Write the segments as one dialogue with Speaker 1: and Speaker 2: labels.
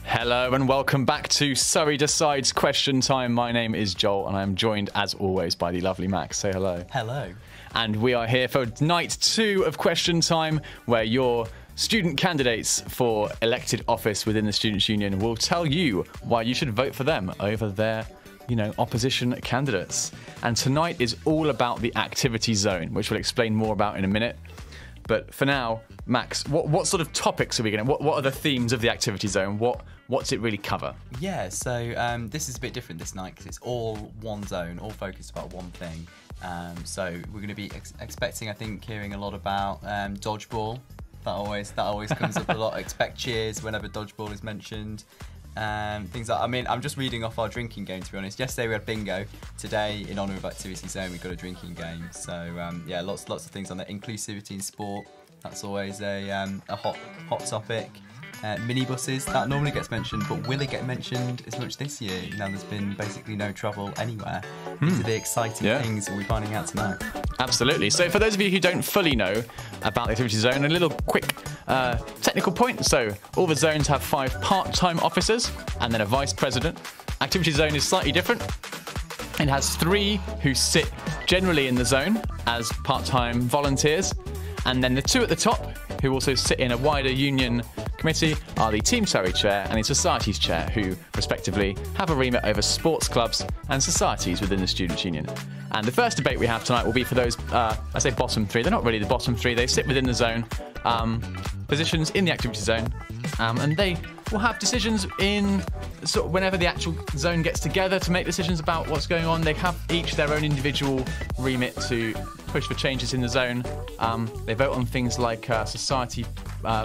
Speaker 1: Hello and welcome back to Surrey Decides Question Time. My name is Joel and I'm joined as always by the lovely Max. Say hello.
Speaker 2: Hello.
Speaker 1: And we are here for night 2 of Question Time, where your student candidates for elected office within the Students' Union will tell you why you should vote for them over their, opposition candidates. And tonight is all about the activity zone, which we'll explain more about in a minute. But for now, Max, what sort of topics are we going to... What are the themes of the activity zone? What's it really cover?
Speaker 2: Yeah, so this is a bit different this night because it's all one zone, all focused about one thing. So we're going to be expecting, I think, hearing a lot about dodgeball. That always comes up a lot. Expect cheers whenever dodgeball is mentioned. Things like, I'm just reading off our drinking game, to be honest. Yesterday we had bingo. Today, in honour of Activity Zone, we've got a drinking game. So yeah, lots of things on there. Inclusivity in sport. That's always a hot topic. Minibuses, that normally gets mentioned, but will it get mentioned as much this year? Now there's been basically no trouble anywhere. These are the exciting things that we're finding out tonight.
Speaker 1: Absolutely. So for those of you who don't fully know about the activity zone, a little quick technical point. So all the zones have 5 part-time officers and then a vice president. Activity zone is slightly different. It has 3 who sit generally in the zone as part-time volunteers. And then the 2 at the top, who also sit in a wider union committee, are the Team Surrey chair and the Societies chair, who respectively have a remit over sports clubs and societies within the Students' Union. And the first debate we have tonight will be for those, I say bottom 3. They're not really the bottom 3. They sit within the zone, positions in the activity zone, and they will have decisions in sort of whenever the actual zone gets together to make decisions about what's going on. They have each their own individual remit to push for changes in the zone. They vote on things like society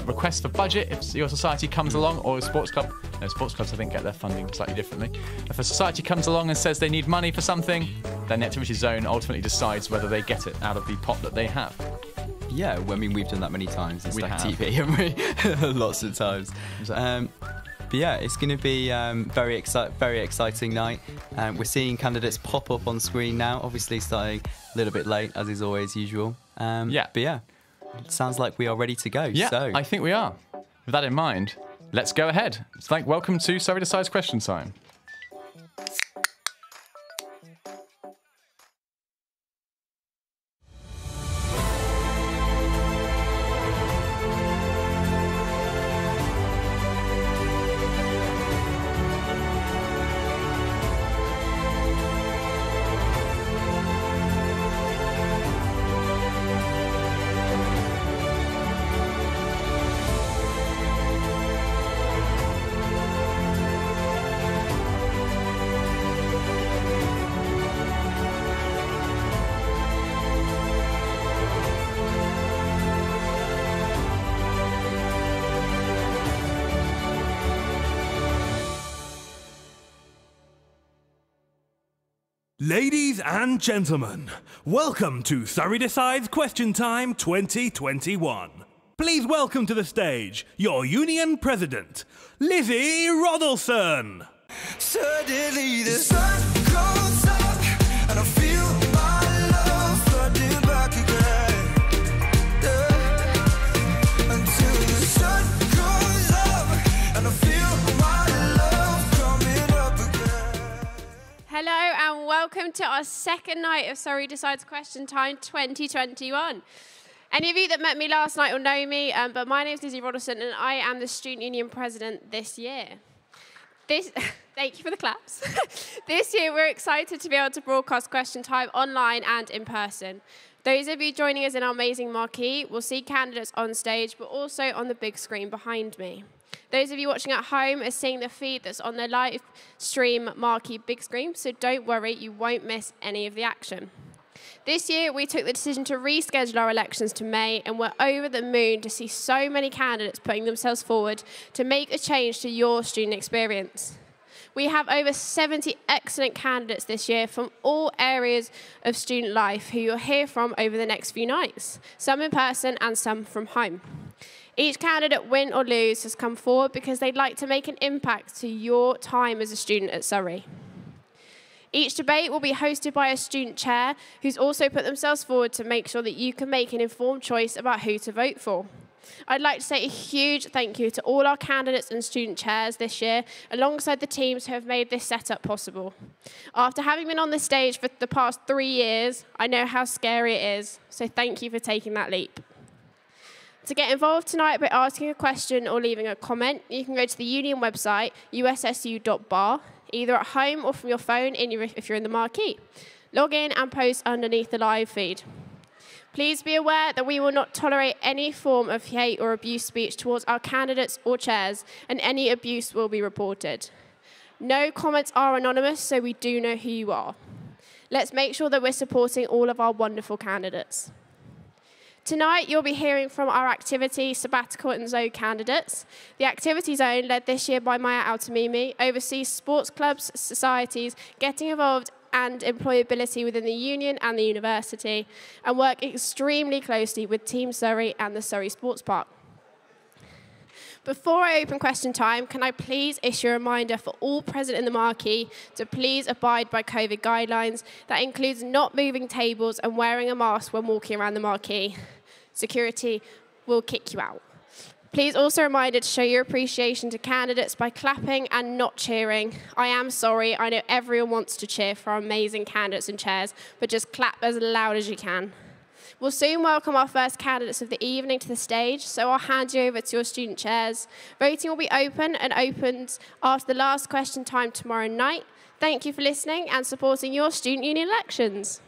Speaker 1: requests for budget if your society comes along, or a sports club. No, sports clubs I think get their funding slightly differently. If a society comes along and says they need money for something, then the activity zone ultimately decides whether they get it out of the pot that they have.
Speaker 2: Yeah, well, we've done that many times in Stack TV, haven't we? Lots of times. Exactly. But yeah, it's going to be very exciting night. We're seeing candidates pop up on screen now, obviously starting a little bit late, as is always usual. But yeah, it sounds like we are ready to go.
Speaker 1: Yeah,
Speaker 2: so
Speaker 1: I think we are. With that in mind, let's go ahead. Welcome to Surrey Decides Question Time.
Speaker 3: Ladies and gentlemen, welcome to Surrey Decides Question Time 2021. Please welcome to the stage your Union President, Lizzie Roddleson.
Speaker 4: Suddenly the sun goes up and I feel my love flooding back again. Until the sun goes up and I feel my love coming up again.
Speaker 5: Hello and welcome to our second night of Surrey Decides Question Time 2021. Any of you that met me last night will know me, but my name is Lizzie Roddleson and I am the Student Union President this year. Thank you for the claps. This year we're excited to be able to broadcast Question Time online and in person. Those of you joining us in our amazing marquee will see candidates on stage, but also on the big screen behind me. Those of you watching at home are seeing the feed that's on the live stream marquee big screen, so don't worry, you won't miss any of the action. This year, we took the decision to reschedule our elections to May, and we're over the moon to see so many candidates putting themselves forward to make a change to your student experience. We have over 70 excellent candidates this year from all areas of student life who you'll hear from over the next few nights, some in person and some from home. Each candidate, win or lose, has come forward because they'd like to make an impact to your time as a student at Surrey. Each debate will be hosted by a student chair who's also put themselves forward to make sure that you can make an informed choice about who to vote for. I'd like to say a huge thank you to all our candidates and student chairs this year, alongside the teams who have made this setup possible. After having been on the stage for the past 3 years, I know how scary it is, so thank you for taking that leap. To get involved tonight by asking a question or leaving a comment, you can go to the Union website, ussU.bar, either at home or from your phone if you're in the marquee. Log in and post underneath the live feed. Please be aware that we will not tolerate any form of hate or abuse speech towards our candidates or chairs, and any abuse will be reported. No comments are anonymous, so we do know who you are. Let's make sure that we're supporting all of our wonderful candidates. Tonight, you'll be hearing from our activity, sabbatical and zone candidates. The activity zone, led this year by Maya Altamimi, oversees sports clubs, societies, getting involved and employability within the union and the university, and work extremely closely with Team Surrey and the Surrey Sports Park. Before I open question time, can I please issue a reminder for all present in the marquee to please abide by COVID guidelines. That includes not moving tables and wearing a mask when walking around the marquee. Security will kick you out. Please also remind to show your appreciation to candidates by clapping and not cheering. I am sorry, I know everyone wants to cheer for our amazing candidates and chairs, but just clap as loud as you can. We'll soon welcome our first candidates of the evening to the stage, so I'll hand you over to your student chairs. Voting will be open and opens after the last question time tomorrow night. Thank you for listening and supporting your student union elections.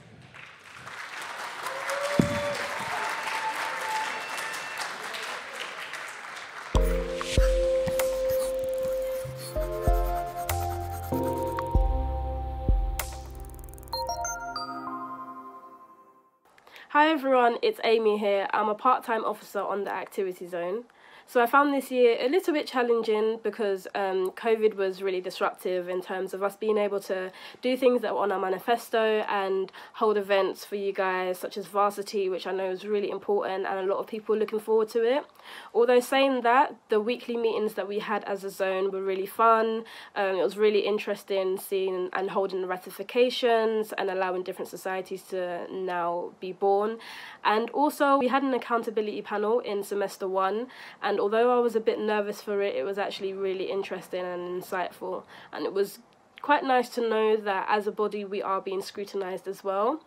Speaker 6: Hi everyone, it's Amy here. I'm a part-time officer on the activity zone. So I found this year a little bit challenging because COVID was really disruptive in terms of us being able to do things that were on our manifesto and hold events for you guys, such as Varsity, which I know is really important and a lot of people are looking forward to it. Although saying that, the weekly meetings that we had as a zone were really fun. It was really interesting seeing and holding the ratifications and allowing different societies to now be born. And also we had an accountability panel in semester 1, and although I was a bit nervous for it, it was actually really interesting and insightful. And it was quite nice to know that as a body we are being scrutinised as well.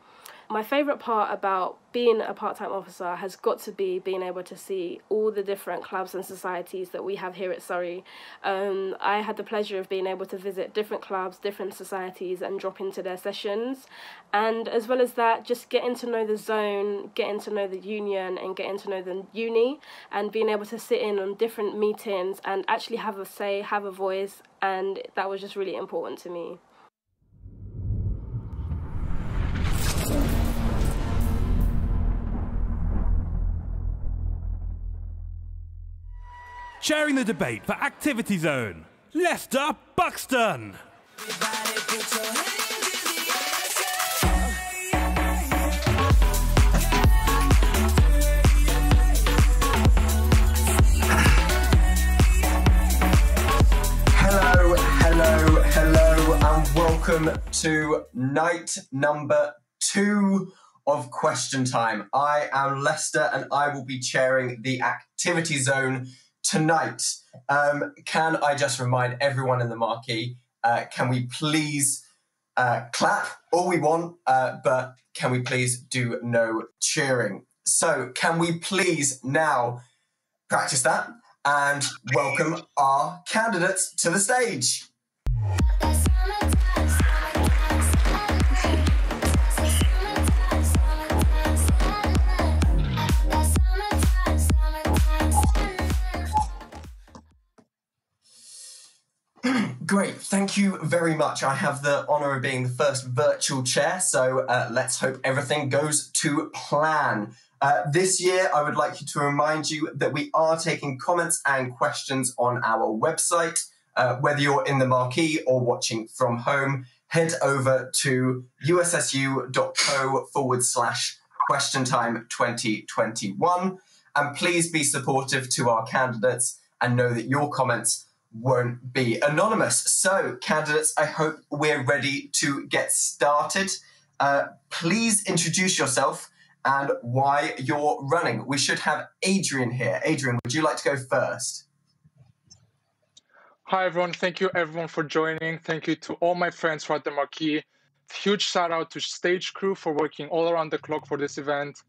Speaker 6: My favourite part about being a part-time officer has got to be being able to see all the different clubs and societies that we have here at Surrey. I had the pleasure of being able to visit different clubs, different societies and drop into their sessions. And as well as that, just getting to know the zone, getting to know the union and getting to know the uni, and being able to sit in on different meetings and actually have a say, have a voice, and that was just really important to me.
Speaker 3: Sharing the debate for Activity Zone, Leicester Buxton.
Speaker 7: Hello, and welcome to night number 2 of Question Time. I am Leicester, and I will be chairing the Activity Zone tonight. Can I just remind everyone in the marquee, can we please clap all we want, but can we please do no cheering? So can we please now practice that and welcome our candidates to the stage? Great, thank you very much. I have the honour of being the first virtual chair, so let's hope everything goes to plan. This year, I would like to remind you that we are taking comments and questions on our website. Whether you're in the marquee or watching from home, head over to usssu.co/question time 2021. And please be supportive to our candidates and know that your comments won't be anonymous. So, candidates, I hope we're ready to get started. Please introduce yourself and why you're running. We should have Adrian here. Adrian, would you like to go first?
Speaker 8: Hi, everyone. Thank you, everyone, for joining. Thank you to all my friends throughout the marquee. Huge shout out to stage crew for working all around the clock for this event.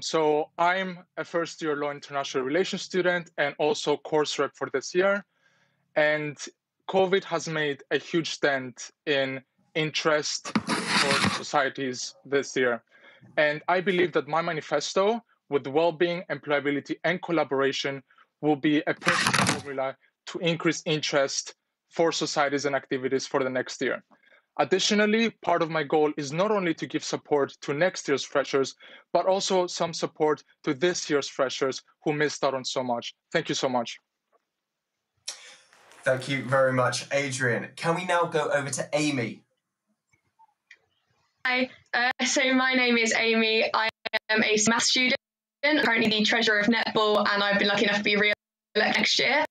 Speaker 8: So I'm a first-year law international relations student and also course rep for this year. And COVID has made a huge dent in interest for societies this year. And I believe that my manifesto with well-being, employability, and collaboration will be a perfect formula to increase interest for societies and activities for the next year. Additionally, part of my goal is not only to give support to next year's freshers, but also some support to this year's freshers who missed out on so much. Thank you so much.
Speaker 7: Thank you very much, Adrian. Can we now go over to Amy?
Speaker 9: Hi, so my name is Amy. I am a maths student, currently the treasurer of netball, and I've been lucky enough to be re-elected next year.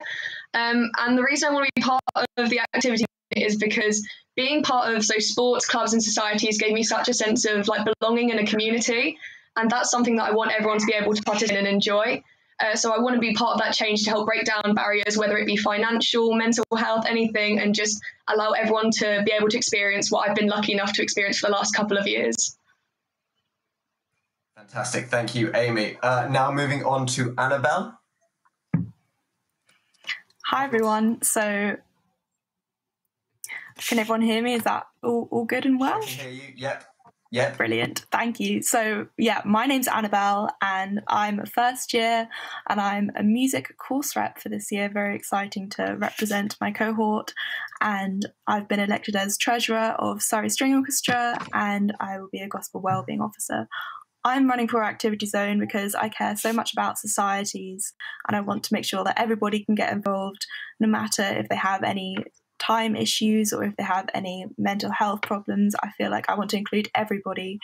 Speaker 9: And the reason I want to be part of the activity is because being part of sports, clubs and societies gave me such a sense of belonging in a community. And that's something that I want everyone to be able to participate in and enjoy. So I want to be part of that change to help break down barriers, whether it be financial, mental health, anything, and just allow everyone to be able to experience what I've been lucky enough to experience for the last couple of years.
Speaker 7: Fantastic. Thank you, Amy. Now moving on to Annabelle.
Speaker 10: Hi, everyone. So can everyone hear me? Is that all good and well?
Speaker 7: I can hear you. Yep. Yep.
Speaker 10: Brilliant. Thank you. So, my name's Annabelle and I'm a first year and I'm a music course rep for this year. Very exciting to represent my cohort. And I've been elected as treasurer of Surrey String Orchestra and I will be a gospel wellbeing officer. I'm running for Activity Zone because I care so much about societies and I want to make sure that everybody can get involved, no matter if they have any time issues or if they have any mental health problems. I feel like I want to include everybody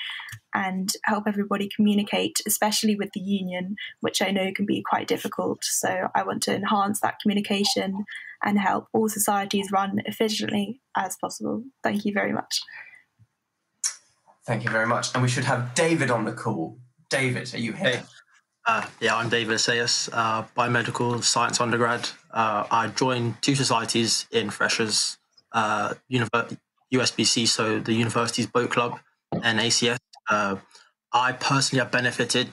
Speaker 10: and help everybody communicate, especially with the union, which I know can be quite difficult. So I want to enhance that communication and help all societies run efficiently as possible. Thank you very much.
Speaker 7: Thank you very much. And we should have David on the call. David, are you here?
Speaker 11: Hey. I'm David Assayas, biomedical science undergrad. I joined two societies in Freshers, USBC, so the University's Boat Club, and ACS. I personally have benefited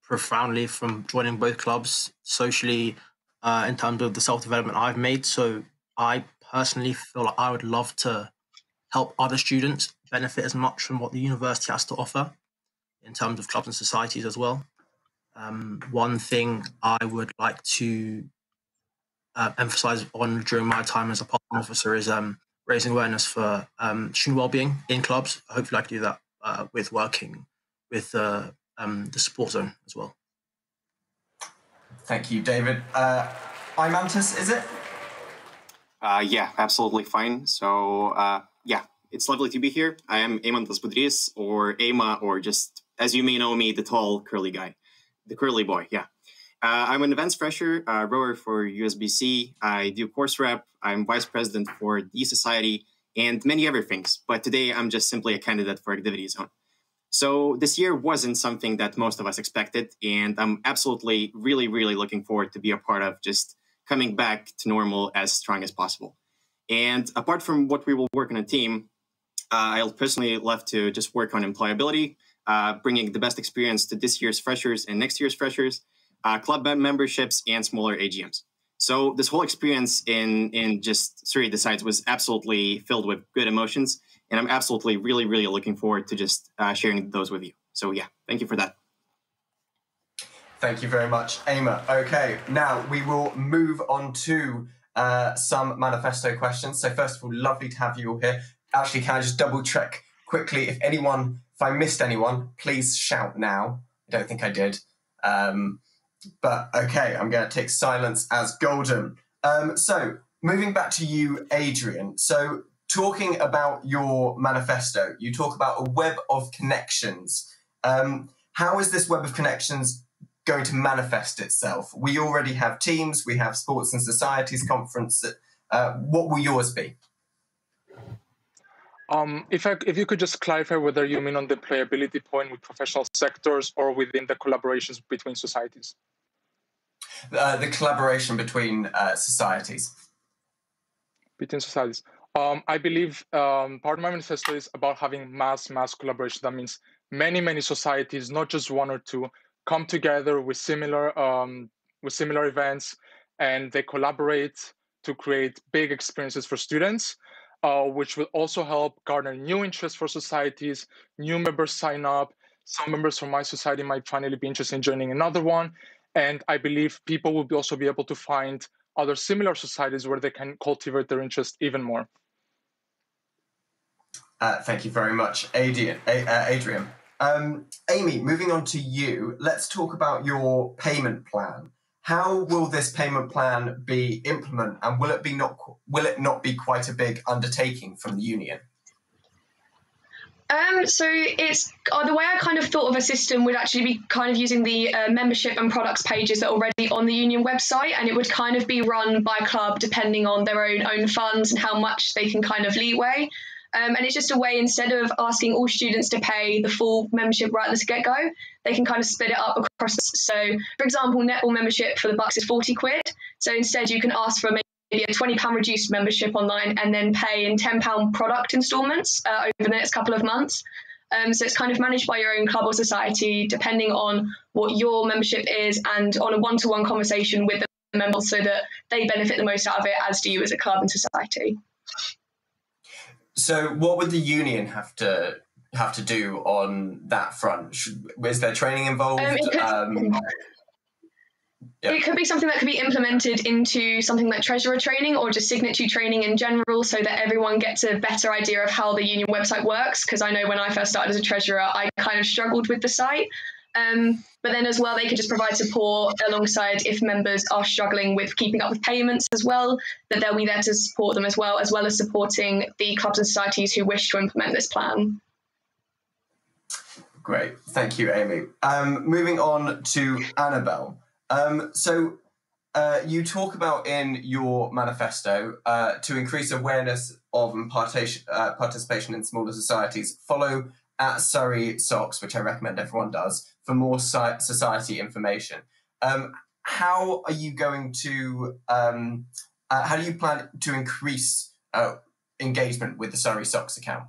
Speaker 11: profoundly from joining both clubs socially in terms of the self-development I've made. So I personally feel like I would love to help other students benefit as much from what the university has to offer in terms of clubs and societies as well. One thing I would like to emphasize on during my time as a part-time officer is raising awareness for student wellbeing in clubs. Hopefully I can do that with working with the support zone as well.
Speaker 7: Thank you, David. Imantis, is it?
Speaker 12: Yeah, absolutely fine. So, it's lovely to be here. I am Imantas Budris, or Ema, or just, as you may know me, the tall, curly guy. The curly boy, yeah. I'm an events fresher, rower for USBC. I do course rep. I'm vice president for the society and many other things. But today I'm just simply a candidate for Activity Zone. So this year wasn't something that most of us expected. And I'm absolutely really, really looking forward to be a part of just coming back to normal as strong as possible. And apart from what we will work on a team, I'll personally love to just work on employability, bringing the best experience to this year's freshers and next year's freshers, club memberships, and smaller AGMs. So this whole experience in just Surrey Decides was absolutely filled with good emotions, and I'm absolutely really, really looking forward to just sharing those with you. So yeah, thank you for that.
Speaker 7: Thank you very much, Ema. Okay, now we will move on to some manifesto questions. So first of all, lovely to have you all here. Actually, can I just double check quickly if I missed anyone, please shout now. I don't think I did. But okay, I'm going to take silence as golden. So moving back to you, Adrian. So talking about your manifesto, you talk about a web of connections. How is this web of connections going to manifest itself? We already have teams, we have sports and societies conference. What will yours be?
Speaker 8: If you could just clarify whether you mean on the playability point with professional sectors or within the collaborations between societies.
Speaker 7: The collaboration between societies.
Speaker 8: Between societies. I believe part of my manifesto is about having mass collaboration. That means many societies, not just one or two, come together with similar events, and they collaborate to create big experiences for students, which will also help garner new interest for societies. New members sign up. Some members from my society might finally be interested in joining another one. And I believe people will also be able to find other similar societies where they can cultivate their interest even more.
Speaker 7: Thank you very much, Adrian. Amy, moving on to you, let's talk about your payment plan. How will this payment plan be implemented, and will it not be quite a big undertaking from the union?
Speaker 9: So it's the way I kind of thought of a system would actually be kind of using the membership and products pages that are already on the union website, and it would kind of be run by club depending on their own funds and how much they can kind of leeway. And it's just a way, instead of asking all students to pay the full membership right at the get-go, they can kind of split it up across. So, for example, netball membership for the Bucks is 40 quid. So instead you can ask for maybe a £20 reduced membership online and then pay in £10 product instalments over the next couple of months. So it's kind of managed by your own club or society, depending on what your membership is, and on a one-to-one conversation with the members so that they benefit the most out of it, as do you as a club and society.
Speaker 7: So what would the union have to do on that front? Is there training involved?
Speaker 9: It could be something that could be implemented into something like treasurer training or just signatory training in general, so that everyone gets a better idea of how the union website works. Because I know when I first started as a treasurer, I kind of struggled with the site. But then as well, they could just provide support alongside if members are struggling with keeping up with payments as well, that they'll be there to support them as well as supporting the clubs and societies who wish to implement this plan.
Speaker 7: Great. Thank you, Amy. Moving on to Annabelle. So you talk about in your manifesto to increase awareness of and participation in smaller societies, follow at Surrey Socks, which I recommend everyone does, for more society information. How are you going to, how do you plan to increase engagement with the Surrey Socks account?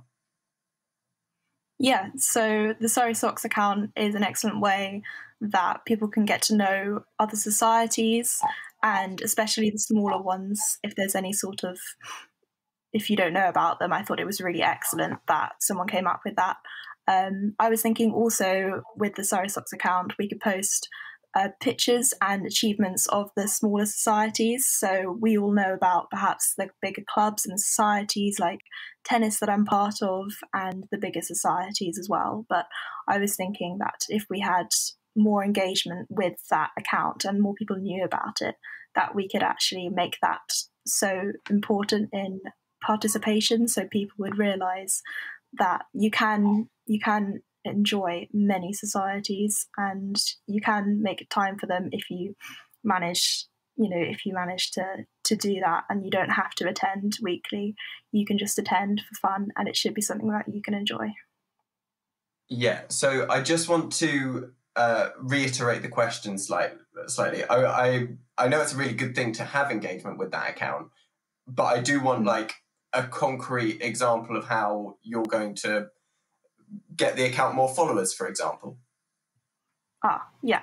Speaker 10: Yeah, so the Surrey Socks account is an excellent way that people can get to know other societies, and especially the smaller ones, if there's any sort of, if you don't know about them. I thought it was really excellent that someone came up with that. I was thinking also with the Surrey Socks account, we could post pictures and achievements of the smaller societies. So we all know about perhaps the bigger clubs and societies like tennis that I'm part of, and the bigger societies as well. But I was thinking that if we had more engagement with that account and more people knew about it, that we could actually make that so important in participation, so people would realise that you can enjoy many societies and you can make time for them if you manage to do that, and you don't have to attend weekly. You can just attend for fun, and it should be something that you can enjoy.
Speaker 7: Yeah, so I just want to reiterate the question slightly. I know it's a really good thing to have engagement with that account, but I do want like a concrete example of how you're going to get the account more followers, for example.
Speaker 10: Yeah.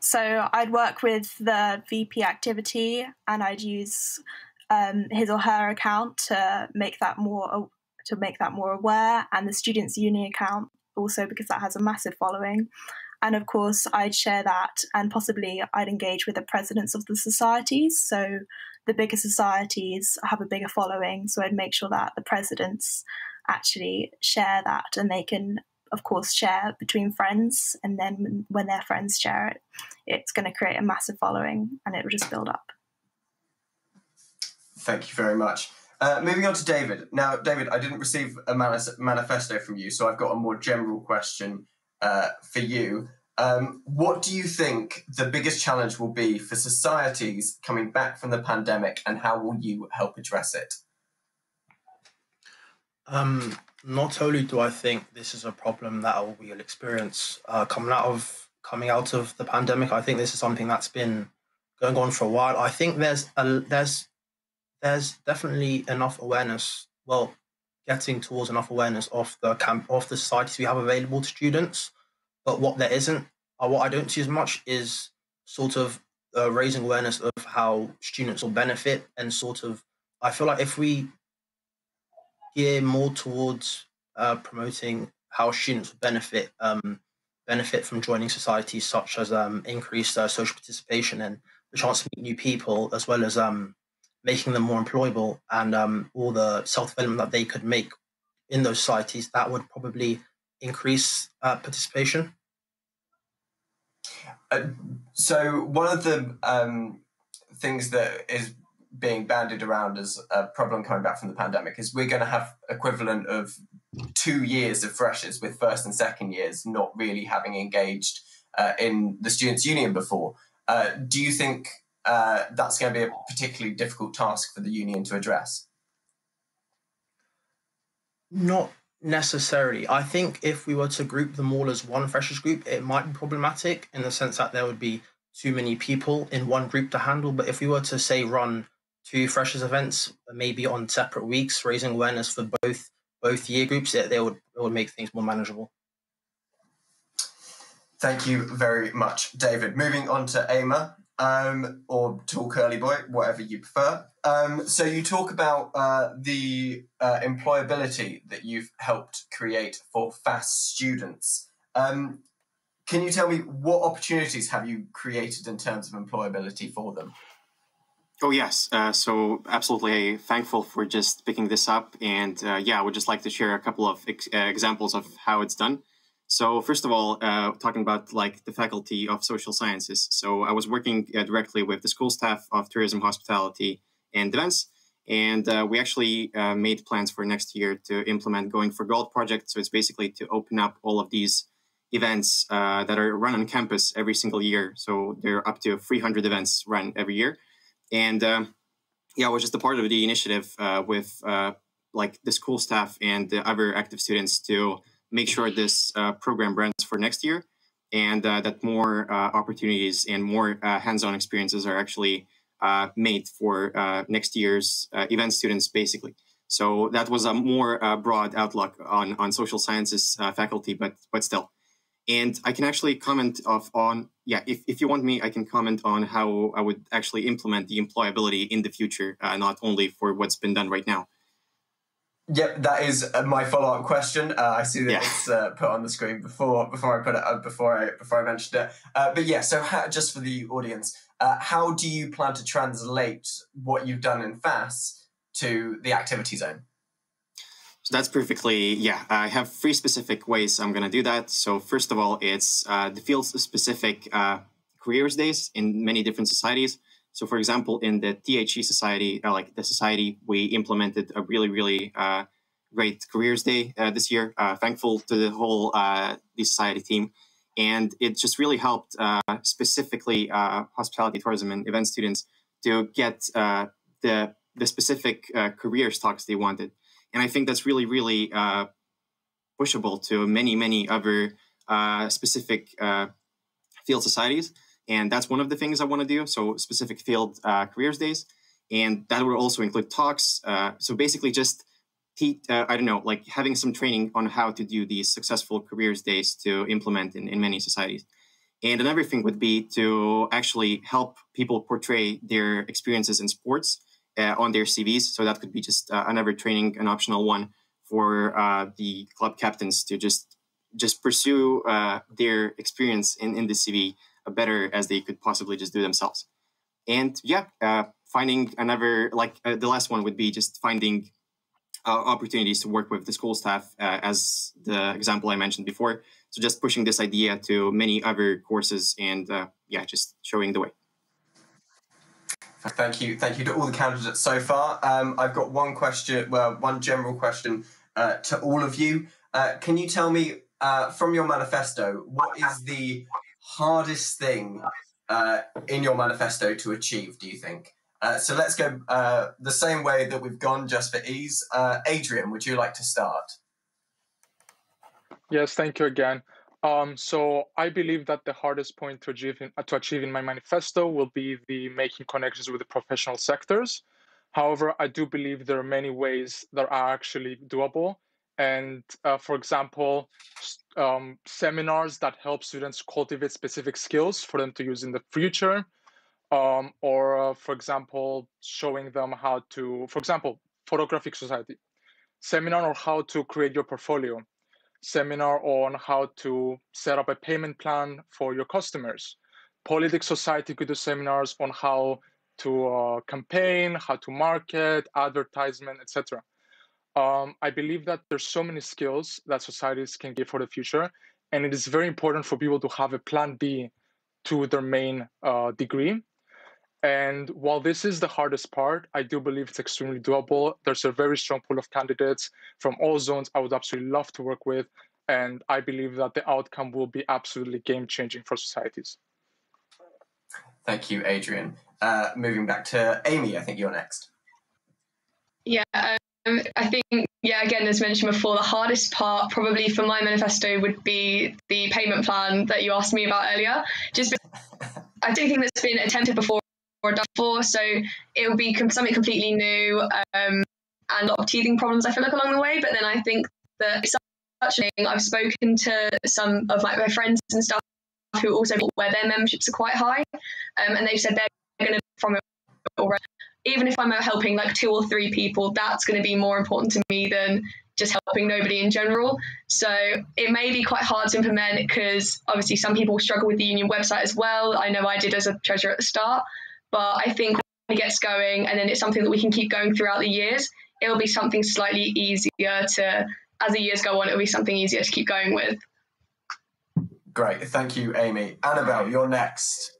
Speaker 10: So I'd work with the VP activity, and I'd use his or her account to make that more aware, and the Students' Union account also, because that has a massive following. And of course, I'd share that, and possibly I'd engage with the presidents of the societies. So the bigger societies have a bigger following. So I'd make sure that the presidents actually share that, and they can, of course, share between friends. And then when their friends share it, it's going to create a massive following, and it will just build up.
Speaker 7: Thank you very much. Moving on to David. Now, David, I didn't receive a manifesto from you, so I've got a more general question for you. What do you think the biggest challenge will be for societies coming back from the pandemic, and how will you help address it?
Speaker 11: Not only do I think this is a problem that we'll experience coming out of the pandemic, I think this is something that's been going on for a while. I think there's definitely enough awareness. Well, getting towards enough awareness of the societies we have available to students. But what there isn't, or what I don't see as much, is sort of raising awareness of how students will benefit, and sort of, I feel like if we gear more towards promoting how students will benefit from joining societies, such as increased social participation and the chance to meet new people, as well as making them more employable, and all the self-development that they could make in those societies, that would probably increase participation.
Speaker 7: So one of the things that is being bandied around as a problem coming back from the pandemic is we're going to have equivalent of 2 years of freshers with first and second years not really having engaged in the Students' Union before. Do you think that's going to be a particularly difficult task for the union to address?
Speaker 11: Not necessarily. I think if we were to group them all as one freshers group, it might be problematic in the sense that there would be too many people in one group to handle. But if we were to, say, run 2 freshers events, maybe on separate weeks, raising awareness for both year groups, it would make things more manageable.
Speaker 7: Thank you very much, David. Moving on to Ama, or Tall Curly Boy, whatever you prefer. So you talk about the employability that you've helped create for FAST students. Can you tell me what opportunities have you created in terms of employability for them?
Speaker 12: Oh, yes. So absolutely thankful for just picking this up. And I would just like to share a couple of examples of how it's done. So first of all, talking about like the faculty of social sciences. So I was working directly with the school staff of tourism, hospitality, and events. And we actually made plans for next year to implement Going for Gold project. So it's basically to open up all of these events that are run on campus every single year. So there are up to 300 events run every year. And I was just a part of the initiative with like the school staff and the other active students to make sure this program runs for next year, and that more opportunities and more hands-on experiences are actually made for next year's event students, basically. So that was a more broad outlook on social sciences faculty, but still. And I can actually comment on, if you want me, I can comment on how I would actually implement the employability in the future, not only for what's been done right now.
Speaker 7: Yep, that is my follow-up question. I see that it's put on the screen before I put it up, before I mentioned it. But yeah, so just for the audience, how do you plan to translate what you've done in FAS to the activity zone?
Speaker 12: So that's perfectly, I have 3 specific ways I'm going to do that. So first of all, it's the field-specific careers days in many different societies. So for example, in the THE society, like the society, we implemented a really, really great careers day this year. Thankful to the whole the society team. And it just really helped specifically hospitality, tourism, and event students to get the specific career stocks they wanted. And I think that's really, really pushable to many, many other specific field societies. And that's one of the things I want to do. So specific field careers days. And that will also include talks. So basically just, like having some training on how to do these successful careers days to implement in many societies. And another thing would be to actually help people portray their experiences in sports on their CVs. So that could be just another training, an optional one for the club captains to just pursue their experience in the CV better as they could possibly just do themselves. And finding another, the last one would be just finding opportunities to work with the school staff, as the example I mentioned before. So just pushing this idea to many other courses and just showing the way.
Speaker 7: Thank you to all the candidates so far. I've got one general question to all of you. Can you tell me from your manifesto, what is the hardest thing in your manifesto to achieve, do you think? So let's go the same way that we've gone, just for ease. Adrian, would you like to start?
Speaker 8: Yes, thank you again. So I believe that the hardest point to achieve in my manifesto will be the making connections with the professional sectors. However, I do believe there are many ways that are actually doable. And for example, seminars that help students cultivate specific skills for them to use in the future. For example, showing them how to, for example, Photographic Society, seminar on how to create your portfolio, seminar on how to set up a payment plan for your customers. Politics Society could do seminars on how to campaign, how to market, advertisement, etc. I believe that there's so many skills that societies can give for the future, and it is very important for people to have a plan B to their main degree. And while this is the hardest part, I do believe it's extremely doable. There's a very strong pool of candidates from all zones I would absolutely love to work with. And I believe that the outcome will be absolutely game-changing for societies.
Speaker 7: Thank you, Adrian. Moving back to Amy, I think you're next.
Speaker 9: Yeah, I think, again, as mentioned before, the hardest part probably for my manifesto would be the payment plan that you asked me about earlier. I don't think that's been attempted before or done before, so it will be something completely new, and a lot of teething problems I feel like along the way. But then I think that it's such a thing. I've spoken to some of my friends and stuff who also where their memberships are quite high, and they've said they're going to from it already. Even if I'm helping like 2 or 3 people, that's going to be more important to me than just helping nobody in general. So it may be quite hard to implement because obviously some people struggle with the union website as well. I know I did as a treasurer at the start, but I think when it gets going and then it's something that we can keep going throughout the years, it'll be something slightly easier to, as the years go on, it'll be something easier to keep going with.
Speaker 7: Great, thank you, Amy. Annabelle, you're next.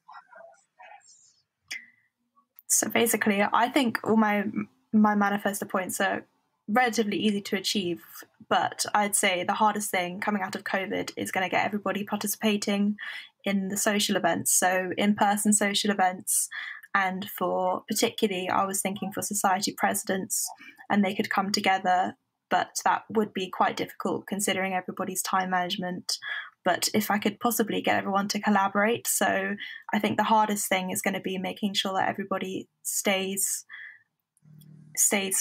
Speaker 10: So basically, I think all my manifesto points are relatively easy to achieve, but I'd say the hardest thing coming out of COVID is going to get everybody participating in the social events, so in-person social events. And for particularly, I was thinking for society presidents, and they could come together, but that would be quite difficult considering everybody's time management. But if I could possibly get everyone to collaborate, so I think the hardest thing is going to be making sure that everybody stays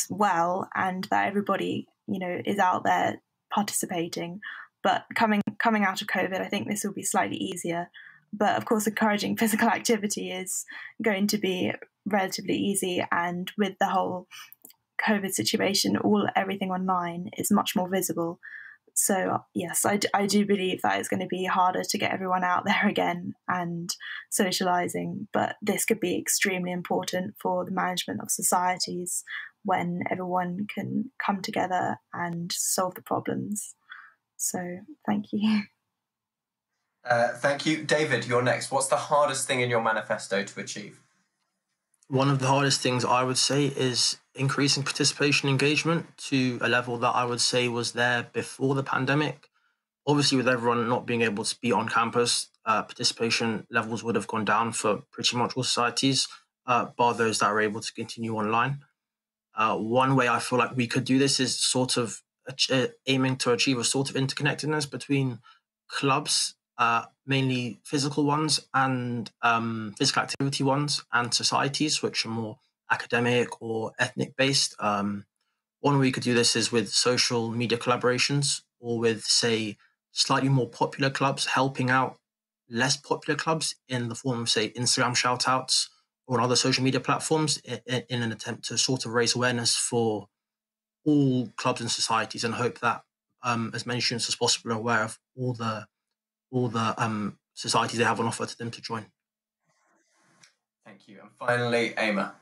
Speaker 10: well and that everybody, is out there participating. But coming out of COVID, I think this will be slightly easier. But of course, encouraging physical activity is going to be relatively easy. And with the whole COVID situation, everything online is much more visible. So yes, I do believe that it's going to be harder to get everyone out there again and socialising, but this could be extremely important for the management of societies when everyone can come together and solve the problems. So thank you.
Speaker 7: Thank you. David, you're next. What's the hardest thing in your manifesto to achieve?
Speaker 11: One of the hardest things I would say is increasing participation engagement to a level that I would say was there before the pandemic. Obviously, with everyone not being able to be on campus, participation levels would have gone down for pretty much all societies, bar those that are able to continue online. One way I feel like we could do this is sort of aiming to achieve a sort of interconnectedness between clubs, mainly physical ones and physical activity ones, and societies which are more academic or ethnic based. One way we could do this is with social media collaborations, or with, say, slightly more popular clubs helping out less popular clubs in the form of, say, Instagram shout-outs or on other social media platforms in an attempt to sort of raise awareness for all clubs and societies, and hope that as many students as possible are aware of all the societies they have on offer to them to join.
Speaker 7: Thank you. And finally, Emma.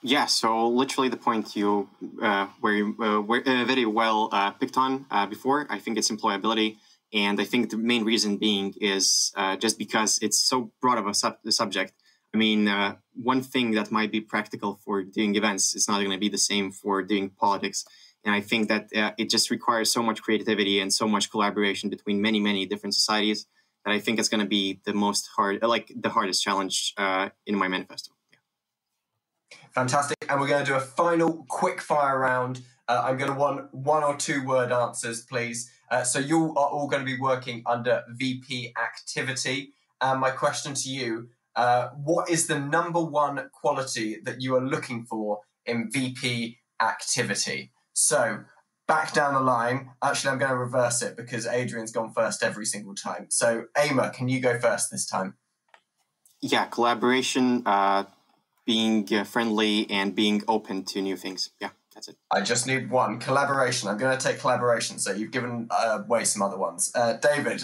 Speaker 12: Yeah, so literally the point you were very well picked on before. I think it's employability, and I think the main reason being is just because it's so broad of a subject. I mean, one thing that might be practical for doing events is not going to be the same for doing politics. And I think that it just requires so much creativity and so much collaboration between many, many different societies that I think it's going to be the hardest challenge in my manifesto.
Speaker 7: Fantastic. And we're going to do a final quick fire round. I'm going to want 1 or 2 word answers, please. So you are all going to be working under VP activity. And my question to you, what is the #1 quality that you are looking for in VP activity? So back down the line, actually, I'm going to reverse it because Adrian's gone first every single time. So Emma, can you go first this time?
Speaker 12: Yeah, collaboration, being friendly, and being open to new things. Yeah, that's it.
Speaker 7: I just need 1. Collaboration. I'm going to take collaboration. So you've given away some other ones. David.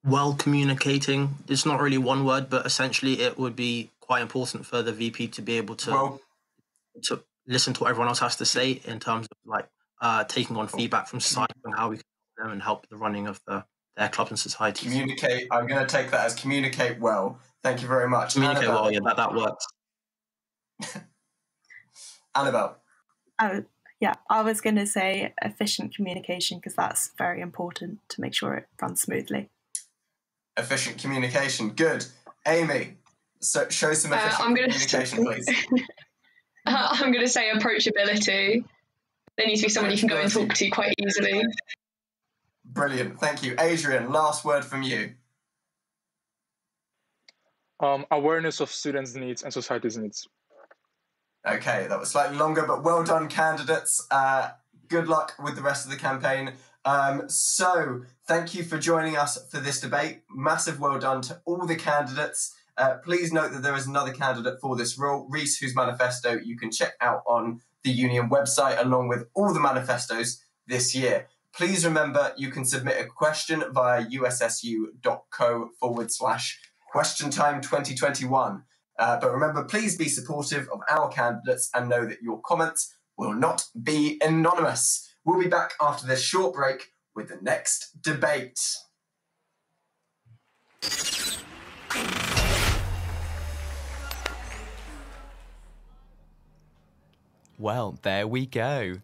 Speaker 11: Well, communicating. It's not really one word, but essentially it would be quite important for the VP to be able to listen to what everyone else has to say in terms of like taking on feedback from society and how we can help them and help the running of their clubs and societies.
Speaker 7: Communicate. I'm going to take that as communicate well. Thank you very much.
Speaker 11: Communicate
Speaker 7: Annabelle.
Speaker 11: well, yeah, that works.
Speaker 7: Annabelle.
Speaker 10: Yeah, I was going to say efficient communication because that's very important to make sure it runs smoothly.
Speaker 7: Efficient communication. Good. Amy, so show some efficient communication, please.
Speaker 9: I'm going to say approachability. There needs to be someone you can go and talk to quite easily.
Speaker 7: Brilliant. Thank you. Adrian, last word from you.
Speaker 8: Awareness of students' needs and society's needs.
Speaker 7: Okay, that was slightly longer, but well done, candidates. Good luck with the rest of the campaign. So, thank you for joining us for this debate. Massive well done to all the candidates. Please note that there is another candidate for this role, Reese, whose manifesto you can check out on the Union website, along with all the manifestos this year. Please remember you can submit a question via ussu.co/question time 2021. But remember, please be supportive of our candidates and know that your comments will not be anonymous. We'll be back after this short break with the next debate.
Speaker 2: Well, there we go.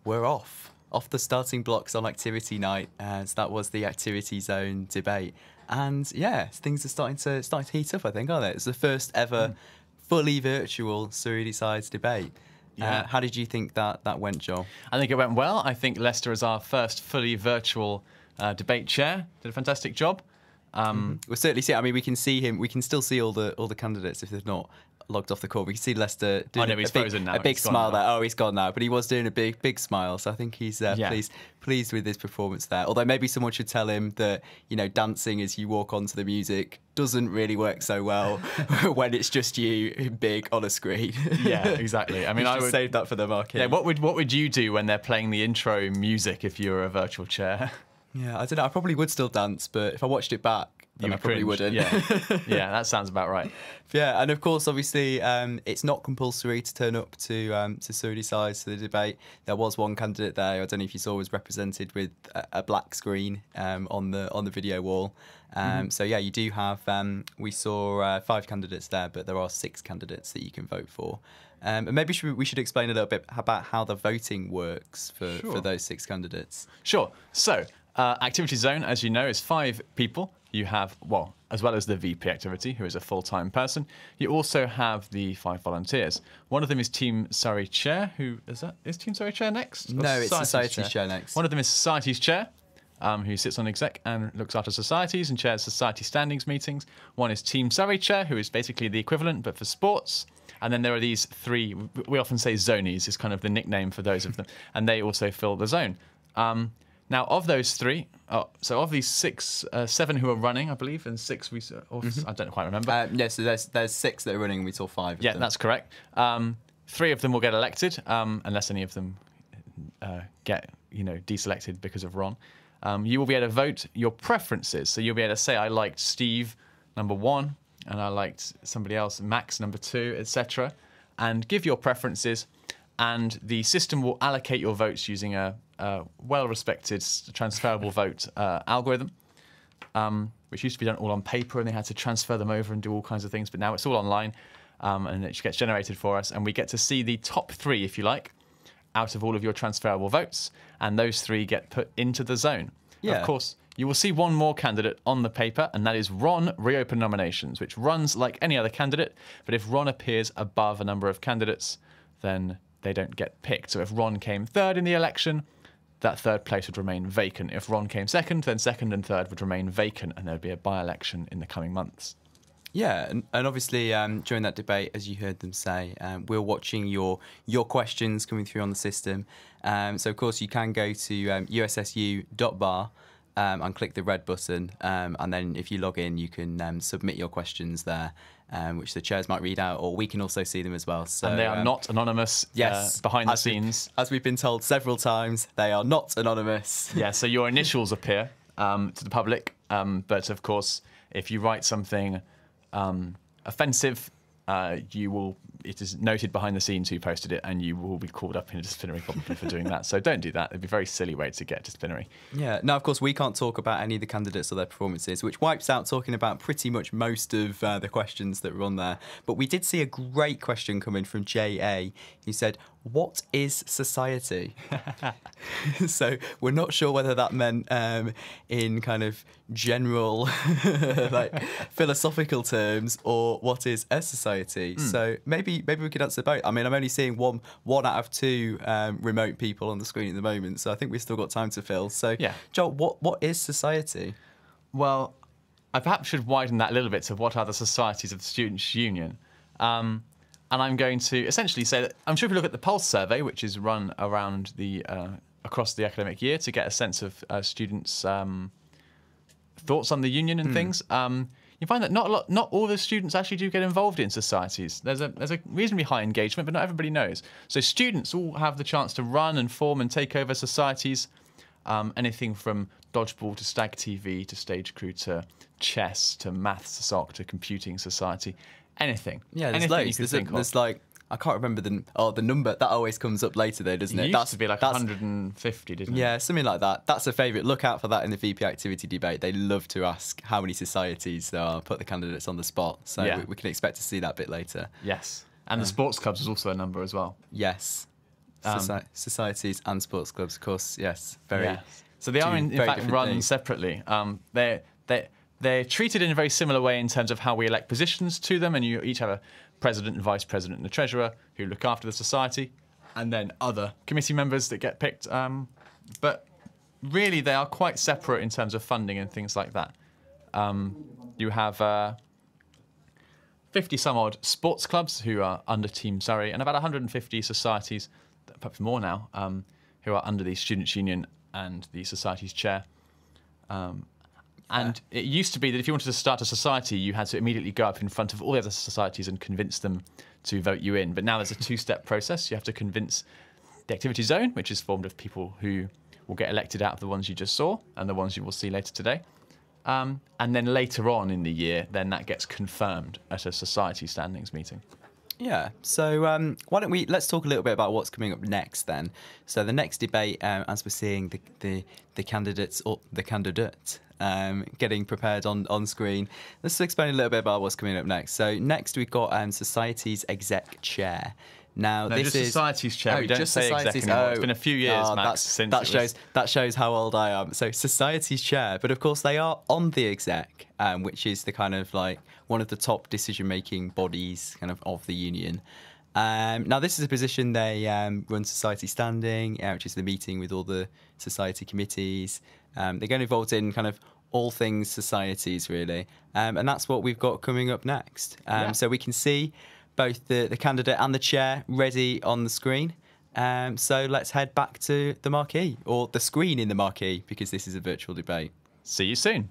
Speaker 2: We're off the starting blocks on activity night. So that was the activity zone debate. And yeah, things are starting to heat up, I think, aren't they? It's the first ever fully virtual Surrey Decides debate. Yeah. How did you think that went, Joel?
Speaker 1: I think it went well. I think Lester, as our first fully virtual debate chair, did a fantastic job.
Speaker 2: We'll certainly see. I mean, we can see him. We can still see all the candidates if they've not logged off the call. We can see Lester doing a big smile there. Oh, he's gone now, but he was doing a big smile. So I think he's pleased with his performance there. Although maybe someone should tell him that, you know, dancing as you walk onto the music doesn't really work so well when it's just you big on a screen.
Speaker 1: Yeah, exactly. I mean, I would
Speaker 2: save that for the marquee.
Speaker 1: Yeah, what would you do when they're playing the intro music if you were a virtual chair?
Speaker 2: Yeah, I don't know. I probably would still dance, but if I watched it back, then I probably wouldn't.
Speaker 1: Yeah, yeah, that sounds about right.
Speaker 2: Yeah, and of course, obviously, it's not compulsory to turn up to Surrey Decides to the debate. There was one candidate there, I don't know if you saw, was represented with a black screen on the video wall. So yeah, you do have. We saw 5 candidates there, but there are 6 candidates that you can vote for. And maybe we should explain a little bit about how the voting works for those 6 candidates.
Speaker 1: Sure. So. Activity Zone, as you know, is 5 people. You have, well, as well as the VP activity, who is a full-time person, you also have the 5 volunteers. One of them is Team Surrey Chair. Is Team Surrey Chair next?
Speaker 2: No, it's Society's Chair next.
Speaker 1: One of them is Society's Chair, who sits on exec and looks after societies and chairs society standings meetings. One is Team Surrey Chair, who is basically the equivalent, but for sports. And then there are these 3, we often say zonies, is kind of the nickname for those of them, and they also fill the zone. Now, of those 3, so of these 7 who are running, I believe, and 6 I don't quite remember.
Speaker 2: So there's 6 that are running, and we saw 5 of them.
Speaker 1: Yeah, that's correct. 3 of them will get elected, unless any of them get deselected because of Ron. You will be able to vote your preferences. So you'll be able to say, I liked Steve, number 1, and I liked somebody else, Max number 2, etc. And give your preferences, and the system will allocate your votes using a well-respected transferable vote algorithm, which used to be done all on paper, and they had to transfer them over and do all kinds of things, but now it's all online, and it gets generated for us, and we get to see the top 3, if you like, out of all of your transferable votes, and those 3 get put into the zone.
Speaker 2: Yeah.
Speaker 1: Of course, you will see one more candidate on the paper, and that is Ron Reopen Nominations, which runs like any other candidate, but if Ron appears above a number of candidates, then they don't get picked. So if Ron came 3rd in the election, that 3rd place would remain vacant. If Ron came 2nd, then 2nd and 3rd would remain vacant, and there would be a by-election in the coming months.
Speaker 2: Yeah, and obviously during that debate, as you heard them say, we're watching your questions coming through on the system. So, of course, you can go to ussu.bar and click the red button. And then if you log in, you can submit your questions there, which the chairs might read out, or we can also see them as well. So,
Speaker 1: and they are not anonymous behind the scenes.
Speaker 2: As we've been told several times, they are not anonymous.
Speaker 1: Yeah, so your initials appear to the public. But, of course, if you write something offensive, it is noted behind the scenes who posted it, and you will be called up in a disciplinary probably for doing that. So don't do that. It'd be a very silly way to get disciplinary.
Speaker 2: Yeah. Now, of course, we can't talk about any of the candidates or their performances, which wipes out talking about pretty much most of the questions that were on there. But we did see a great question coming from J.A. He said, "What is society?" So we're not sure whether that meant in kind of general, like philosophical terms, or what is a society. So maybe we could answer both. I mean, I'm only seeing one out of 2 remote people on the screen at the moment, so I think we've still got time to fill. So,
Speaker 1: yeah.
Speaker 2: Joel, what is society?
Speaker 1: Well, I perhaps should widen that a little bit to what are the societies of the Students' Union. And I'm going to essentially say that I'm sure if you look at the Pulse survey, which is run around across the academic year to get a sense of students' thoughts on the union and things, you find that not all the students actually do get involved in societies. There's a reasonably high engagement, but not everybody knows. So students all have the chance to run and form and take over societies, anything from dodgeball to stag TV to stage crew to chess to maths to soc to computing society. Anything.
Speaker 2: Yeah, there's loads. There's like, I can't remember the number. That always comes up later though, doesn't it?
Speaker 1: It used to be like 150, didn't it?
Speaker 2: Yeah, something like that. That's a favourite. Look out for that in the VP activity debate. They love to ask how many societies there are, put the candidates on the spot. So
Speaker 1: yeah.
Speaker 2: we can expect to see that bit later.
Speaker 1: Yes. And the sports clubs is also a number as well.
Speaker 2: Yes. Societies and sports clubs, of course, yes. Very.
Speaker 1: Yeah. So they are in fact run separately. They're treated in a very similar way in terms of how we elect positions to them, and you each have a president and vice president and a treasurer who look after the society, and then other committee members that get picked. But really, they are quite separate in terms of funding and things like that. You have 50 some odd sports clubs who are under Team Surrey, and about 150 societies, perhaps more now, who are under the Students' Union and the society's chair. And it used to be that if you wanted to start a society, you had to immediately go up in front of all the other societies and convince them to vote you in. But now there's a 2-step process. You have to convince the activity zone, which is formed of people who will get elected out of the ones you just saw and the ones you will see later today. And then later on in the year, then that gets confirmed at a society standings meeting.
Speaker 2: Yeah, so why don't let's talk a little bit about what's coming up next then. So the next debate, as we're seeing the candidates or the candidate getting prepared on screen, let's explain a little bit about what's coming up next. So next we've got Society's Exec Chair. Now
Speaker 1: no,
Speaker 2: this
Speaker 1: just
Speaker 2: is
Speaker 1: Society's Chair. We don't say exec anymore. It's been a few years, Max, since
Speaker 2: that shows how old I am. So Society's Chair, but of course they are on the exec, which is the kind of like one of the top decision-making bodies kind of the union. Now this is a position they run Society Standing, which is the meeting with all the society committees. They get involved in kind of all things societies really, and that's what we've got coming up next. So we can see both the candidate and the chair ready on the screen. So let's head back to the marquee, or the screen in the marquee, because this is a virtual debate.
Speaker 1: See you soon.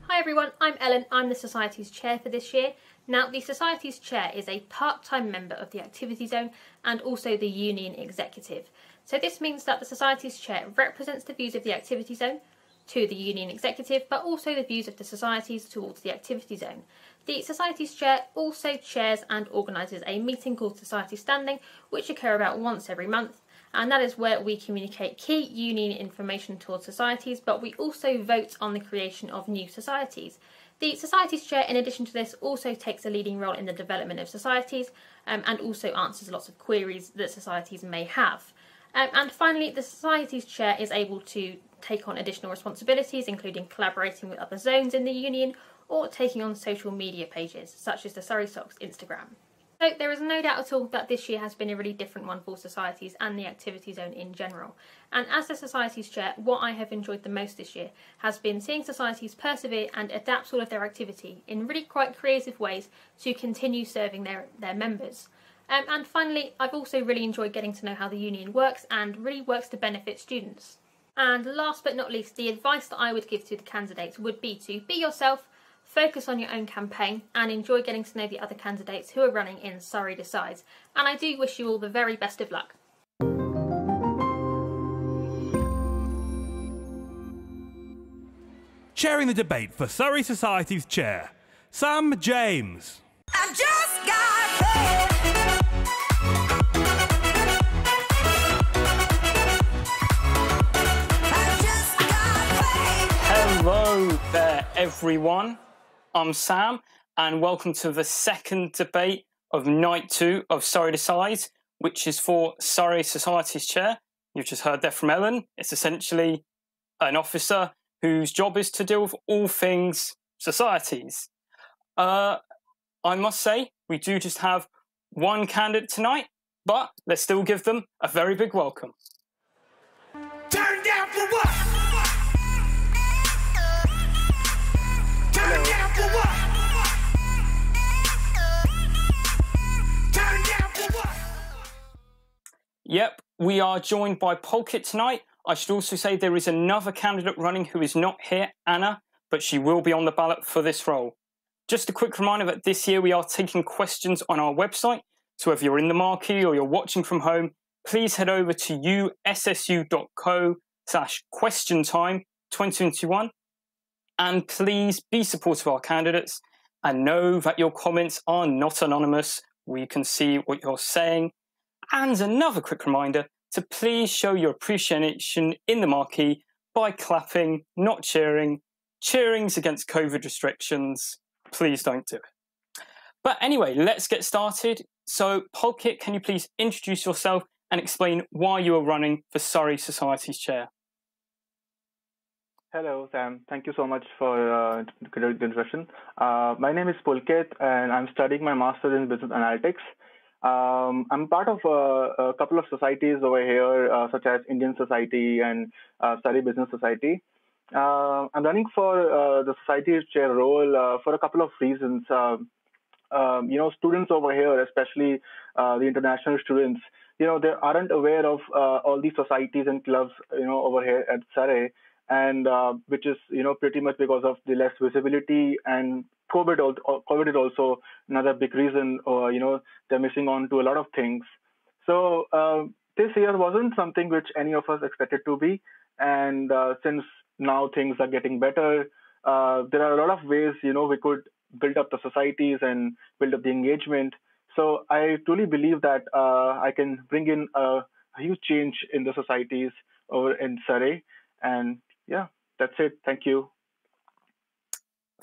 Speaker 13: Hi everyone, I'm Ellen. I'm the Society's chair for this year. Now, the Society's chair is a part-time member of the Activity Zone and also the Union Executive. So this means that the Society's chair represents the views of the Activity Zone to the Union Executive, but also the views of the Societies towards the Activity Zone. The Society's chair also chairs and organises a meeting called Society Standing, which occur about once every month, and that is where we communicate key union information towards societies, but we also vote on the creation of new societies. The Society's chair, in addition to this, also takes a leading role in the development of societies and also answers lots of queries that societies may have. And finally, the Society's chair is able to take on additional responsibilities, including collaborating with other zones in the union or taking on social media pages, such as the Surrey Socks Instagram. So there is no doubt at all that this year has been a really different one for societies and the Activity Zone in general. And as the Society's chair, what I have enjoyed the most this year has been seeing societies persevere and adapt all of their activity in really quite creative ways to continue serving their members. And finally, I've also really enjoyed getting to know how the union works and really works to benefit students. And last but not least, the advice that I would give to the candidates would be to be yourself, focus on your own campaign and enjoy getting to know the other candidates who are running in Surrey Decides. And I do wish you all the very best of luck.
Speaker 3: Chairing the debate for Surrey Society's chair, Sam James.
Speaker 4: I just got paid.
Speaker 14: Hello there, everyone. I'm Sam, and welcome to the second debate of night 2 of Surrey Decides, which is for Surrey Society's chair. You've just heard that from Ellen. It's essentially an officer whose job is to deal with all things societies. I must say, we do just have one candidate tonight, but let's still give them a very big welcome.
Speaker 4: Turn down for what? Turn down for what? Turn down for what?
Speaker 14: Yep, we are joined by Polkit tonight. I should also say there is another candidate running who is not here, Anna, but she will be on the ballot for this role. Just a quick reminder that this year we are taking questions on our website, so if you're in the marquee or you're watching from home, please head over to ussu.co/questiontime2021 and please be supportive of our candidates and know that your comments are not anonymous. We can see what you're saying. And another quick reminder to please show your appreciation in the marquee by clapping, not cheering. Cheering's against COVID restrictions. Please don't do it. But anyway, let's get started. So, Polkit, can you please introduce yourself and explain why you are running for Surrey Society's chair?
Speaker 15: Hello, Sam. Thank you so much for the introduction. My name is Pulkit, and I'm studying my master's in business analytics. I'm part of a couple of societies over here, such as Indian Society and Surrey Business Society. I'm running for the society's chair role for a couple of reasons. Students over here, especially the international students, they aren't aware of all these societies and clubs, over here at Surrey, and which is, pretty much because of the less visibility, and COVID is also another big reason, they're missing on to a lot of things. So this year wasn't something which any of us expected to be, and since now things are getting better, there are a lot of ways, we could build up the societies and build up the engagement. So I truly believe that I can bring in a huge change in the societies over in Surrey. And yeah, that's it. Thank you.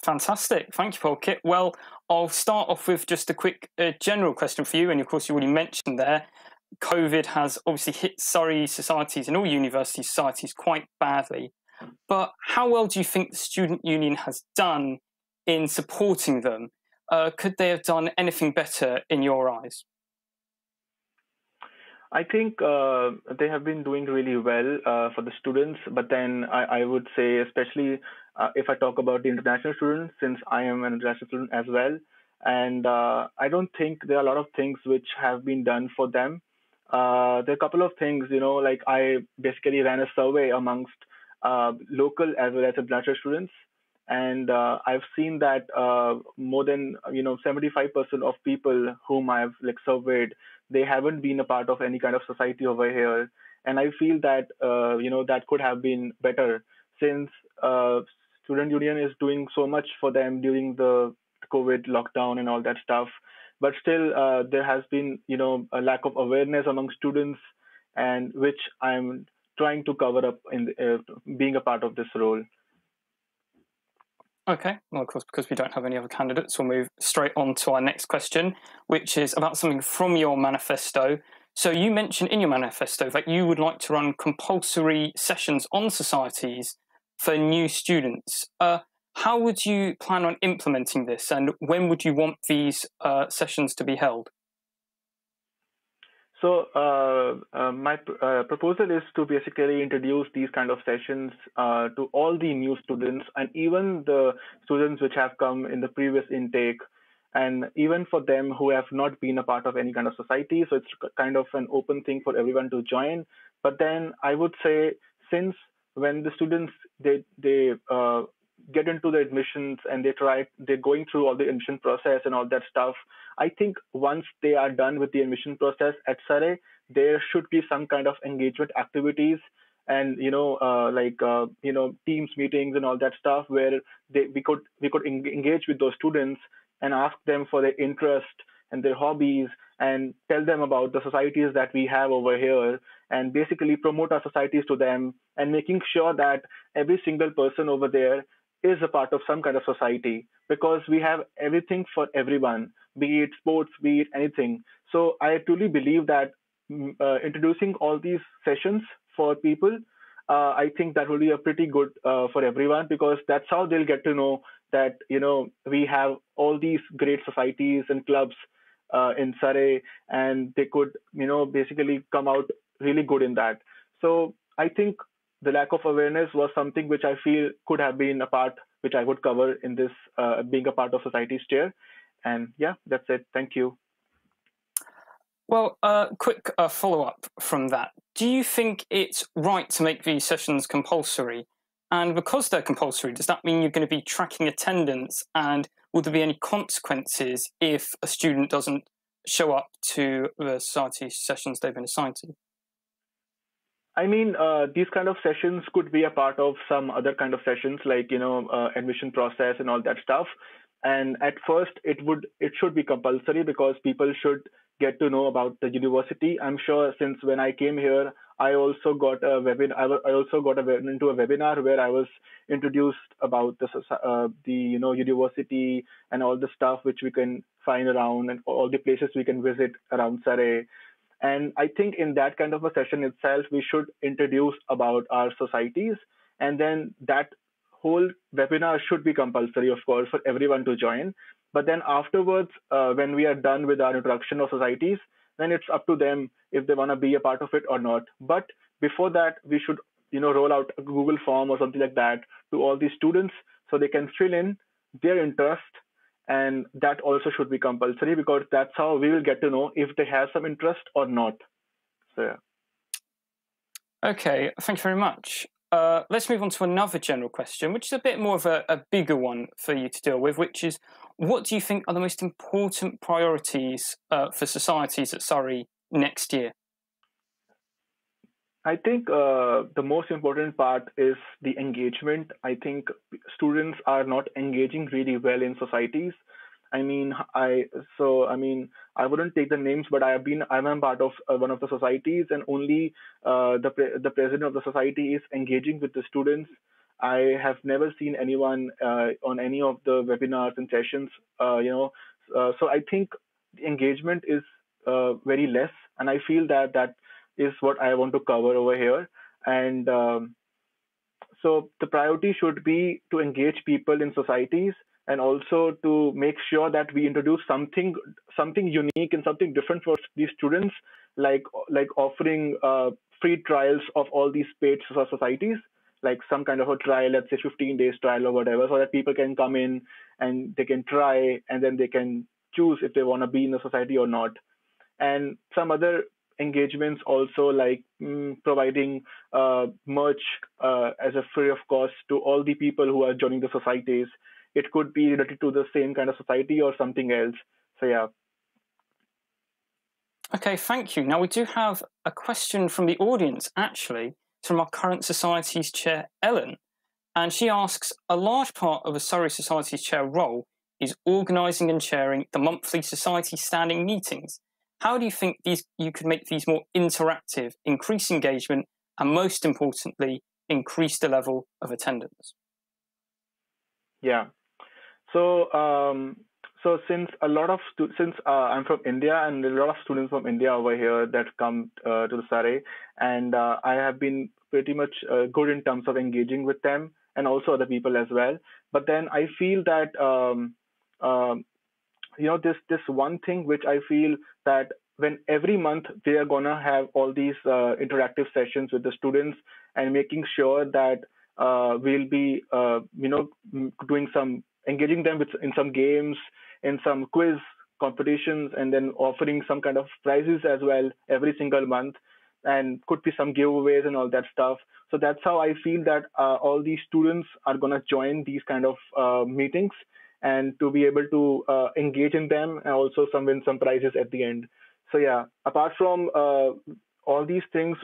Speaker 14: Fantastic. Thank you, Polkit. Well, I'll start off with just a quick general question for you. And of course, you already mentioned there, COVID has obviously hit Surrey societies and all university societies quite badly. But how well do you think the student union has done in supporting them? Could they have done anything better in your eyes?
Speaker 15: I think they have been doing really well for the students, but then I would say, especially if I talk about the international students, since I am an international student as well, and I don't think there are a lot of things which have been done for them. There are a couple of things, like I basically ran a survey amongst local as well as international students, And I've seen that more than 75% of people whom I've like surveyed, they haven't been a part of any kind of society over here. And I feel that that could have been better, since student union is doing so much for them during the COVID lockdown and all that stuff. But still, there has been a lack of awareness among students, and which I'm trying to cover up in being a part of this role.
Speaker 14: Okay, well, of course, because we don't have any other candidates, we'll move straight on to our next question, which is about something from your manifesto. So you mentioned in your manifesto that you would like to run compulsory sessions on societies for new students. How would you plan on implementing this, and when would you want these sessions to be held?
Speaker 15: So my proposal is to basically introduce these kind of sessions to all the new students, and even the students which have come in the previous intake, and even for them who have not been a part of any kind of society. So it's kind of an open thing for everyone to join. But then I would say, since when the students they get into the admissions and they're going through all the admission process and all that stuff, I think once they are done with the admission process at Surrey, there should be some kind of engagement activities, and teams meetings and all that stuff, where we could engage with those students and ask them for their interest and their hobbies, and tell them about the societies that we have over here, and basically promote our societies to them, and making sure that every single person over there is a part of some kind of society, because we have everything for everyone, be it sports, be it anything. So I truly believe that introducing all these sessions for people, I think that will be a pretty good for everyone, because that's how they'll get to know that we have all these great societies and clubs in Surrey, and they could basically come out really good in that. So I think the lack of awareness was something which I feel could have been a part which I would cover in this being a part of society's chair. And yeah, that's it. Thank you.
Speaker 14: Well, quick follow-up from that. Do you think it's right to make these sessions compulsory? And because they're compulsory, does that mean you're going to be tracking attendance? And will there be any consequences if a student doesn't show up to the society sessions they've been assigned to?
Speaker 15: I mean, these kind of sessions could be a part of some other kind of sessions, like admission process and all that stuff. And at first, it should be compulsory, because people should get to know about the university. I'm sure, since when I came here, I also got a into a webinar where I was introduced about the university and all the stuff which we can find around, and all the places we can visit around Surrey. And I think in that kind of a session itself, we should introduce about our societies, and then that whole webinar should be compulsory, of course, for everyone to join. But then afterwards, when we are done with our introduction of societies, then it's up to them if they want to be a part of it or not. But before that, we should roll out a Google form or something like that to all these students, so they can fill in their interest. And that also should be compulsory, because that's how we will get to know if they have some interest or not. So yeah.
Speaker 14: Okay, thank you very much. Let's move on to another general question, which is a bit more of a bigger one for you to deal with, which is, what do you think are the most important priorities for societies at Surrey next year?
Speaker 15: I think the most important part is the engagement. I think students are not engaging really well in societies. I wouldn't take the names, but I'm part of one of the societies, and only the president of the society is engaging with the students. I have never seen anyone on any of the webinars and sessions. So I think the engagement is very less, and I feel that is what I want to cover over here. And so the priority should be to engage people in societies, and also to make sure that we introduce something unique and something different for these students, like offering free trials of all these paid societies, like some kind of a trial, let's say 15 days trial or whatever, so that people can come in and they can try, and then they can choose if they want to be in the society or not. And some other engagements also, like providing merch as a free of cost to all the people who are joining the societies. It could be related to the same kind of society or something else. So yeah.
Speaker 14: Okay, thank you. Now we do have a question from the audience, actually, from our current Society's Chair, Ellen. And she asks, a large part of a Surrey Society's Chair role is organising and chairing the monthly Society standing meetings. How do you think you could make these more interactive, increase engagement, and most importantly, increase the level of attendance?
Speaker 15: Yeah. So since I'm from India, and a lot of students from India over here that come to the Surrey, and I have been pretty much good in terms of engaging with them and also other people as well. But then I feel that this one thing which I feel that when every month they are gonna have all these interactive sessions with the students and making sure that we'll be doing some engaging them in some games, in some quiz competitions, and then offering some kind of prizes as well every single month, and could be some giveaways and all that stuff. So that's how I feel that all these students are gonna join these kind of meetings, and to be able to engage in them and also win some prizes at the end. So yeah, apart from all these things,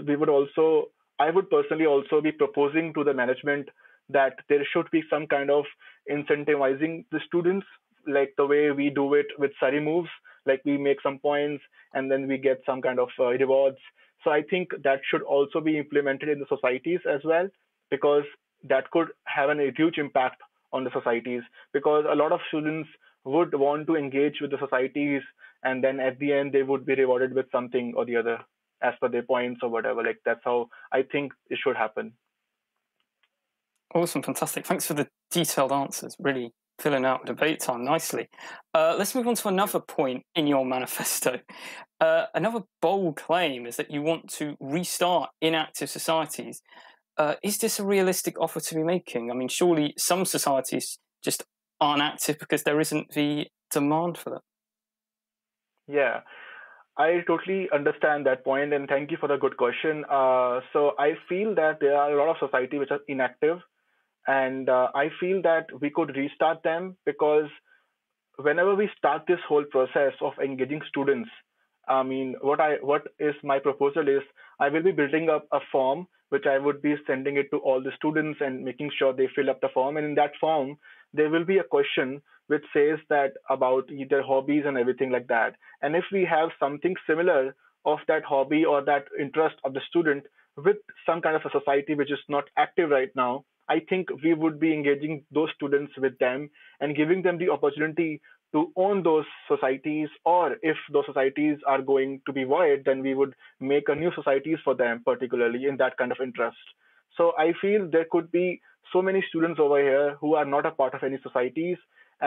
Speaker 15: I would personally also be proposing to the management that there should be some kind of incentivizing the students, like the way we do it with Surrey Moves, like we make some points and then we get some kind of rewards. So I think that should also be implemented in the societies as well, because that could have a huge impact on the societies, because a lot of students would want to engage with the societies, and then at the end they would be rewarded with something or the other as per their points or whatever. Like that's how I think it should happen.
Speaker 14: Awesome, fantastic. Thanks for the detailed answers. Really filling out debate time nicely. Let's move on to another point in your manifesto. Another bold claim is that you want to restart inactive societies. Is this a realistic offer to be making? I mean, surely some societies just aren't active because there isn't the demand for them.
Speaker 15: Yeah, I totally understand that point, and thank you for the good question. So I feel that there are a lot of society which are inactive, and I feel that we could restart them, because whenever we start this whole process of engaging students, I mean, what is my proposal is I will be building up a form which I would be sending it to all the students and making sure they fill up the form. And in that form, there will be a question which says that about their hobbies and everything like that. And if we have something similar of that hobby or that interest of the student with some kind of a society which is not active right now, I think we would be engaging those students with them and giving them the opportunity to own those societies, or if those societies are going to be void, then we would make a new societies for them, particularly in that kind of interest. So I feel there could be so many students over here who are not a part of any societies,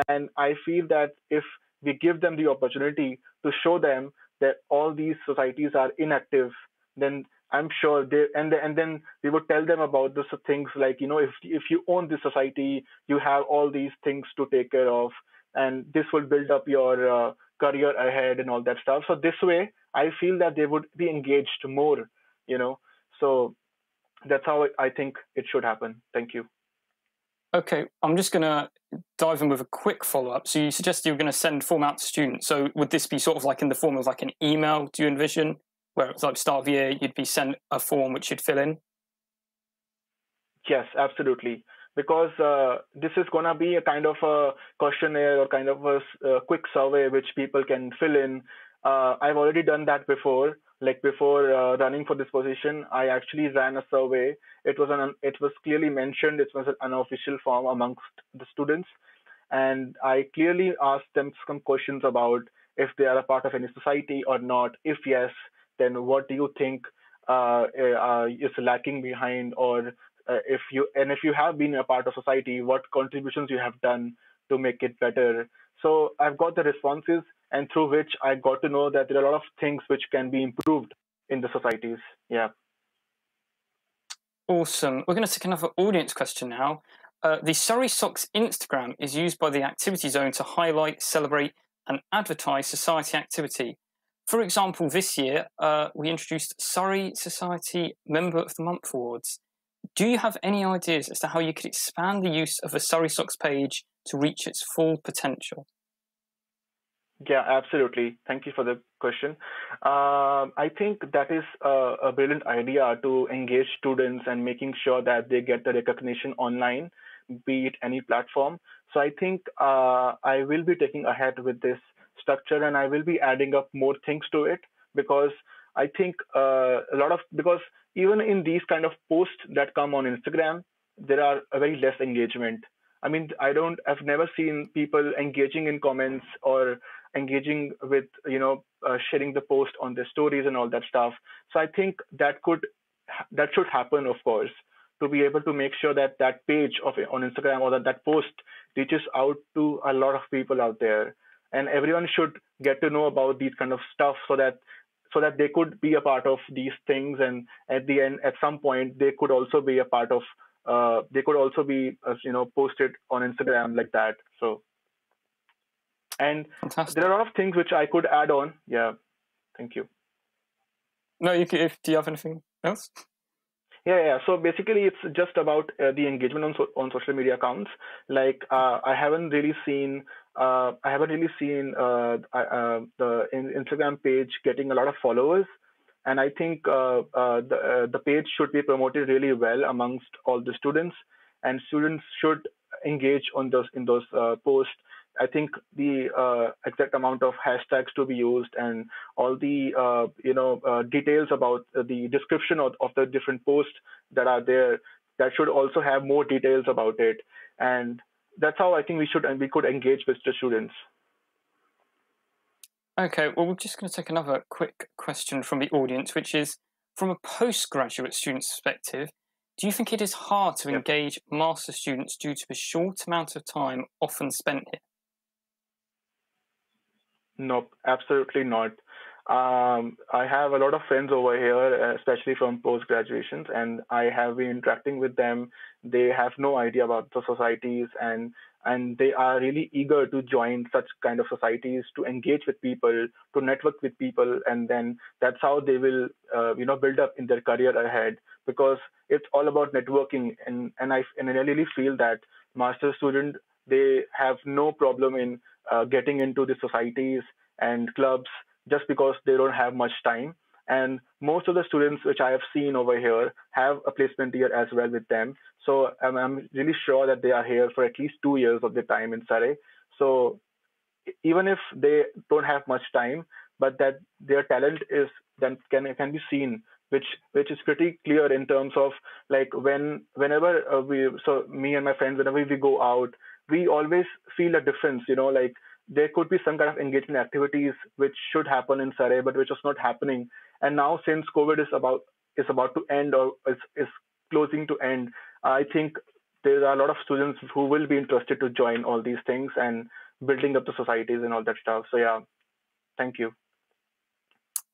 Speaker 15: and I feel that if we give them the opportunity to show them that all these societies are inactive, then I'm sure and then we would tell them about those things like, if you own this society, you have all these things to take care of, and this will build up your career ahead and all that stuff. So this way, I feel that they would be engaged more, So that's how I think it should happen. Thank you.
Speaker 14: Okay, I'm just going to dive in with a quick follow-up. So you suggested you were going to send form out to students. So would this be sort of like in the form of like an email, do you envision? Where it's like start of the year, you'd be sent a form which you'd fill in?
Speaker 15: Yes, absolutely. Because this is going to be a kind of a questionnaire or kind of a quick survey which people can fill in. I've already done that before. Like before running for this position, I actually ran a survey. It was clearly mentioned. It was an unofficial form amongst the students, and I clearly asked them some questions about if they are a part of any society or not. If yes, then what do you think is lacking behind, or if you have been a part of society, what contributions you have done to make it better. So I've got the responses, and through which I got to know that there are a lot of things which can be improved in the societies. Yeah.
Speaker 14: Awesome. We're going to take another audience question now. The Surrey Socks Instagram is used by the Activity Zone to highlight, celebrate, and advertise society activity. For example, this year we introduced Surrey Society Member of the Month Awards. Do you have any ideas as to how you could expand the use of a Surrey Socks page to reach its full potential?
Speaker 15: Yeah, absolutely. Thank you for the question. I think that is a brilliant idea to engage students and making sure that they get the recognition online, be it any platform. So I think I will be taking ahead with this structure and I will be adding up more things to it because I think because even in these kind of posts that come on Instagram, there are a very less engagement. I mean, I've never seen people engaging in comments or engaging with, sharing the post on their stories and all that stuff. So I think that should happen, of course, to be able to make sure that that page on Instagram or that post reaches out to a lot of people out there. And everyone should get to know about these kind of stuff so that they could be a part of these things. And at the end, at some point, they could also be a part of, posted on Instagram like that. So, and
Speaker 14: Fantastic.
Speaker 15: there are a lot of things which I could add on. Yeah. Thank you.
Speaker 14: No, do you have anything else?
Speaker 15: Yeah. So basically, it's just about the engagement on social media accounts. Like I haven't really seen the Instagram page getting a lot of followers, and I think the page should be promoted really well amongst all the students, and students should engage in those posts. I think the exact amount of hashtags to be used and all the details about the description of the different posts that are there, that should also have more details about it. And that's how I think we could engage with the students.
Speaker 14: Okay, well, we're just going to take another quick question from the audience, which is, from a postgraduate student's perspective, do you think it is hard to engage master students due to the short amount of time often spent here?
Speaker 15: Nope, absolutely not. I have a lot of friends over here, especially from post-graduations, and I have been interacting with them. They have no idea about the societies, and they are really eager to join such kind of societies, to engage with people, to network with people, and then that's how they will, build up in their career ahead. Because it's all about networking, and I really feel that master student, they have no problem in getting into the societies and clubs just because they don't have much time. And most of the students which I have seen over here have a placement year as well with them. So I'm really sure that they are here for at least 2 years of their time in Surrey. So even if they don't have much time, but that their talent can be seen, which is pretty clear in terms of like whenever me and my friends, whenever we go out, we always feel a difference, like there could be some kind of engagement activities which should happen in Surrey, but which was not happening. And now since COVID is about to end or is closing to end, I think there are a lot of students who will be interested to join all these things and building up the societies and all that stuff. So yeah, thank you.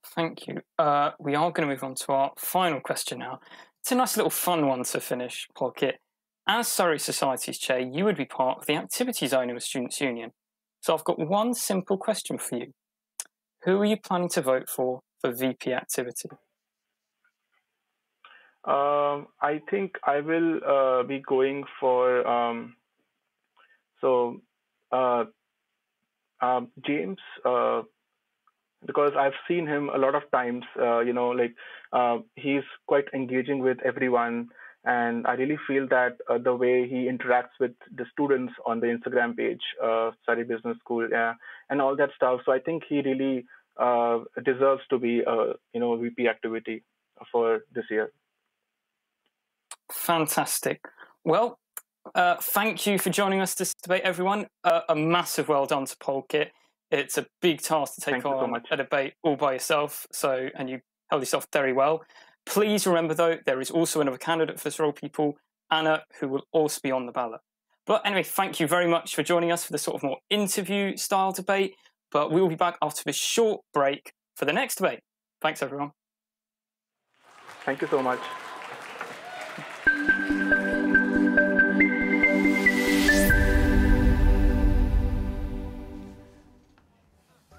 Speaker 14: Thank you. We are going to move on to our final question now. It's a nice little fun one to finish, Pocket. As Surrey Society's chair, you would be part of the activity zone of the Students' Union. So I've got one simple question for you. Who are you planning to vote for VP activity?
Speaker 15: I think I will be going for James, because I've seen him a lot of times, he's quite engaging with everyone. And I really feel that the way he interacts with the students on the Instagram page, Surrey Business School, and all that stuff. So I think he really deserves to be VP activity for this year.
Speaker 14: Fantastic. Well, thank you for joining us this debate, everyone. A massive well done to Polkit. It's a big task to take on a debate all by yourself. And you held yourself very well. Please remember, though, there is also another candidate for this role, people, Anna, who will also be on the ballot. But anyway, thank you very much for joining us for this sort of more interview-style debate. But we will be back after this short break for the next debate. Thanks, everyone.
Speaker 15: Thank you so much.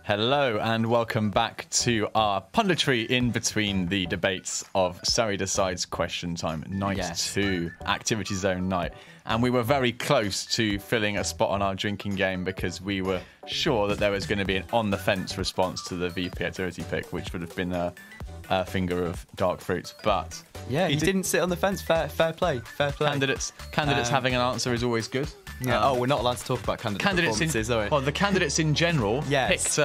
Speaker 1: Hello and welcome back to our punditry in between the debates of Surrey Decides Question Time, Night 2, Activity Zone night. And we were very close to filling a spot on our drinking game because we were sure that there was going to be an on-the-fence response to the VP activity pick, which would have been a finger of dark fruit. But
Speaker 2: yeah, he didn't sit on the fence. Fair play.
Speaker 1: Candidates having an answer is always good.
Speaker 2: Yeah. We're not allowed to talk about candidates are we?
Speaker 1: Well, the candidates in general picked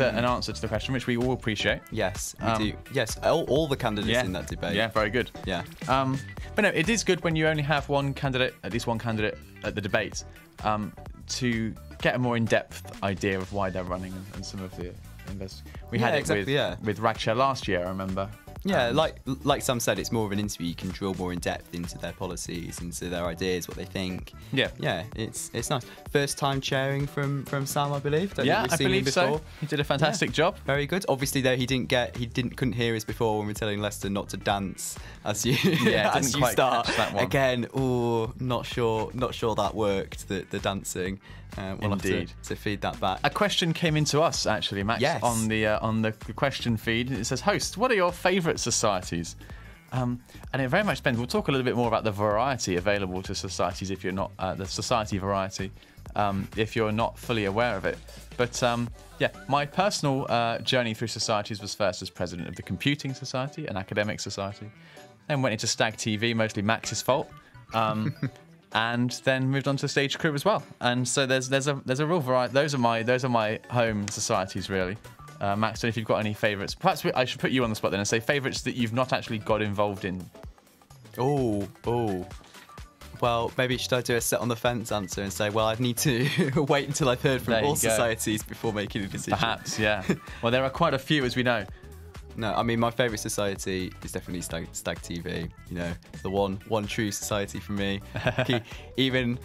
Speaker 1: an answer to the question, which we all appreciate.
Speaker 2: Yes, we do. Yes, all the candidates in that debate.
Speaker 1: Yeah, very good.
Speaker 2: Yeah.
Speaker 1: But no, it is good when you only have at least one candidate at the debate, to get a more in-depth idea of why they're running and some of the investors. We had it with Ragshare last year, I remember.
Speaker 2: Yeah, like Sam said, it's more of an interview. You can drill more in depth into their policies, into their ideas, what they think. Yeah, it's nice. First time chairing from Sam, I believe.
Speaker 1: I believe so. He did a fantastic job.
Speaker 2: Very good. Obviously, though, couldn't hear us before when we were telling Leicester not to dance as you as you start
Speaker 1: that one.
Speaker 2: Again. Oh, not sure that worked. The dancing. We'll
Speaker 1: Indeed.
Speaker 2: have to feed that back.
Speaker 1: A question came into us actually, Max, on the question feed. It says, "Host, what are your favourite societies?" And it very much depends. We'll talk a little bit more about the variety available to societies if you're not the society variety, if you're not fully aware of it. But my personal journey through societies was first as president of the Computing Society, an academic society, then went into Stag TV, mostly Max's fault. And then moved on to Stage Crew as well. And so there's a real variety. Those are my home societies really. Max, if you've got any favourites, perhaps I should put you on the spot then and say favourites that you've not actually got involved in.
Speaker 2: Oh. Well, maybe should I do a sit on the fence answer and say, well, I'd need to wait until I've heard from all societies before making a decision.
Speaker 1: Perhaps, yeah. Well, there are quite a few, as we know.
Speaker 2: No, I mean, my favourite society is definitely Stag TV. You know, the one true society for me. Even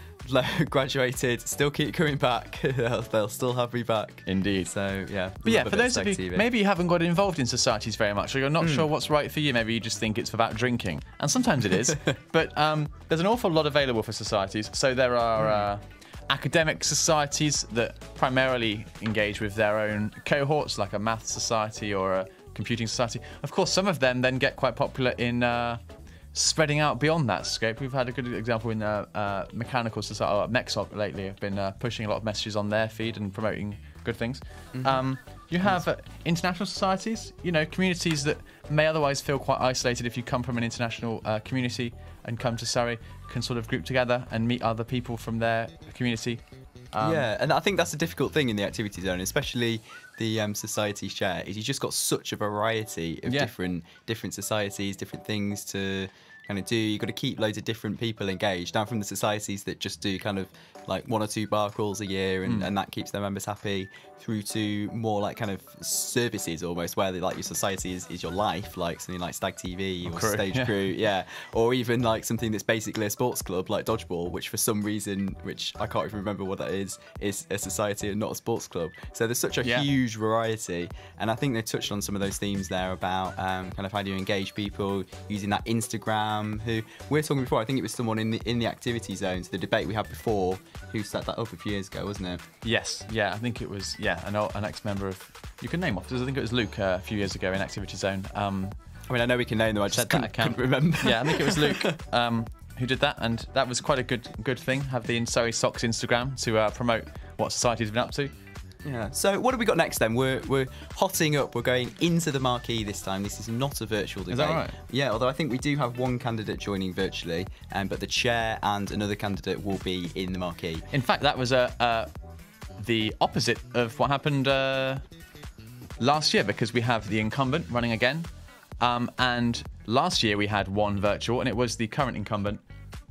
Speaker 2: graduated, still keep coming back. They'll still have me back.
Speaker 1: Indeed.
Speaker 2: So, yeah.
Speaker 1: But yeah, for those of you, maybe you haven't got involved in societies very much, or you're not sure what's right for you. Maybe you just think it's about drinking. And sometimes it is. But there's an awful lot available for societies. So there are... academic societies that primarily engage with their own cohorts, like a maths society or a computing society. Of course, some of them then get quite popular in spreading out beyond that scope. We've had a good example in mechanical society, or MEXOC lately. Have been pushing a lot of messages on their feed and promoting good things. You have international societies, communities that may otherwise feel quite isolated if you come from an international community and come to Surrey, can sort of group together and meet other people from their community.
Speaker 2: And I think that's a difficult thing in the activity zone, especially the society share, is you just got such a variety of different societies, different things to kind of do. You've got to keep loads of different people engaged, down from the societies that just do kind of like 1 or 2 bar crawls a year and that keeps their members happy, through to more like kind of services almost, where like your society is your life, like something like Stag TV or Stage Crew, or even like something that's basically a sports club like Dodgeball, which for some reason, which I can't even remember what that is a society and not a sports club. So there's such a huge variety, and I think they touched on some of those themes there about kind of how do you engage people using that Instagram. Who we were talking before, I think it was someone in the activity zones, the debate we had before, who set that up a few years ago, wasn't it?
Speaker 1: Yes, I think it was an ex-member of, you can name officers, I think it was Luke a few years ago in Activity Zone.
Speaker 2: I mean, I know we can name them, I just couldn't remember.
Speaker 1: Yeah, I think it was Luke who did that, and that was quite a good thing, have the Surrey Socks Instagram to promote what society's been up to.
Speaker 2: Yeah. So what have we got next then? We're hotting up. We're going into the marquee this time. This is not a virtual debate.
Speaker 1: Is that right?
Speaker 2: Yeah, although I think we do have one candidate joining virtually, but the chair and another candidate will be in the marquee.
Speaker 1: In fact, that was the opposite of what happened last year, because we have the incumbent running again, and last year we had one virtual, and it was the current incumbent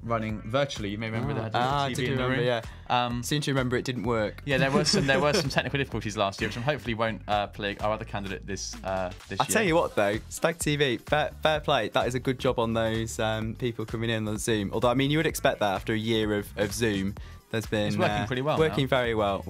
Speaker 1: running virtually. You may remember they had TV in the room.
Speaker 2: Yeah. Seem to remember it didn't work.
Speaker 1: Yeah, there were some technical difficulties last year, which hopefully won't plague our other candidate this year.
Speaker 2: I tell you what, though, Stag TV, fair play. That is a good job on those people coming in on Zoom. Although, I mean, you would expect that after a year of Zoom. There's been
Speaker 1: it's working pretty well.
Speaker 2: Working very well.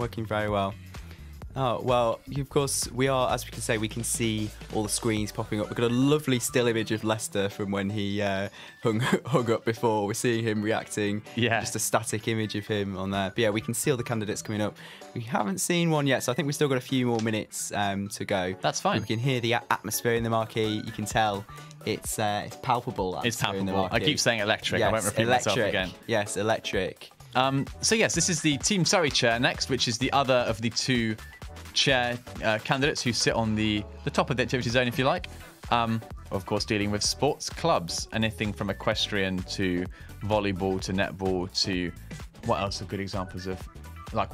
Speaker 2: Oh, well, of course, we are, as we can say, we can see all the screens popping up. We've got a lovely still image of Leicester from when he hung up before. We're seeing him reacting.
Speaker 1: Yeah.
Speaker 2: Just a static image of him on there. But yeah, we can see all the candidates coming up. We haven't seen one yet, so I think we've still got a few more minutes to go.
Speaker 1: That's fine.
Speaker 2: We can hear the atmosphere in the marquee. You can tell it's palpable.
Speaker 1: It's
Speaker 2: atmosphere in the
Speaker 1: palpable. I
Speaker 2: marquee.
Speaker 1: keep saying electric.
Speaker 2: Yes,
Speaker 1: I won't repeat myself again.
Speaker 2: Yes, electric.
Speaker 1: So yes, this is the Team Surrey chair next, which is the other of the two chair candidates who sit on the top of the activity zone, if you like. Of course, dealing with sports clubs, anything from equestrian to volleyball to netball to what else are good examples of like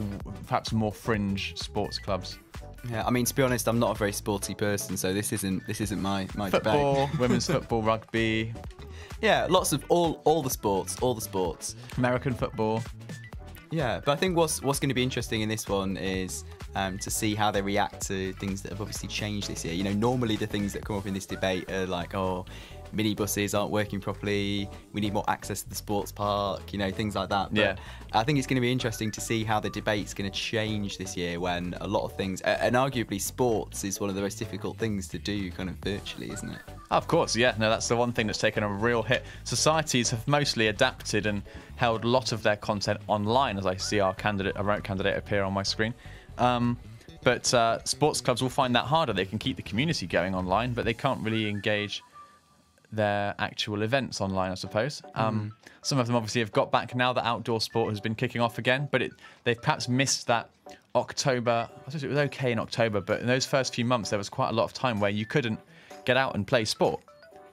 Speaker 1: perhaps more fringe sports clubs.
Speaker 2: Yeah, I mean, to be honest, I'm not a very sporty person, so this isn't my
Speaker 1: Football,
Speaker 2: debate.
Speaker 1: women's football, rugby.
Speaker 2: Yeah, lots of all the sports.
Speaker 1: American football.
Speaker 2: Yeah, but I think what's going to be interesting in this one is to see how they react to things that have obviously changed this year. You know, normally the things that come up in this debate are like, oh, minibuses aren't working properly, we need more access to the sports park, you know, things like that. But
Speaker 1: yeah.
Speaker 2: I think it's going to be interesting to see how the debate's going to change this year when a lot of things, and arguably sports is one of the most difficult things to do kind of virtually, isn't it?
Speaker 1: Of course, yeah. No, that's the one thing that's taken a real hit. Societies have mostly adapted and held a lot of their content online, as I see our remote candidate appear on my screen. But sports clubs will find that harder. They can keep the community going online, but they can't really engage their actual events online, I suppose. Some of them obviously have got back now that outdoor sport has been kicking off again, but they've perhaps missed that October. I suppose it was okay in October, but in those first few months there was quite a lot of time where you couldn't get out and play sport.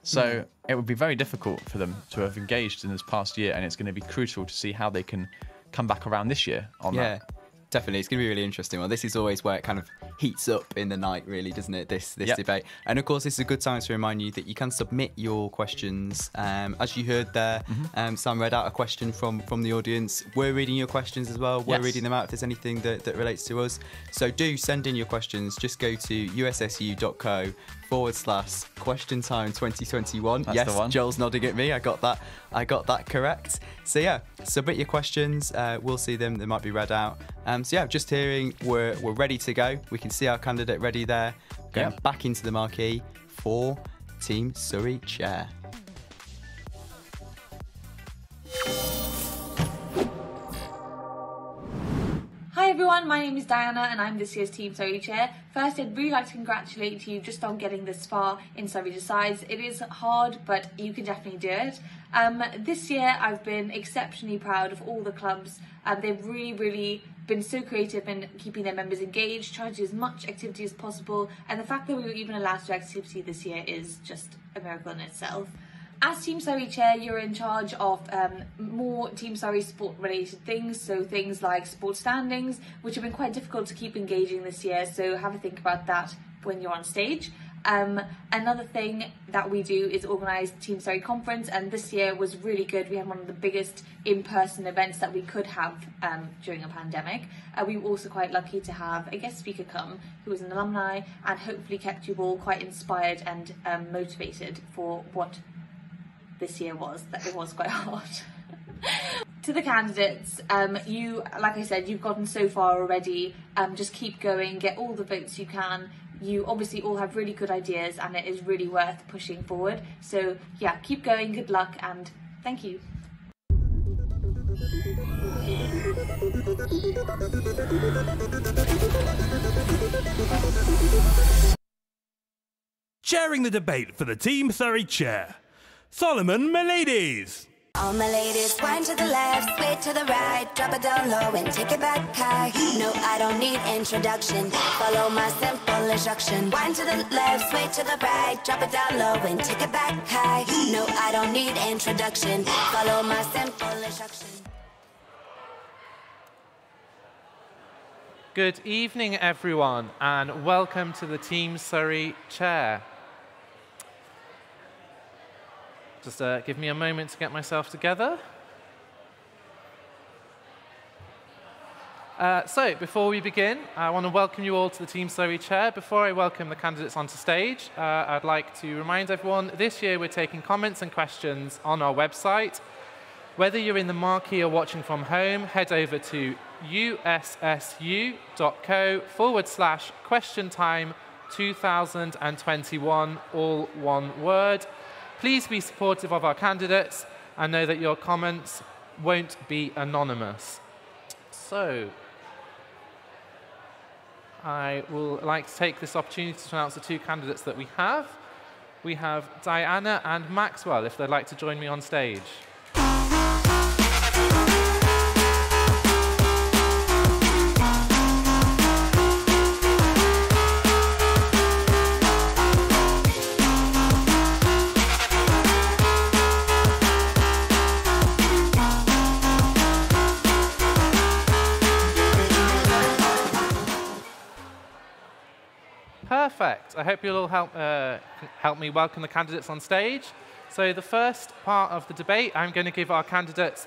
Speaker 1: So it would be very difficult for them to have engaged in this past year, and it's going to be crucial to see how they can come back around this year on that.
Speaker 2: Definitely, it's going to be really interesting. Well, this is always where it kind of heats up in the night, really, doesn't it? This debate. And of course, this is a good time to remind you that you can submit your questions. As you heard there, Sam read out a question from the audience. We're reading your questions as well. We're reading them out if there's anything that relates to us. So do send in your questions. Just go to ussu.co/question time 2021.
Speaker 1: That's
Speaker 2: yes,
Speaker 1: the one.
Speaker 2: Joel's nodding at me. I got that correct. So yeah, submit your questions. We'll see them. They might be read out. So yeah, just hearing we're ready to go. We can see our candidate ready there. Going back into the marquee for Team Surrey chair.
Speaker 16: Hi everyone, my name is Diana and I'm this year's Team Surrey chair. First, I'd really like to congratulate you just on getting this far in Surrey Decides. It is hard, but you can definitely do it. This year, I've been exceptionally proud of all the clubs. They've really been so creative in keeping their members engaged, trying to do as much activity as possible, and the fact that we were even allowed to do activity this year is just a miracle in itself. As Team Surrey chair, you're in charge of more Team Surrey sport related things, so things like sport standings, which have been quite difficult to keep engaging this year, so have a think about that when you're on stage. Another thing that we do is organise Team Surrey Conference, and this year was really good. We had one of the biggest in-person events that we could have during a pandemic. We were also quite lucky to have a guest speaker come who was an alumni and hopefully kept you all quite inspired and motivated for what this year was, that it was quite hard. To the candidates, you, like I said, you've gotten so far already. Just keep going, get all the votes you can. You obviously all have really good ideas and it is really worth pushing forward. So yeah, keep going, good luck, and thank you.
Speaker 3: Chairing the debate for the Team Surrey chair, Solomon Mileides.
Speaker 17: All my ladies, wind to the left, sway to the right, drop it down low and take it back high. No, I don't need introduction, follow my simple instruction. Wind to the left, sway to the right, drop it down low and take it back high. No, I don't need introduction, follow my simple instruction.
Speaker 18: Good evening, everyone, and welcome to the Team Surrey chair. Just give me a moment to get myself together. So, before we begin, I want to welcome you all to the Team Surrey chair. Before I welcome the candidates onto stage, I'd like to remind everyone, this year we're taking comments and questions on our website. Whether you're in the marquee or watching from home, head over to ussu.co/question time2021, all one word. Please be supportive of our candidates and know that your comments won't be anonymous. So, I will like to take this opportunity to announce the two candidates that we have. We have Diana and Maxwell, if they'd like to join me on stage. Perfect. I hope you'll all help me welcome the candidates on stage. So the first part of the debate, I'm going to give our candidates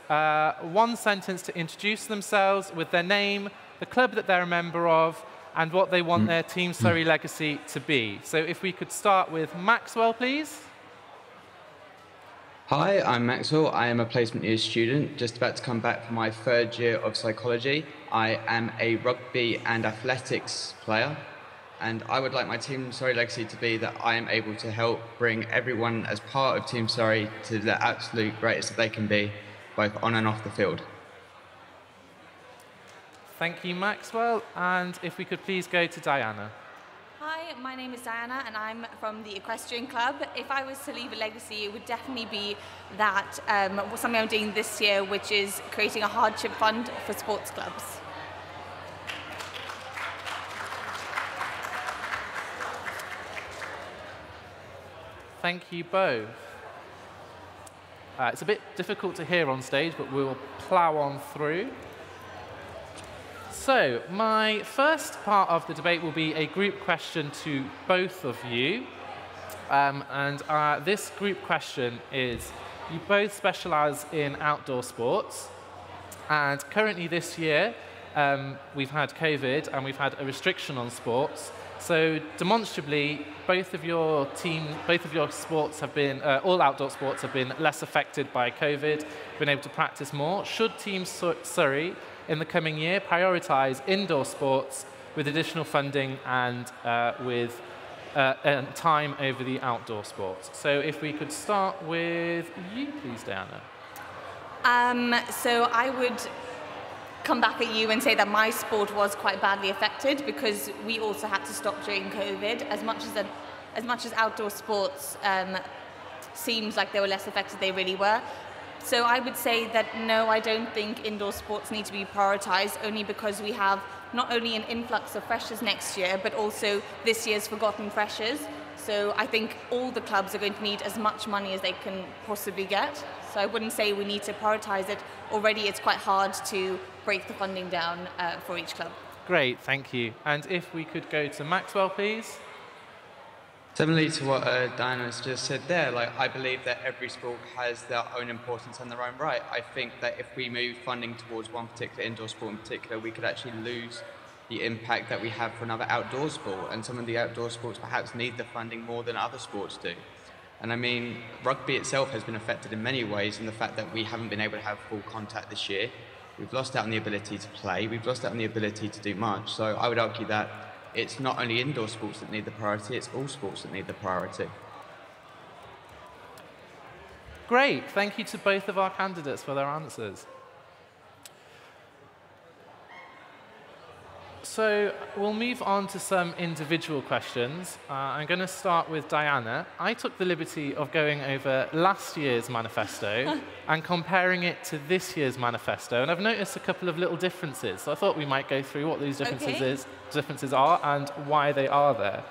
Speaker 18: one sentence to introduce themselves with their name, the club that they're a member of, and what they want their Team Surrey legacy to be. So if we could start with Maxwell, please.
Speaker 19: Hi, I'm Maxwell. I am a placement year student, just about to come back from my third year of psychology. I am a rugby and athletics player. And I would like my Team Surrey legacy to be that I am able to help bring everyone as part of Team Surrey to the absolute greatest that they can be, both on and off the field.
Speaker 18: Thank you, Maxwell. And if we could please go to Diana.
Speaker 16: Hi, my name is Diana and I'm from the Equestrian Club. If I was to leave a legacy, it would definitely be that something I'm doing this year, which is creating a hardship fund for sports clubs.
Speaker 18: Thank you both. It's a bit difficult to hear on stage, but we'll plough on through. So, my first part of the debate will be a group question to both of you. This group question is, you both specialise in outdoor sports, and currently this year we've had COVID and we've had a restriction on sports. So demonstrably, both of your sports have been, all outdoor sports have been less affected by COVID, been able to practice more. Should Team Surrey in the coming year prioritise indoor sports with additional funding and with time over the outdoor sports? So if we could start with you, please, Diana.
Speaker 16: So I would come back at you and say that my sport was quite badly affected because we also had to stop during COVID. As much as outdoor sports seems like they were less affected, they really were. So I would say that no, I don't think indoor sports need to be prioritised, only because we have not only an influx of freshers next year, but also this year's forgotten freshers. So I think all the clubs are going to need as much money as they can possibly get. So I wouldn't say we need to prioritise it. Already it's quite hard to break the funding down for each club.
Speaker 18: Great, thank you. And if we could go to Maxwell, please.
Speaker 19: Similarly to what Diana's just said there, I believe that every sport has their own importance and their own right. I think that if we move funding towards one particular indoor sport in particular, we could actually lose the impact that we have for another outdoor sport, and some of the outdoor sports perhaps need the funding more than other sports do. And I mean, rugby itself has been affected in many ways in the fact that we haven't been able to have full contact this year. We've lost out on the ability to play, we've lost out on the ability to do much. So I would argue that it's not only indoor sports that need the priority, it's all sports that need the priority.
Speaker 18: Great, thank you to both of our candidates for their answers. So we'll move on to some individual questions. I'm going to start with Diana. I took the liberty of going over last year's manifesto and comparing it to this year's manifesto, and I've noticed a couple of little differences. So I thought we might go through what these differences are and why they are there.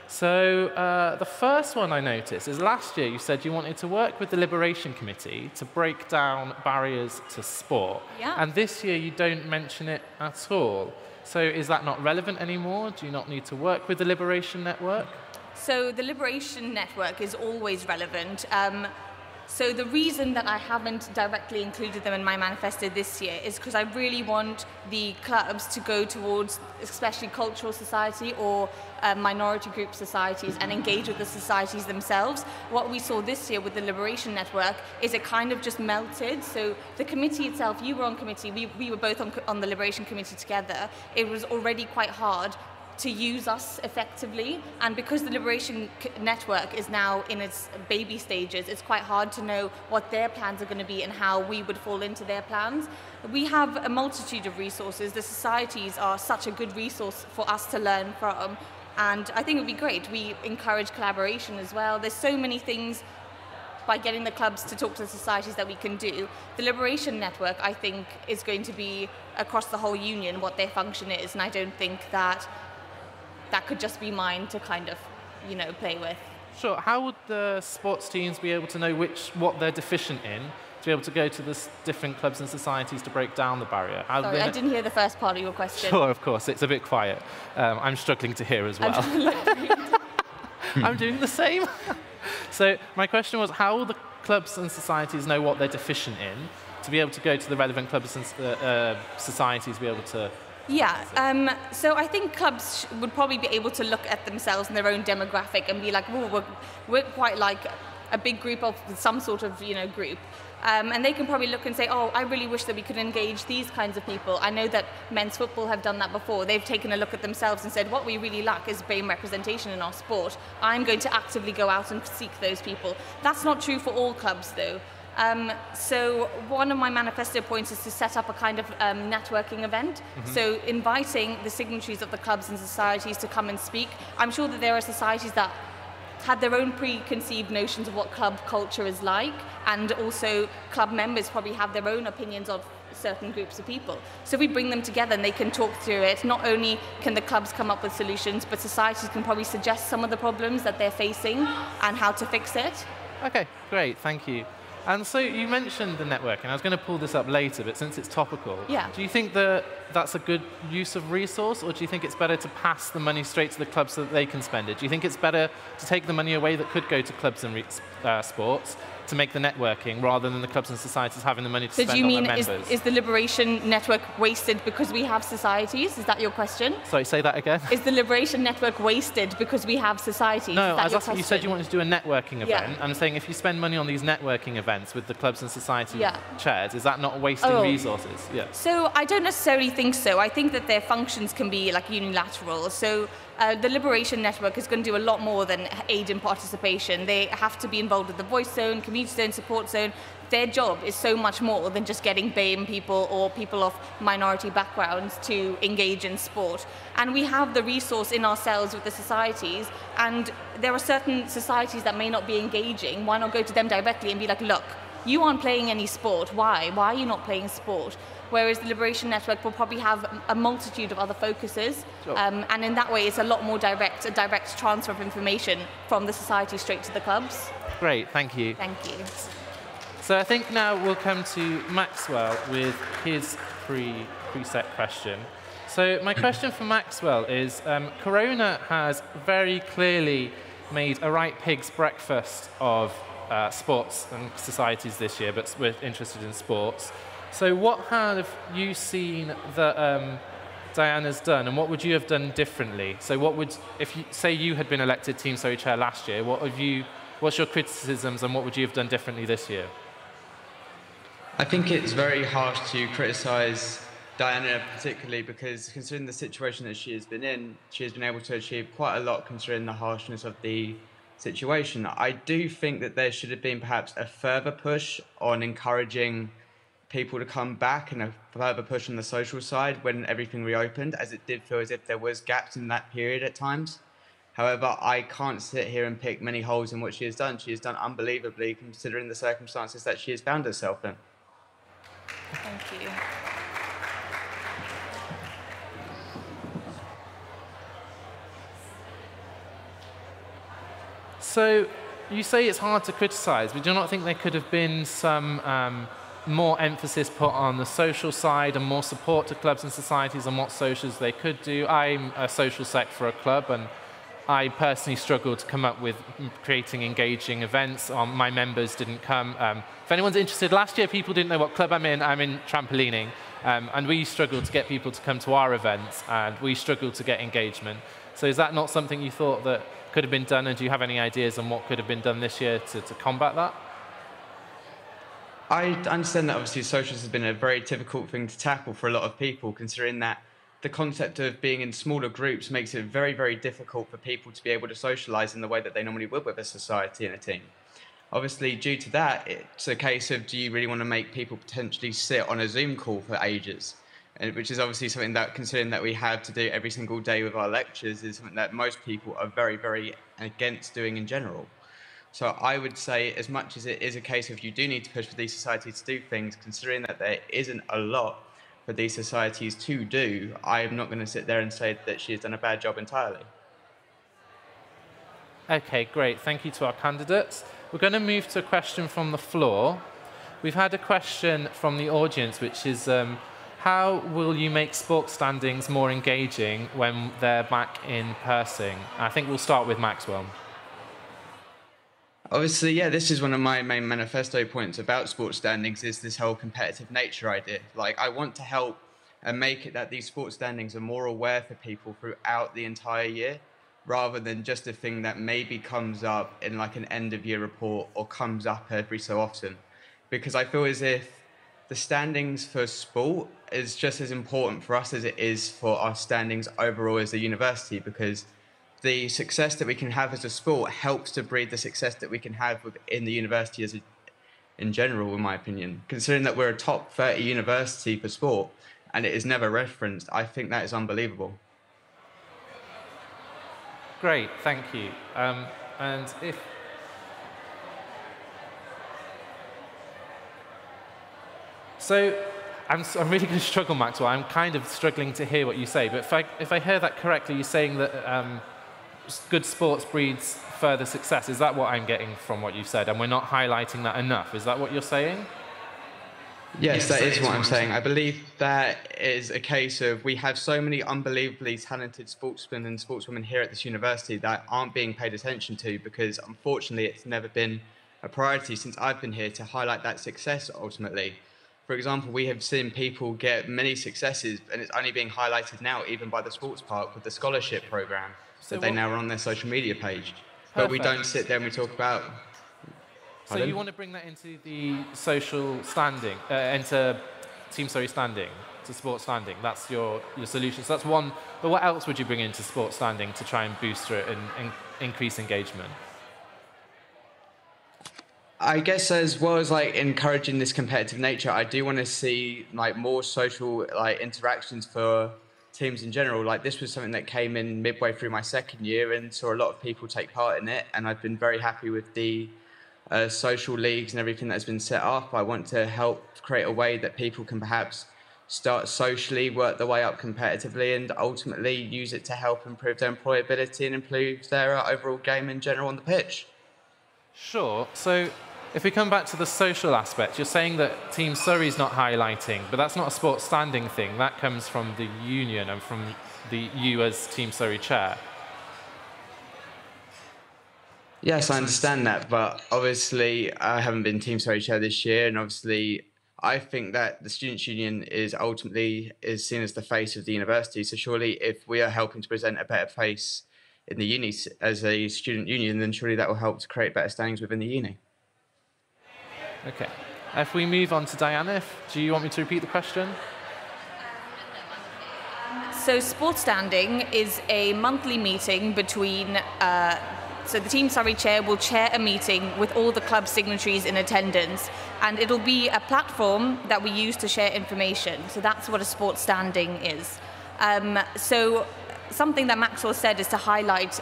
Speaker 18: So the first one I noticed is last year you said you wanted to work with the Liberation Committee to break down barriers to sport.
Speaker 16: Yeah.
Speaker 18: And this year you don't mention it at all. So is that not relevant anymore? Do you not need to work with the Liberation Network?
Speaker 16: So the Liberation Network is always relevant. So the reason that I haven't directly included them in my manifesto this year is because I really want the clubs to go towards especially cultural society or minority group societies and engage with the societies themselves. What we saw this year with the Liberation Network is it kind of just melted. So the committee itself, you were on committee, we were both on the Liberation Committee together. It was already quite hard to use us effectively, and because the Liberation Network is now in its baby stages, it's quite hard to know what their plans are going to be and how we would fall into their plans. We have a multitude of resources. The societies are such a good resource for us to learn from, and I think it would be great. We encourage collaboration as well. There's so many things by getting the clubs to talk to the societies that we can do. The Liberation Network, I think, is going to be across the whole union what their function is, and I don't think that could just be mine to kind of, play with.
Speaker 18: Sure. How would the sports teams be able to know what they're deficient in, to be able to go to the different clubs and societies to break down the barrier?
Speaker 16: Sorry, I didn't hear the first part of your question.
Speaker 18: Sure, of course. It's a bit quiet. I'm struggling to hear as well. I'm doing the same. So my question was, how will the clubs and societies know what they're deficient in to be able to go to the relevant clubs and societies, be able to...
Speaker 16: Yeah, so I think clubs would probably be able to look at themselves and their own demographic and be like, oh, we're quite like a big group of some sort of, group. And they can probably look and say, oh, I really wish that we could engage these kinds of people. I know that men's football have done that before. They've taken a look at themselves and said, what we really lack is BAME representation in our sport. I'm going to actively go out and seek those people. That's not true for all clubs, though. So one of my manifesto points is to set up a kind of networking event. Mm-hmm. So inviting the signatories of the clubs and societies to come and speak. I'm sure that there are societies that had their own preconceived notions of what club culture is like, and also club members probably have their own opinions of certain groups of people. So if we bring them together and they can talk through it, not only can the clubs come up with solutions, but societies can probably suggest some of the problems that they're facing and how to fix it.
Speaker 18: Okay, great, thank you. And so you mentioned the networking. I was going to pull this up later, but since it's topical, do you think that that's a good use of resource, or do you think it's better to pass the money straight to the clubs so that they can spend it? Do you think it's better to take the money away that could go to clubs and sports to make the networking, rather than the clubs and societies having the money to spend on their members?
Speaker 16: So do you mean, is the Liberation Network wasted because we have societies? Is that your question?
Speaker 18: Sorry, say that again.
Speaker 16: Is the Liberation Network wasted because we have societies?
Speaker 18: No, I was asking, you said you wanted to do a networking event.
Speaker 16: Yeah.
Speaker 18: I'm saying if you spend money on these networking events with the clubs and society chairs, is that not wasting resources? Yeah.
Speaker 16: So I don't necessarily think so. I think that their functions can be like unilateral. So the Liberation Network is going to do a lot more than aid in participation. They have to be involved with the voice zone, community zone, support zone. Their job is so much more than just getting BAME people or people of minority backgrounds to engage in sport. And we have the resource in ourselves with the societies, and there are certain societies that may not be engaging. Why not go to them directly and be like, look, you aren't playing any sport. Why? Why are you not playing sport? Whereas the Liberation Network will probably have a multitude of other focuses. Sure. And in that way, it's a lot more direct, a direct transfer of information from the society straight to the clubs.
Speaker 18: Great, thank you.
Speaker 16: Thank you.
Speaker 18: So I think now we'll come to Maxwell with his preset question. So my question for Maxwell is, Corona has very clearly made a right pig's breakfast of sports and societies this year, but we're interested in sports. So what have you seen that Diana's done, and what would you have done differently? So what would, if you say you had been elected Team Surrey Chair last year, what's your criticisms and what would you have done differently this year?
Speaker 19: I think it's very harsh to criticise Diana particularly, because considering the situation that she has been in, she has been able to achieve quite a lot considering the harshness of the situation. I do think that there should have been perhaps a further push on encouraging people to come back, and a further push on the social side when everything reopened, as it did feel as if there was gaps in that period at times. However, I can't sit here and pick many holes in what she has done. She has done unbelievably considering the circumstances that she has found herself in.
Speaker 16: Thank you.
Speaker 18: So you say it's hard to criticise, but do you not think there could have been some more emphasis put on the social side and more support to clubs and societies on what socials they could do? I'm a social sec for a club, and I personally struggled to come up with creating engaging events. My members didn't come. If anyone's interested, last year people didn't know what club I'm in. I'm in trampolining. And we struggled to get people to come to our events, and we struggled to get engagement. So is that not something you thought that could have been done, and do you have any ideas on what could have been done this year to combat that?
Speaker 19: I understand that obviously socials has been a very difficult thing to tackle for a lot of people, considering that the concept of being in smaller groups makes it very, very difficult for people to be able to socialise in the way that they normally would with a society and a team. Obviously, due to that, it's a case of, do you really want to make people potentially sit on a Zoom call for ages? Which is obviously something that, considering that we have to do every single day with our lectures, is something that most people are very, very against doing in general. So I would say, as much as it is a case of you do need to push for these societies to do things, considering that there isn't a lot for these societies to do, I am not going to sit there and say that she has done a bad job entirely.
Speaker 18: Okay, great. Thank you to our candidates. We're going to move to a question from the floor. We've had a question from the audience, which is, how will you make sports standings more engaging when they're back in person? I think we'll start with Maxwell.
Speaker 19: Obviously, yeah, this is one of my main manifesto points about sports standings, is this whole competitive nature idea. Like, I want to help and make it that these sports standings are more aware for people throughout the entire year, rather than just a thing that maybe comes up in like an end of year report or comes up every so often. Because I feel as if the standings for sport is just as important for us as it is for our standings overall as a university, because the success that we can have as a sport helps to breed the success that we can have within the university in general, in my opinion. Considering that we're a top 30 university for sport and it is never referenced, I think that is unbelievable.
Speaker 18: Great, thank you. And if... So, I'm really going to struggle, Maxwell. I'm kind of struggling to hear what you say, but if I hear that correctly, you're saying that good sports breeds further success. Is that what I'm getting from what you said? And we're not highlighting that enough. Is that what you're saying?
Speaker 19: Yes, that is what I'm saying. I believe that is a case of, we have so many unbelievably talented sportsmen and sportswomen here at this university that aren't being paid attention to, because unfortunately it's never been a priority since I've been here to highlight that success ultimately. For example, we have seen people get many successes, and it's only being highlighted now even by the sports park with the scholarship program that they now run on their social media page. But we don't sit there and we talk about...
Speaker 18: So you want to bring that into the social standing, into Team Surrey standing, to sports standing. That's your solution. So that's one. But what else would you bring into sports standing to try and boost it and increase engagement?
Speaker 19: I guess as well as like encouraging this competitive nature, I do want to see like more social like interactions for teams in general. Like, this was something that came in midway through my second year and saw a lot of people take part in it, and I've been very happy with the social leagues and everything that's been set up. I want to help create a way that people can perhaps start socially, work their way up competitively, and ultimately use it to help improve their employability and improve their overall game in general on the pitch.
Speaker 18: Sure. So if we come back to the social aspect, you're saying that Team Surrey's not highlighting, but that's not a sports standing thing. That comes from the union and from you as Team Surrey chair.
Speaker 19: Yes, I understand that, but obviously I haven't been Team Surrey chair this year, and obviously I think that the Students' Union is ultimately seen as the face of the university. So surely if we are helping to present a better face in the uni as a student union, then surely that will help to create better standings within the uni.
Speaker 18: Okay. If we move on to Diana, do you want me to repeat the question?
Speaker 20: So sports standing is a monthly meeting between, so the Team Surrey chair will chair a meeting with all the club signatories in attendance, and it'll be a platform that we use to share information. So that's what a sports standing is. So something that Maxwell said is to highlight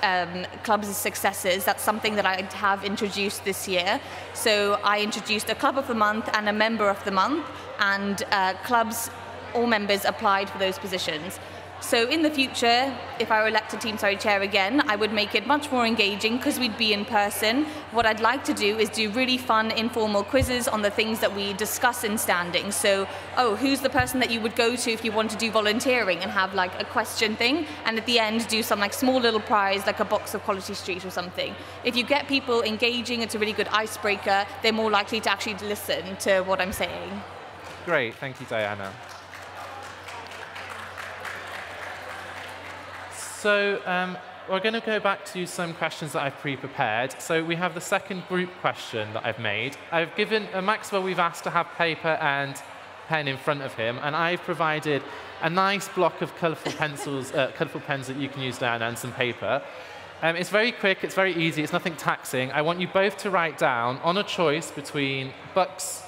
Speaker 20: clubs' successes. That's something that I have introduced this year. So I introduced a club of the month and a member of the month, and clubs, all members applied for those positions. So in the future, if I were elected Team Surrey chair again, I would make it much more engaging because we'd be in person. What I'd like to do is do really fun, informal quizzes on the things that we discuss in standing. So, who's the person that you would go to if you want to do volunteering, and have like a question thing, and at the end do some like small little prize, like a box of Quality Street or something. If you get people engaging, it's a really good icebreaker. They're more likely to actually listen to what I'm saying.
Speaker 18: Great, thank you, Diana. So we're going to go back to some questions that I've pre-prepared. So we have the second group question that I've made. I've given Maxwell, we've asked to have paper and pen in front of him, and I've provided a nice block of colourful pencils, colourful pens that you can use, Diana, and some paper. It's very quick, it's very easy, it's nothing taxing. I want you both to write down on a choice between bucks,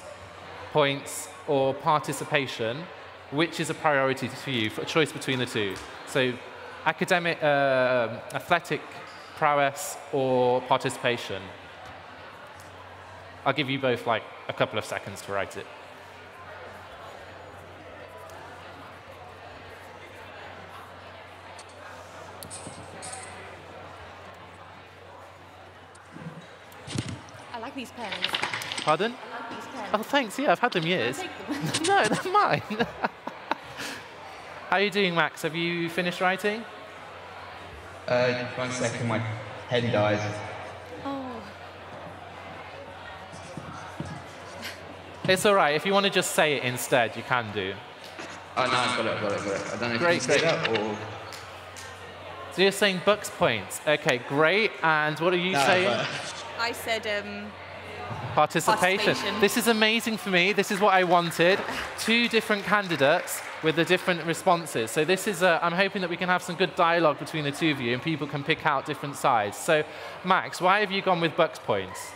Speaker 18: points, or participation, which is a priority for you, for a choice between the two. So academic, athletic prowess, or participation. I'll give you both like a couple of seconds to write it.
Speaker 20: I like these pens.
Speaker 18: Pardon?
Speaker 20: I like these pens.
Speaker 18: Oh, thanks. Yeah, I've had them years.
Speaker 20: I'll take them.
Speaker 18: No, they're mine. How are you doing, Max? Have you finished writing?
Speaker 19: Just 1 second, my pen died.
Speaker 20: Oh.
Speaker 18: It's all right. If you want to just say it instead, you can do.
Speaker 19: Oh, no, I've got it. I don't know if you can see that or...
Speaker 18: So you're saying Bucks points. Okay, great. And what are you saying?
Speaker 20: I said
Speaker 18: Participation. This is amazing for me. This is what I wanted. 2 different candidates with the different responses. So this is, I'm hoping that we can have some good dialogue between the two of you and people can pick out different sides. So Max, why have you gone with Bucks points?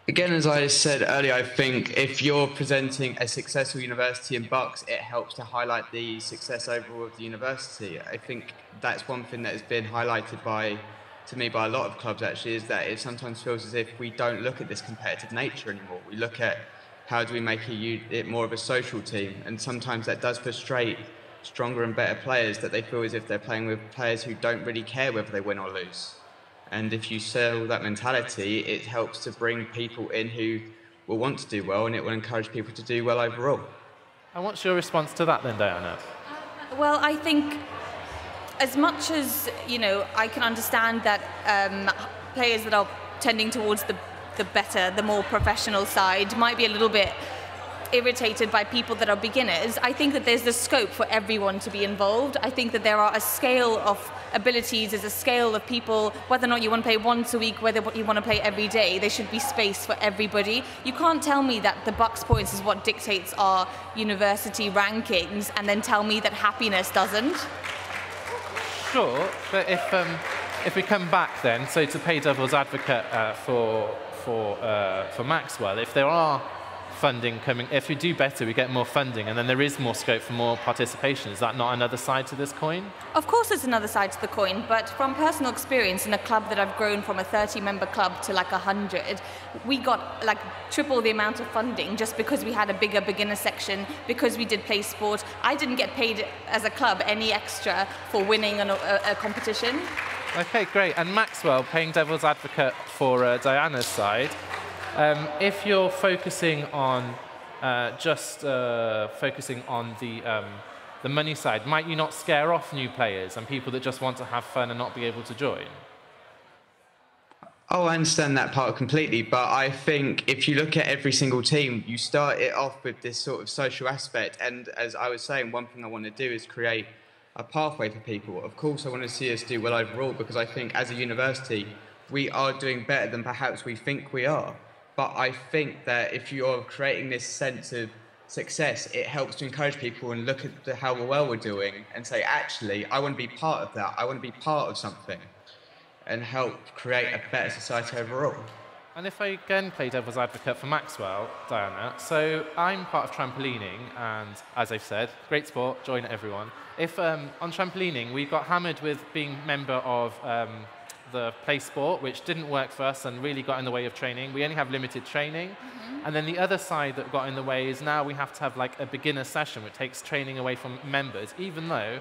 Speaker 19: Again, as I said earlier, I think if you're presenting a successful university in Bucks, it helps to highlight the success overall of the university. I think that's one thing that has been highlighted to me by a lot of clubs actually, is that it sometimes feels as if we don't look at this competitive nature anymore. We look at how do we make it more of a social team, and sometimes that does frustrate stronger and better players, that they feel as if they're playing with players who don't really care whether they win or lose. And if you sell that mentality, it helps to bring people in who will want to do well, and it will encourage people to do well overall.
Speaker 18: And what's your response to that then, Diana?
Speaker 20: Well, I think as much as, I can understand that players that are tending towards the better, the more professional side might be a little bit irritated by people that are beginners. I think that there's the scope for everyone to be involved. I think that there are a scale of abilities, there's a scale of people, whether or not you want to play once a week, whether you want to play every day, there should be space for everybody. You can't tell me that the Bucks points is what dictates our university rankings and then tell me that happiness doesn't.
Speaker 18: Sure, but if we come back then, so to play devil's advocate for Maxwell, if there are funding coming, if we do better, we get more funding, and then there is more scope for more participation. Is that not another side to this coin?
Speaker 20: Of course it's another side to the coin, but from personal experience in a club that I've grown from a 30-member club to like 100, we got like triple the amount of funding just because we had a bigger beginner section, because we did play sport. I didn't get paid as a club any extra for winning a competition.
Speaker 18: Okay, great. And Maxwell, playing devil's advocate for Diana's side, if you're focusing on focusing on the money side, might you not scare off new players and people that just want to have fun and not be able to join?
Speaker 19: Oh, I understand that part completely, but I think if you look at every single team, you start it off with this sort of social aspect, and as I was saying, one thing I want to do is create a pathway for people. Of course, I want to see us do well overall, because I think as a university, we are doing better than perhaps we think we are. But I think that if you're creating this sense of success, it helps to encourage people and look at how well we're doing and say, actually, I want to be part of that. I want to be part of something and help create a better society overall.
Speaker 18: And if I again play devil's advocate for Maxwell, Diana, so I'm part of trampolining, and as I've said, great sport, join it everyone. If on trampolining we got hammered with being member of the play sport, which didn't work for us and really got in the way of training. We only have limited training. And then the other side that got in the way is now we have to have like a beginner session, which takes training away from members, even though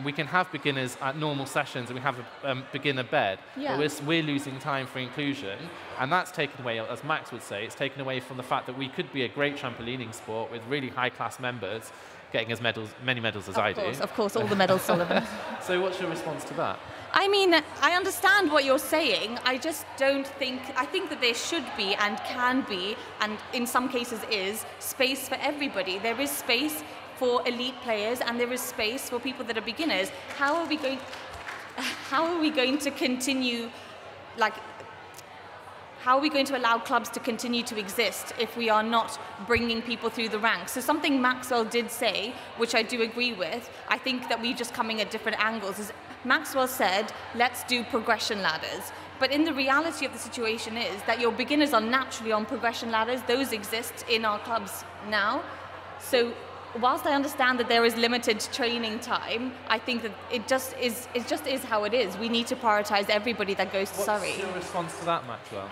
Speaker 18: we can have beginners at normal sessions and we have a beginner bed.
Speaker 20: Yeah.
Speaker 18: But we're losing time for inclusion. And that's taken away, as Max would say, it's taken away from the fact that we could be a great trampolining sport with really high-class members getting as many medals as I do.
Speaker 20: Of course, all the medals, Sullivan.
Speaker 18: So what's your response to that?
Speaker 20: I mean, I understand what you're saying. I just don't think, I think that there should be and can be, and in some cases is, space for everybody. There is space for elite players and there is space for people that are beginners. How are we going to continue, like, how are we going to allow clubs to continue to exist if we are not bringing people through the ranks? So something Maxwell did say, which I do agree with, I think that we're just coming at different angles, is Maxwell said, let's do progression ladders. But in the reality of the situation is that your beginners are naturally on progression ladders. Those exist in our clubs now. So whilst I understand that there is limited training time, I think that it just is how it is. We need to prioritise everybody that goes to Surrey.
Speaker 18: What's your response to that, Maxwell?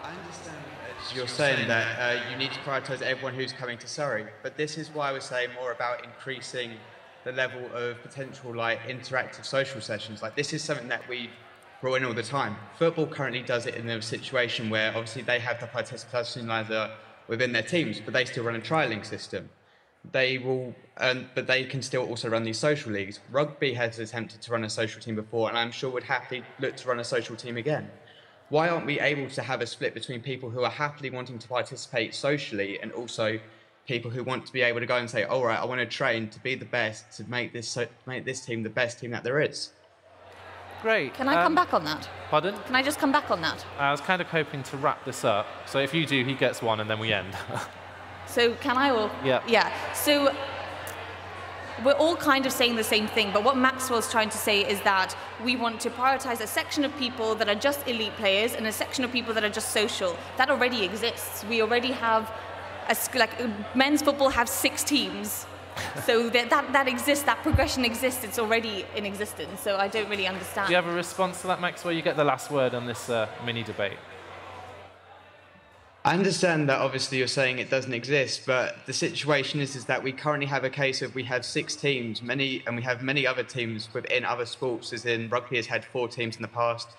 Speaker 19: I understand, as you're saying, that you need to prioritise everyone who's coming to Surrey, but this is why I was saying more about increasing the level of potential, like, interactive social sessions. Like, this is something that we brought in all the time. Football currently does it in a situation where obviously they have the personaliser within their teams, but they still run a trialling system. They will, but they can still also run these social leagues. Rugby has attempted to run a social team before, and I'm sure would happily look to run a social team again. Why aren't we able to have a split between people who are happily wanting to participate socially and also people who want to be able to go and say, all right, I want to train to be the best, to make this team the best team that there is?
Speaker 18: Great.
Speaker 20: Can I come back on that?
Speaker 18: Pardon?
Speaker 20: Can I just come back on that?
Speaker 18: I was kind of hoping to wrap this up. So if you do, he gets one and then we end.
Speaker 20: So can I or?
Speaker 18: Yeah.
Speaker 20: Yeah. So we're all kind of saying the same thing, but what Maxwell's trying to say is that we want to prioritise a section of people that are just elite players and a section of people that are just social. That already exists. We already have, men's football have 6 teams. So that exists, that progression exists, it's already in existence, so I don't really understand.
Speaker 18: Do you have a response to that, Maxwell? You get the last word on this mini debate.
Speaker 19: I understand that obviously you're saying it doesn't exist, but the situation is that we currently have a case of we have 6 teams, and we have many other teams within other sports, as in rugby has had 4 teams in the past,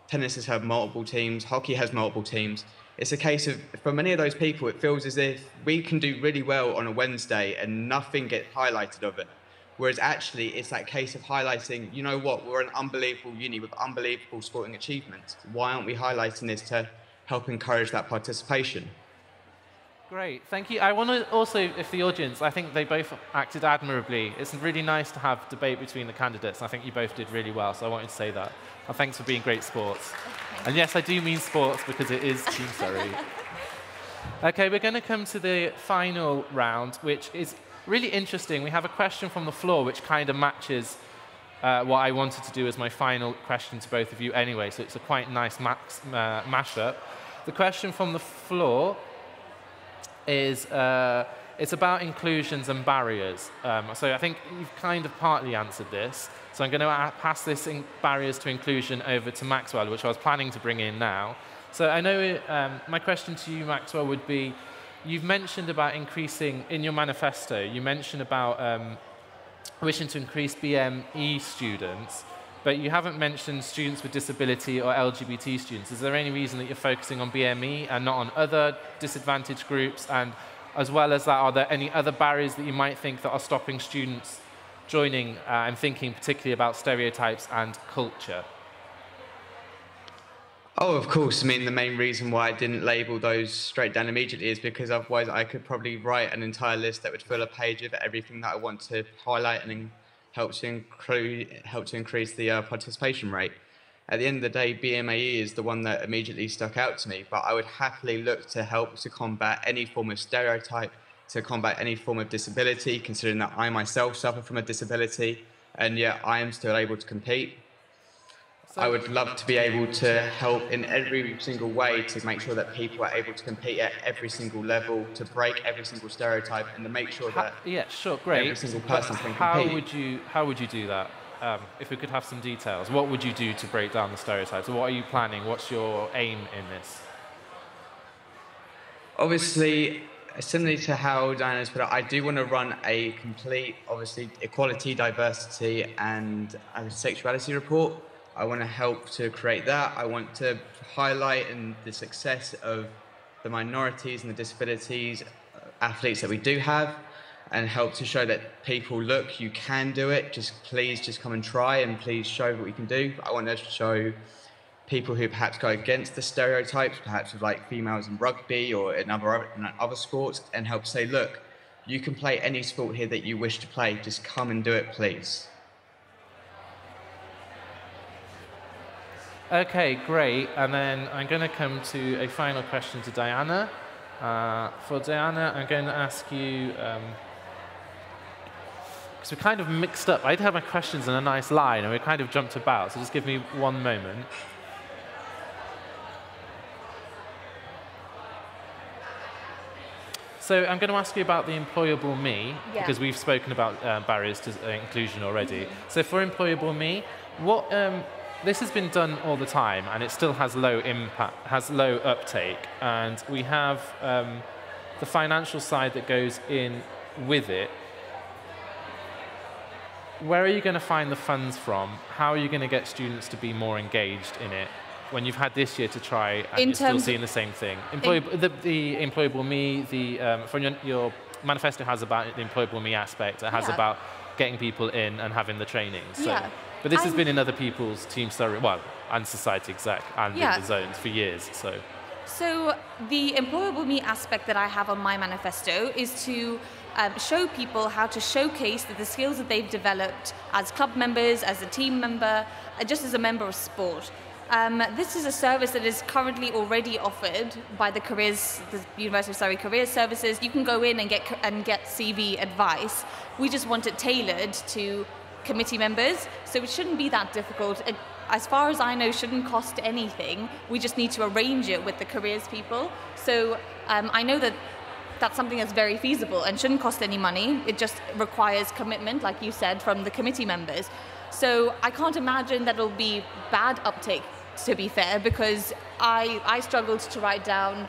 Speaker 19: tennis has had multiple teams, hockey has multiple teams. It's a case of, for many of those people, it feels as if we can do really well on a Wednesday and nothing gets highlighted of it. Whereas actually, it's that case of highlighting, you know what, we're an unbelievable uni with unbelievable sporting achievements. Why aren't we highlighting this to help encourage that participation?
Speaker 18: Great, thank you. I want to also, if the audience, I think they both acted admirably. It's really nice to have debate between the candidates, and I think you both did really well, so I wanted to say that. And thanks for being great sports. And yes, I do mean sports because it is Team Surrey. Okay, we're going to come to the final round, which is really interesting. We have a question from the floor which kind of matches what I wanted to do as my final question to both of you anyway, so it's a quite nice mashup. The question from the floor is it's about inclusions and barriers. So I think you've kind of partly answered this. So I'm going to pass this barriers to inclusion over to Maxwell, which I was planning to bring in now. So I know my question to you, Maxwell, would be, you've mentioned about increasing, in your manifesto, you mentioned about wishing to increase BME students, but you haven't mentioned students with disability or LGBT students. Is there any reason that you're focusing on BME and not on other disadvantaged groups? And as well as that, are there any other barriers that you might think that are stopping students joining and thinking particularly about stereotypes and culture?
Speaker 19: Oh, of course. I mean, the main reason why I didn't label those straight down immediately is because otherwise I could probably write an entire list that would fill a page of everything that I want to highlight and help to increase the participation rate. At the end of the day, BMAE is the one that immediately stuck out to me, but I would happily look to help to combat any form of stereotype, to combat any form of disability, considering that I myself suffer from a disability, and yet I am still able to compete. I would love to be able to help in every single way to make sure that people are able to compete at every single level, to break every single stereotype, and to make sure that
Speaker 18: yeah, sure, great.
Speaker 19: every single person can
Speaker 18: how
Speaker 19: compete.
Speaker 18: How would you do that? if we could have some details, what would you do to break down the stereotypes? Or what are you planning? What's your aim in this?
Speaker 19: Obviously, similarly to how Diana's put it, I do want to run a complete, obviously, equality, diversity, and sexuality report. I want to help to create that. I want to highlight the success of the minorities and the disabilities athletes that we do have, and help to show that people, look, you can do it. Please come and try, and please show what we can do. I want to show people who perhaps go against the stereotypes, perhaps of like females in rugby or in other sports, and help say, look, you can play any sport here that you wish to play. Just come and do it, please.
Speaker 18: Okay, great. And then I'm going to come to a final question to Diana. For Diana, I'm going to ask you, because we're kind of mixed up. I did have my questions in a nice line, and we kind of jumped about, so just give me one moment. So I'm going to ask you about the employable me, because we've spoken about barriers to inclusion already. So for employable me, what this has been done all the time, and it still has low impact, has low uptake, and we have the financial side that goes in with it. Where are you going to find the funds from? How are you going to get students to be more engaged in it when you've had this year to try and you're still seeing the same thing? The employable me, from your manifesto has about the employable me aspect. It has about getting people in and having the training. So, but this has been in other people's Team Surrey, well, and Society Exec and in the zones for years.
Speaker 20: So the employable me aspect that I have on my manifesto is to show people how to showcase the skills that they've developed as club members, as a team member, just as a member of sport. This is a service that is currently already offered by the University of Surrey Careers Services. You can go in and get CV advice. We just want it tailored to committee members, so it shouldn't be that difficult. It, as far as I know, shouldn't cost anything. We just need to arrange it with the careers people. So I know that that's something that's very feasible and shouldn't cost any money. It just requires commitment, like you said, from the committee members. So I can't imagine that it'll be bad uptake, to be fair, because I struggled to write down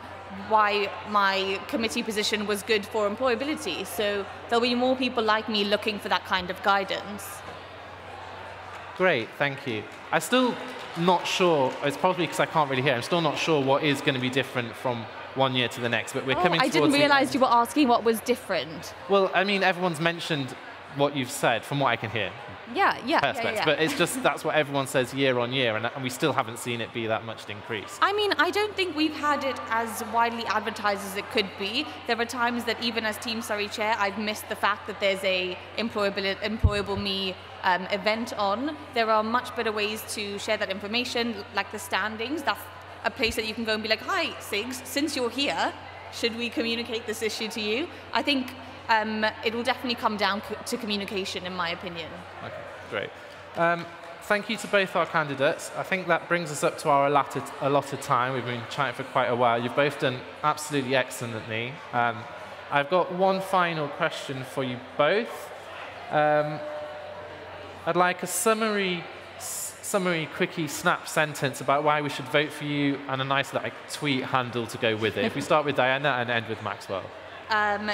Speaker 20: why my committee position was good for employability. So there'll be more people like me looking for that kind of guidance.
Speaker 18: Great, thank you. I'm still not sure, it's probably because I can't really hear, I'm still not sure what is going to be different from one year to the next, but we're coming towards
Speaker 20: I didn't realise you were asking what was different.
Speaker 18: Well, I mean, everyone's mentioned what you've said, from what I can hear.
Speaker 20: Yeah.
Speaker 18: But it's just, that's what everyone says year on year, and we still haven't seen it be that much increase.
Speaker 20: I mean, I don't think we've had it as widely advertised as it could be. There are times that even as Team Surrey chair, I've missed the fact that there's a employable me event on. There are much better ways to share that information, like the standings. That's a place that you can go and be like, hi, Sigs, since you're here, should we communicate this issue to you? I think it will definitely come down to communication, in my opinion.
Speaker 18: Okay, great. Thank you to both our candidates. I think that brings us up to our allotted time. We've been chatting for quite a while. You've both done absolutely excellently. I've got one final question for you both. I'd like a summary, quickie, snap sentence about why we should vote for you, and a nice tweet handle to go with it. If we start with Diana and end with Maxwell.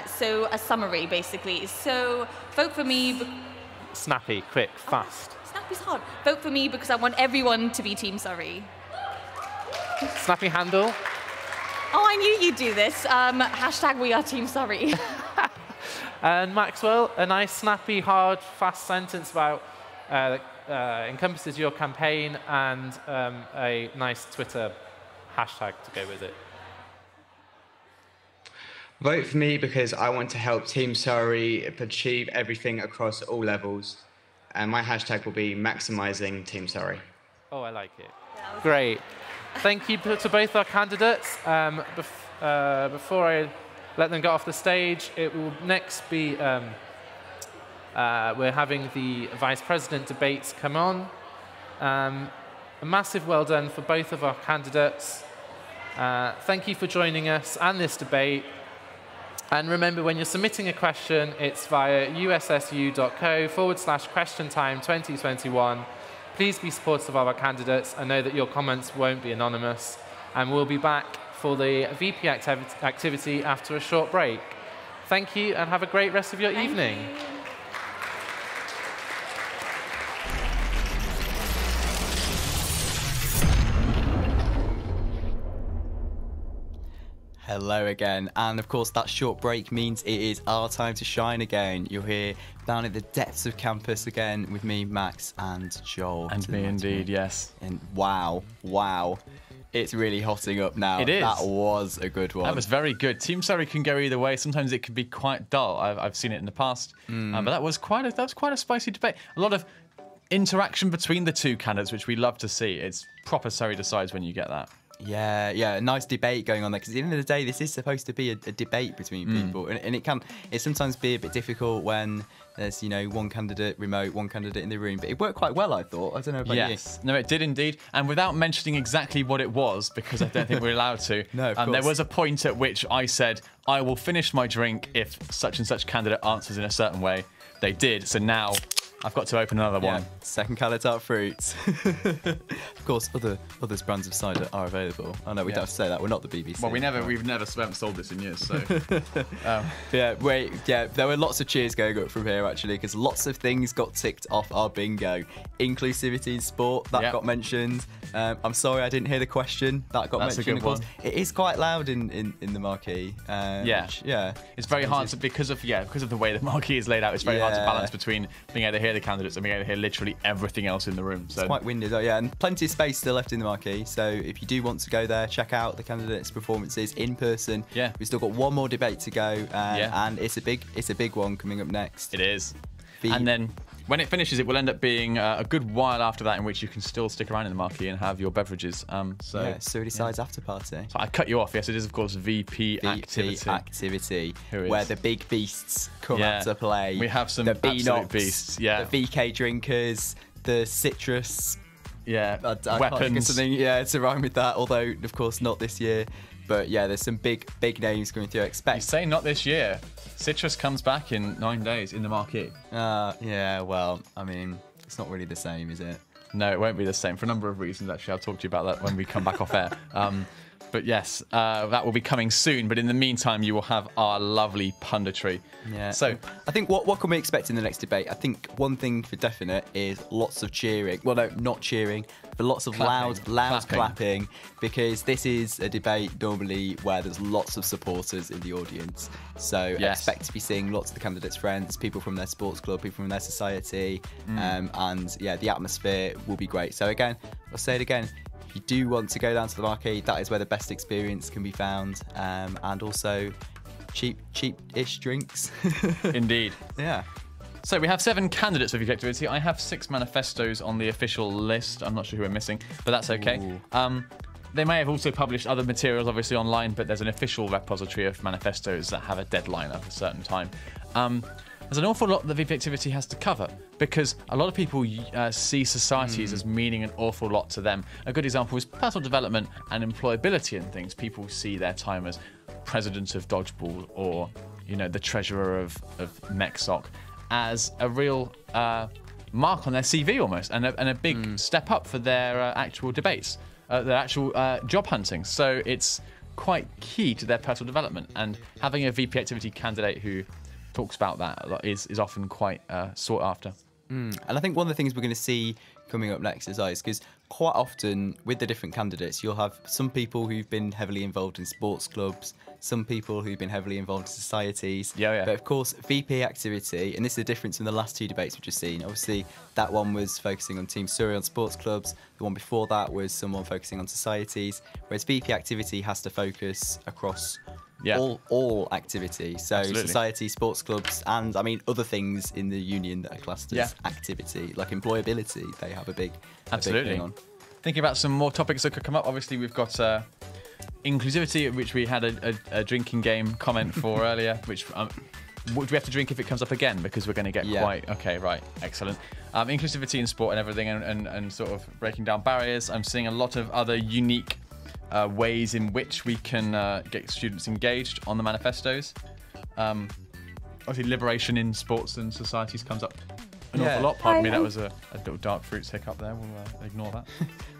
Speaker 20: So a summary, basically. So vote for me.
Speaker 18: Snappy, quick, fast.
Speaker 20: Snappy's hard. Vote for me because I want everyone to be Team Surrey.
Speaker 18: Snappy handle.
Speaker 20: Oh, I knew you'd do this. Hashtag we are Team Surrey.
Speaker 18: And Maxwell, a nice, snappy, hard, fast sentence about encompasses your campaign, and a nice Twitter hashtag to go with it.
Speaker 19: Vote for me because I want to help Team Surrey achieve everything across all levels. And my hashtag will be maximising Team Surrey.
Speaker 18: Oh, I like it. Great. Thank you to both our candidates. Before I let them get off the stage, it will next be, we're having the Vice President debates come on. A massive well done for both of our candidates. Thank you for joining us and this debate. And remember, when you're submitting a question, it's via ussu.co/question time2021. Please be supportive of our candidates and know that your comments won't be anonymous. And we'll be back for the VP activity after a short break. Thank you and have a great rest of your evening.
Speaker 2: Hello again, and of course that short break means it is our time to shine again. You're here down at the depths of campus again with me, Max, and Joel.
Speaker 1: And me indeed, yes.
Speaker 2: And wow, it's really hotting up now.
Speaker 1: It is.
Speaker 2: That was a good one.
Speaker 1: That was very good. Team Surrey can go either way. Sometimes it can be quite dull. I've seen it in the past, but that was quite a spicy debate. A lot of interaction between the two candidates, which we love to see. It's proper Surrey Decides when you get that.
Speaker 2: Yeah, a nice debate going on there, because at the end of the day, this is supposed to be a debate between people, and it sometimes be a bit difficult when there's, one candidate remote, one candidate in the room, but it worked quite well, I thought. I don't know about you.
Speaker 1: Yes, no, it did indeed, and without mentioning exactly what it was, because I don't think we're allowed to,
Speaker 2: no, of course.
Speaker 1: There was a point at which I said, I will finish my drink if such and such candidate answers in a certain way. They did, so now I've got to open another one.
Speaker 2: Second colour tart fruits. Of course, other brands of cider are available. Oh no, we don't have to say that. We're not the BBC.
Speaker 1: Well, we've never sold this in years. So,
Speaker 2: there were lots of cheers going up from here actually, because lots of things got ticked off our bingo. Inclusivity in sport that got mentioned. I'm sorry I didn't hear the question that got mentioned. Of course, it is quite loud in the marquee.
Speaker 1: It's very hard because of the way the marquee is laid out. It's very hard to balance between being able to hear the candidates and being able to hear literally everything else in the room. So
Speaker 2: it's quite windy though, and plenty of space still left in the marquee. So if you do want to go there, check out the candidates' performances in person. We've still got one more debate to go, and it's a big one coming up next.
Speaker 1: It is. And then when it finishes, it will end up being a good while after that in which you can still stick around in the marquee and have your beverages.
Speaker 2: Surrey Decides after party.
Speaker 1: So I cut you off. Yes, it is, of course, VP
Speaker 2: activity, where the big beasts come out to play.
Speaker 1: We have some
Speaker 2: absolute
Speaker 1: beasts.
Speaker 2: The VK drinkers, the citrus. I
Speaker 1: weapons.
Speaker 2: Can't think of something, to rhyme with that. Although, of course, not this year. But there's some big names coming through.
Speaker 1: You say not this year. Citrus comes back in 9 days in the marquee.
Speaker 2: Well, I mean, it's not really the same, is it?
Speaker 1: No, it won't be the same for a number of reasons, actually. I'll talk to you about that when we come back off air. But yes, that will be coming soon. But in the meantime, you will have our lovely punditry.
Speaker 2: Yeah.
Speaker 1: So
Speaker 2: I think what can we expect in the next debate? I think one thing for definite is lots of cheering. Well, no, not cheering, but lots of loud clapping, because this is a debate normally where there's lots of supporters in the audience. So expect to be seeing lots of the candidates' friends, people from their sports club, people from their society, and the atmosphere will be great. So again, I'll say it again. If you do want to go down to the marquee, that is where the best experience can be found, and also cheap-ish drinks.
Speaker 1: Indeed.
Speaker 2: Yeah.
Speaker 1: So we have 7 candidates for the activity. I have 6 manifestos on the official list. I'm not sure who we're missing, but that's okay. They may have also published other materials, obviously, online, but there's an official repository of manifestos that have a deadline of a certain time. There's an awful lot that VP activity has to cover, because a lot of people see societies as meaning an awful lot to them. A good example is personal development and employability and things. People see their time as president of dodgeball or, the treasurer of MECSOC as a real mark on their CV almost, and a big step up for their actual debates, their actual job hunting. So it's quite key to their personal development, and having a VP activity candidate who talks about that is often quite sought after.
Speaker 2: And I think one of the things we're going to see coming up next is because quite often with the different candidates, you'll have some people who've been heavily involved in sports clubs, some people who've been heavily involved in societies. But of course, VP activity, and this is the difference in the last 2 debates we've just seen. Obviously, that one was focusing on Team Surrey on sports clubs. The one before that was someone focusing on societies, whereas VP activity has to focus across all activity. So society, sports clubs, and other things in the union that are classed as activity, like employability. They have a big thing on.
Speaker 1: Thinking about some more topics that could come up. Obviously, we've got inclusivity, which we had a drinking game comment for earlier. Which do we have to drink if it comes up again? Because we're going to get quite excellent. Inclusivity in sport and everything, and sort of breaking down barriers. I'm seeing a lot of other unique ways in which we can get students engaged on the manifestos. Obviously, liberation in sports and societies comes up an
Speaker 2: Yeah.
Speaker 1: awful lot. Pardon me, that was a little dark fruits hiccup there. We'll ignore that.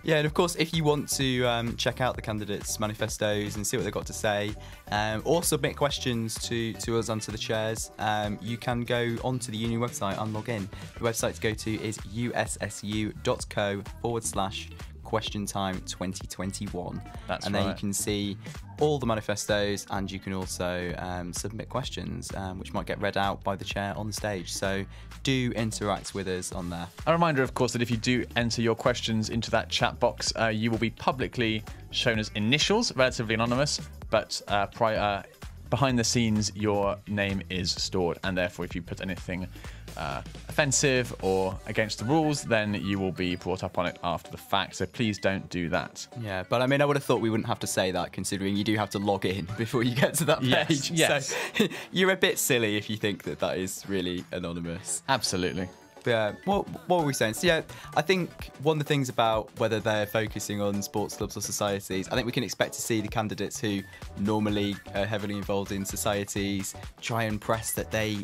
Speaker 2: Yeah, and of course, if you want to check out the candidates' manifestos and see what they've got to say, or submit questions to us onto the chairs, you can go onto the union website and log in. The website to go to is ussu.co/question time 2021.
Speaker 1: That's
Speaker 2: and then you
Speaker 1: right.
Speaker 2: can see all the manifestos, and you can also submit questions, which might get read out by the chair on the stage. So do interact with us on there.
Speaker 1: A reminder, of course, that if you do enter your questions into that chat box, you will be publicly shown as initials, relatively anonymous, but behind the scenes, your name is stored, and therefore, if you put anything offensive or against the rules, then you will be brought up on it after the fact. So please don't do that.
Speaker 2: Yeah, but I mean, I would have thought we wouldn't have to say that, considering you do have to log in before you get to that page.
Speaker 1: Yes.
Speaker 2: So you're a bit silly if you think that that is really anonymous.
Speaker 1: Absolutely.
Speaker 2: But yeah, what were we saying? So yeah, I think one of the things about whether they're focusing on sports clubs or societies, I think we can expect to see the candidates who normally are heavily involved in societies try and press that they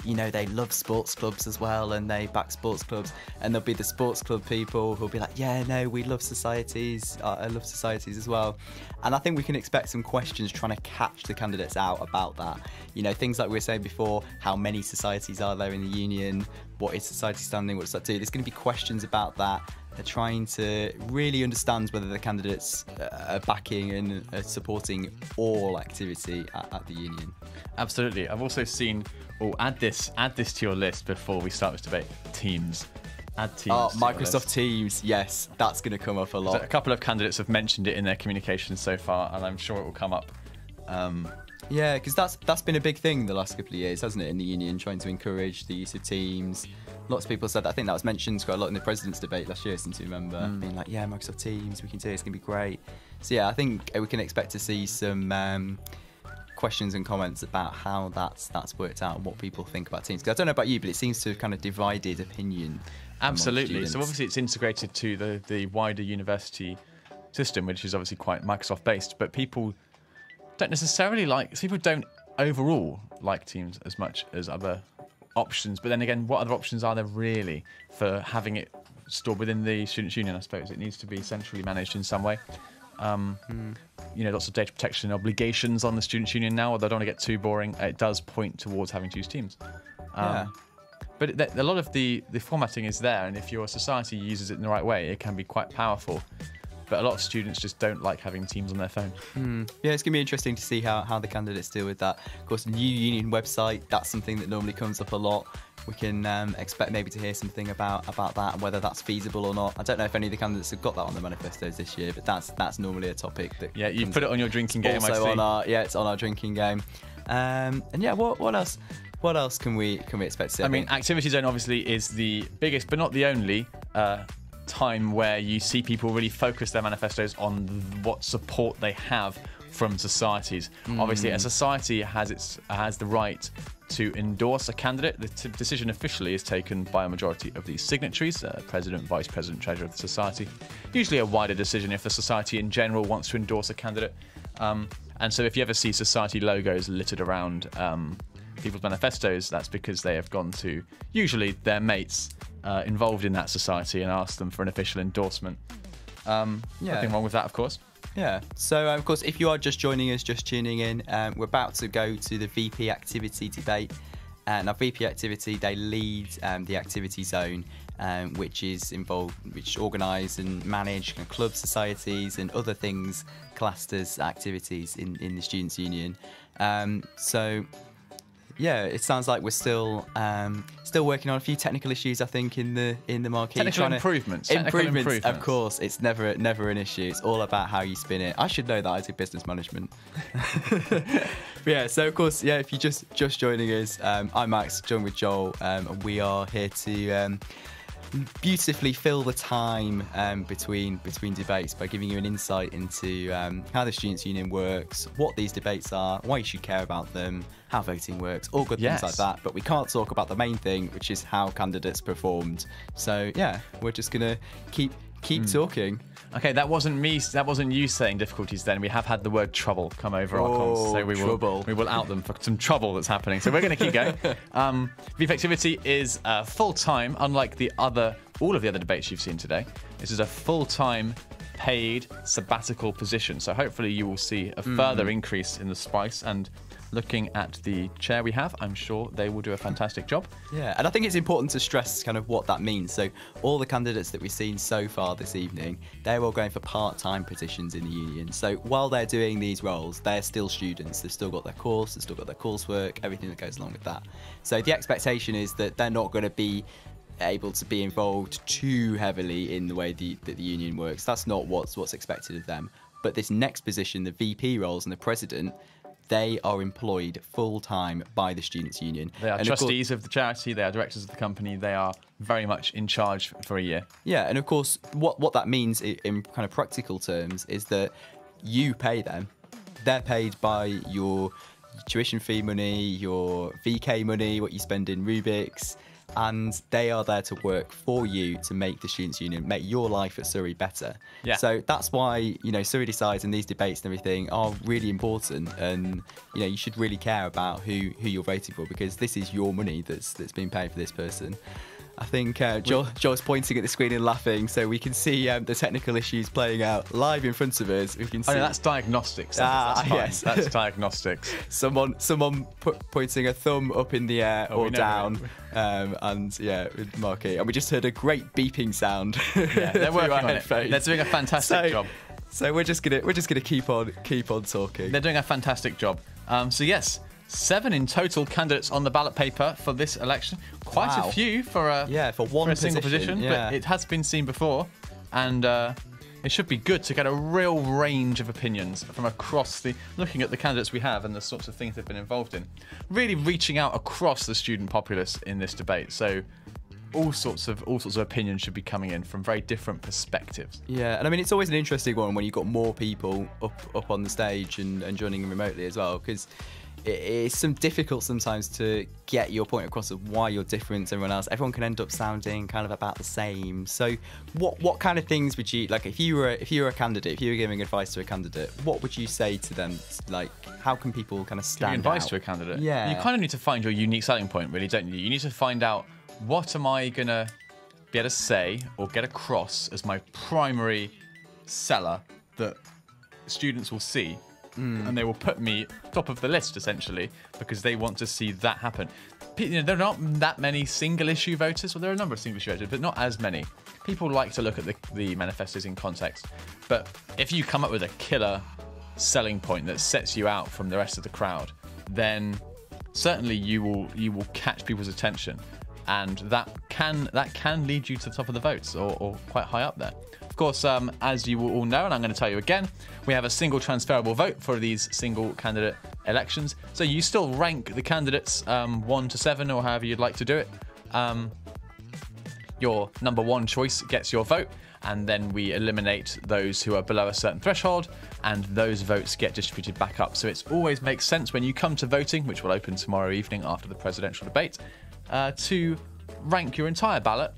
Speaker 2: love sports clubs as well, and they back sports clubs, and there'll be the sports club people who'll be like, yeah, no, we love societies. I love societies as well. And I think we can expect some questions trying to catch the candidates out about that. You know, things like we were saying before, how many societies are there in the union? What is society standing? What does that do? There's going to be questions about that. They're trying to really understand whether the candidates are backing and are supporting all activity at the union.
Speaker 1: Absolutely. I've also seen, add this to your list before we start this debate, Teams. Add Teams.
Speaker 2: Oh,
Speaker 1: to your
Speaker 2: Microsoft
Speaker 1: list.
Speaker 2: Teams, yes, that's going to come up a lot.
Speaker 1: So a couple of candidates have mentioned it in their communications so far, and I'm sure it will come up.
Speaker 2: Yeah, because that's been a big thing the last couple of years, hasn't it, in the union, trying to encourage the use of Teams. Lots of people said that. I think that was mentioned quite a lot in the president's debate last year, since you remember, being like, yeah, Microsoft Teams, we can do it, it's going to be great. So yeah, I think we can expect to see some questions and comments about how that's worked out and what people think about Teams. Because I don't know about you, but it seems to have kind of divided opinion.
Speaker 1: Absolutely. So obviously it's integrated to the wider university system, which is obviously quite Microsoft based, but people don't necessarily people don't overall like Teams as much as other options. But then again, what other options are there really for having it stored within the Students' Union? I suppose it needs to be centrally managed in some way. Lots of data protection obligations on the Students' Union now, although I don't want to get too boring. It does point towards having to use Teams. But a lot of the formatting is there, and if your society uses it in the right way, it can be quite powerful. But a lot of students just don't like having Teams on their phone.
Speaker 2: Yeah, it's going to be interesting to see how the candidates deal with that. Of course, the new union website, that's something that normally comes up a lot. We can expect maybe to hear something about that and whether that's feasible or not. I don't know if any of the candidates have got that on the manifestos this year, but that's normally a topic that.
Speaker 1: Yeah, you've put it on your drinking game.
Speaker 2: Also it's on our drinking game. And yeah, what else? What else can we expect to see?
Speaker 1: I mean, Activity Zone obviously is the biggest, but not the only. Time where you see people really focus their manifestos on what support they have from societies. Obviously, a society has the right to endorse a candidate. The decision officially is taken by a majority of the signatories, president, vice president, treasurer of the society. Usually a wider decision if the society in general wants to endorse a candidate. And so if you ever see society logos littered around people's manifestos, that's because they have gone to, usually, their mates involved in that society and asked them for an official endorsement. Nothing wrong with that, of course.
Speaker 2: Yeah. So, of course, if you are just joining us, just tuning in, we're about to go to the VP Activity debate. Now, VP Activity, they lead the Activity Zone, which organise and manage clubs, societies, and other things classed as activities in the Students' Union. Yeah, it sounds like we're still working on a few technical issues, I think, in the marquee.
Speaker 1: Technical improvements.
Speaker 2: Of course, it's never an issue. It's all about how you spin it. I should know that. I do business management. Yeah, so of course, if you're just joining us, I'm Max, joined with Joel, and we are here to beautifully fill the time between debates by giving you an insight into how the Students' Union works, what these debates are, why you should care about them, how voting works, all good things like that. But we can't talk about the main thing, which is how candidates performed. So yeah, we're just gonna keep Keep talking.
Speaker 1: Okay, that wasn't me. That wasn't you saying difficulties. Then we have had the word trouble come over our comms, so we will out them for some trouble that's happening. So we're going to keep going. VP Activity is full time, unlike all of the other debates you've seen today. This is a full-time, paid sabbatical position. So hopefully you will see a further increase in the spice. And looking at the chair we have, I'm sure they will do a fantastic job.
Speaker 2: Yeah, and I think it's important to stress kind of what that means. So all the candidates that we've seen so far this evening, they're all going for part-time positions in the union. So while they're doing these roles, they're still students. They've still got their course, they've still got their coursework, everything that goes along with that. So the expectation is that they're not going to be able to be involved too heavily in the way that the union works. That's not what's expected of them. But this next position, the VP roles and the president, they are employed full-time by the Students' Union.
Speaker 1: They are trustees of the charity, they are directors of the company, they are very much in charge for a year.
Speaker 2: Yeah, and of course, what that means in kind of practical terms is that you pay them. They're paid by your tuition fee money, your VK money, what you spend in Rubik's, and they are there to work for you to make the Students' Union, make your life at Surrey better.
Speaker 1: Yeah.
Speaker 2: So that's why, Surrey Decides and these debates and everything are really important, and, you should really care about who you're voting for, because this is your money that's being paid for this person. I think Joel's pointing at the screen and laughing, so we can see the technical issues playing out live in front of us. We can see.
Speaker 1: Oh, no, that's diagnostics. That's fine.
Speaker 2: Yes,
Speaker 1: that's diagnostics.
Speaker 2: Someone pointing a thumb up in the air or down, and with marquee. And we just heard a great beeping sound.
Speaker 1: Yeah, they're working on it. They're doing a fantastic job.
Speaker 2: So we're just gonna keep on talking.
Speaker 1: They're doing a fantastic job. So yes. 7 in total candidates on the ballot paper for this election. Quite a few for a single position, but it has been seen before, and it should be good to get a real range of opinions from across looking at the candidates we have and the sorts of things they've been involved in, really reaching out across the student populace in this debate. So all sorts of opinions should be coming in from very different perspectives.
Speaker 2: Yeah, and I mean, it's always an interesting one when you've got more people up on the stage and joining remotely as well, because it's difficult sometimes to get your point across of why you're different to everyone else. Everyone can end up sounding kind of about the same. So what kind of things would you, like, if you were a candidate, if you were giving advice to a candidate, what would you say to them? Like, how can people kind of stand
Speaker 1: Giving advice
Speaker 2: out?
Speaker 1: to a candidate?
Speaker 2: Yeah.
Speaker 1: You kind of need to find your unique selling point, really, don't you? You need to find out, what am I going to be able to say or get across as my primary seller that students will see, and they will put me top of the list, essentially, because they want to see that happen. There are not that many single-issue voters. Well, there are a number of single-issue voters, but not as many. People like to look at the manifestos in context. But if you come up with a killer selling point that sets you out from the rest of the crowd, then certainly you will catch people's attention, and that can lead you to the top of the votes or quite high up there. Of course, as you will all know, and I'm going to tell you again, we have a single transferable vote for these single candidate elections. So you still rank the candidates 1 to 7, or however you'd like to do it. Your number 1 choice gets your vote, and then we eliminate those who are below a certain threshold, and those votes get distributed back up. So it always makes sense when you come to voting, which will open tomorrow evening after the presidential debate, to rank your entire ballot,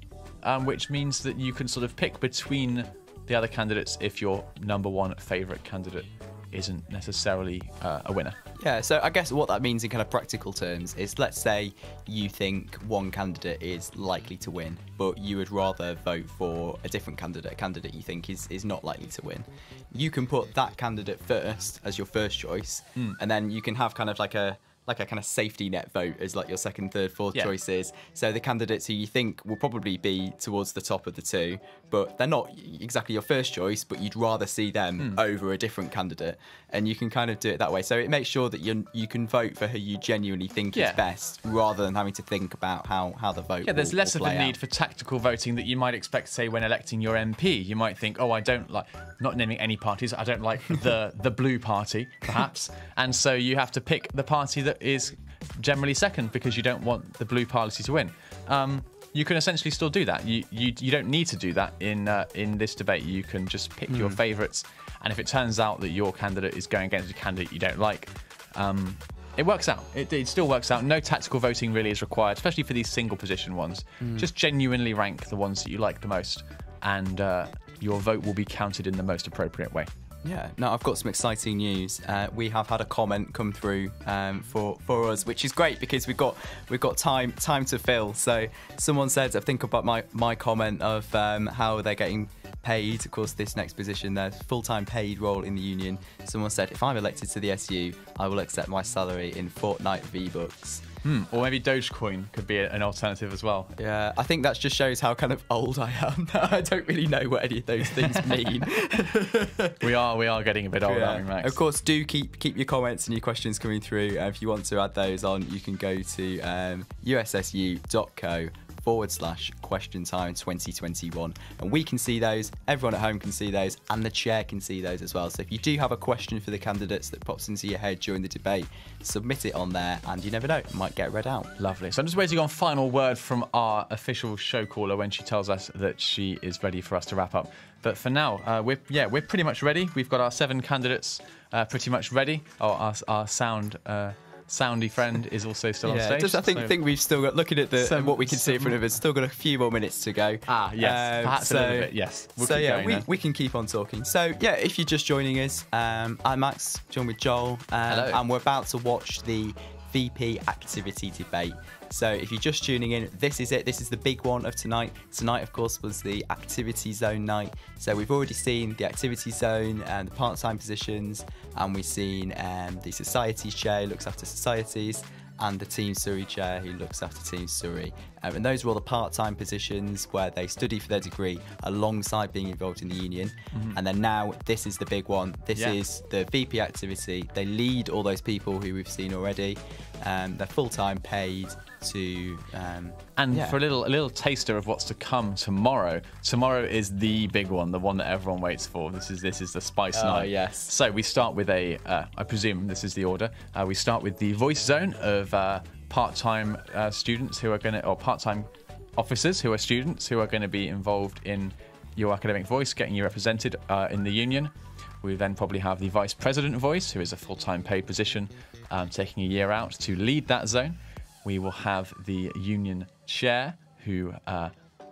Speaker 1: which means that you can sort of pick between the other candidates if your number 1 favourite candidate isn't necessarily a winner.
Speaker 2: Yeah, so I guess what that means in kind of practical terms is, let's say you think one candidate is likely to win, but you would rather vote for a different candidate, a candidate you think is not likely to win. You can put that candidate first as your first choice, and then you can have kind of like a kind of safety net vote as like your second, third, fourth choices. So the candidates who you think will probably be towards the top of the 2, but they're not exactly your first choice, but you'd rather see them over a different candidate. And you can kind of do it that way. So it makes sure that you can vote for who you genuinely think is best, rather than having to think about how the vote
Speaker 1: there's less
Speaker 2: will
Speaker 1: of a
Speaker 2: play
Speaker 1: need
Speaker 2: out.
Speaker 1: for tactical voting that you might expect, say, when electing your MP. You might think, oh, I don't like, not naming any parties, I don't like the blue party, perhaps. And so you have to pick the party that is generally second, because you don't want the blue party to win. You can essentially still do that. You don't need to do that in this debate. You can just pick your favourites, and if it turns out that your candidate is going against a candidate you don't like, it works out. It still works out. No tactical voting really is required, especially for these single position ones. Just genuinely rank the ones that you like the most, and your vote will be counted in the most appropriate way.
Speaker 2: Yeah, now I've got some exciting news. We have had a comment come through for us, which is great because we've got time to fill. So someone said, I think about my comment of how they're getting paid. Of course, this next position, their full-time paid role in the union. Someone said, if I'm elected to the SU, I will accept my salary in Fortnite V-Bucks.
Speaker 1: Or maybe Dogecoin could be an alternative as well.
Speaker 2: Yeah, I think that just shows how kind of old I am. I don't really know what any of those things mean.
Speaker 1: We are getting a bit older,
Speaker 2: Yeah.
Speaker 1: Max.
Speaker 2: Of course, do keep your comments and your questions coming through. If you want to add those on, you can go to ussu.co/question time 2021, and we can see those, everyone at home can see those, and the chair can see those as well. So if you do have a question for the candidates that pops into your head during the debate, submit it on there, and you never know, it might get read out.
Speaker 1: Lovely. So I'm just waiting on final word from our official show caller when she tells us that she is ready for us to wrap up. But for now, we're pretty much ready. We've got our 7 candidates pretty much ready. Our soundy friend is also still on stage.
Speaker 2: I think we've still got, looking at what we can see in front of us, still got a few more minutes to go.
Speaker 1: Yes, perhaps a little bit, yes. We'll keep going
Speaker 2: we can keep on talking. So yeah, if you're just joining us, I'm Max, joined with Joel, and we're about to watch the VP activity debate. So if you're just tuning in, this is it. This is the big one of tonight. Tonight, of course, was the activity zone night. So we've already seen the activity zone and the part-time positions, and we've seen the societies chair who looks after societies, and the Team Surrey chair who looks after Team Surrey. And those are all the part-time positions where they study for their degree alongside being involved in the union. And then now this is the big one. This is the VP activity. They lead all those people who we've seen already. They're full-time paid to
Speaker 1: for a little taster of what's to come tomorrow. Tomorrow is the big one, the one that everyone waits for. This is the spice night.
Speaker 2: Yes.
Speaker 1: So we start with I presume this is the order. We start with the voice zone of part-time students who are or part-time officers who are students who are going to be involved in your academic voice, getting you represented in the union. We then probably have the vice president voice, who is a full-time paid position, taking a year out to lead that zone. We will have the union chair, who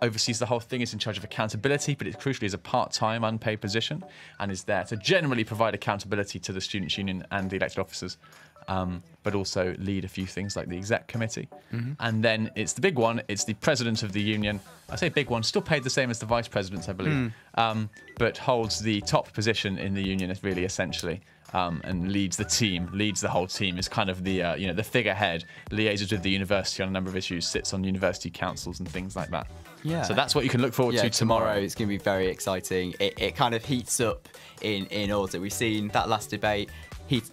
Speaker 1: oversees the whole thing, is in charge of accountability, but it crucially is a part-time unpaid position and is there to generally provide accountability to the students' union and the elected officers, but also lead a few things like the exec committee. And then it's the big one, it's the president of the union. I say big one, still paid the same as the vice presidents, I believe, but holds the top position in the union, really, essentially. And leads the team, leads the whole team, is kind of the the figurehead, liaises with the university on a number of issues, sits on university councils and things like that.
Speaker 2: Yeah.
Speaker 1: So that's what you can look forward to tomorrow.
Speaker 2: It's going to be very exciting. It kind of heats up in order. We've seen that last debate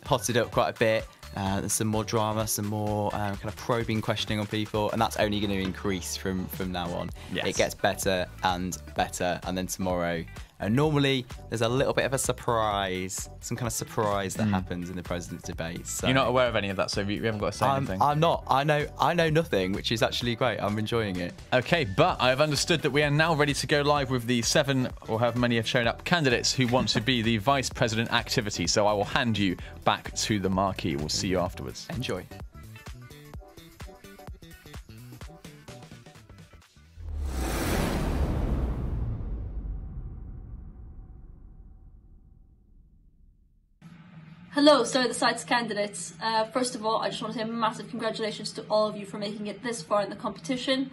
Speaker 2: hotted up quite a bit. There's some more drama, some more kind of probing questioning on people, and that's only going to increase from now on.
Speaker 1: Yes.
Speaker 2: It gets better and better, and then tomorrow. And normally there's a little bit of a surprise, some kind of surprise that happens in the president's debate. So
Speaker 1: you're not aware of any of that, so we haven't got to say anything.
Speaker 2: I'm not. I know nothing, which is actually great. I'm enjoying it.
Speaker 1: Okay, but I've understood that we are now ready to go live with the 7, or however many have shown up, candidates who want to be the vice president activity. So I will hand you back to the marquee. We'll see you afterwards.
Speaker 2: Enjoy.
Speaker 21: Hello, Surrey Decides candidates. First of all, I just want to say a massive congratulations to all of you for making it this far in the competition.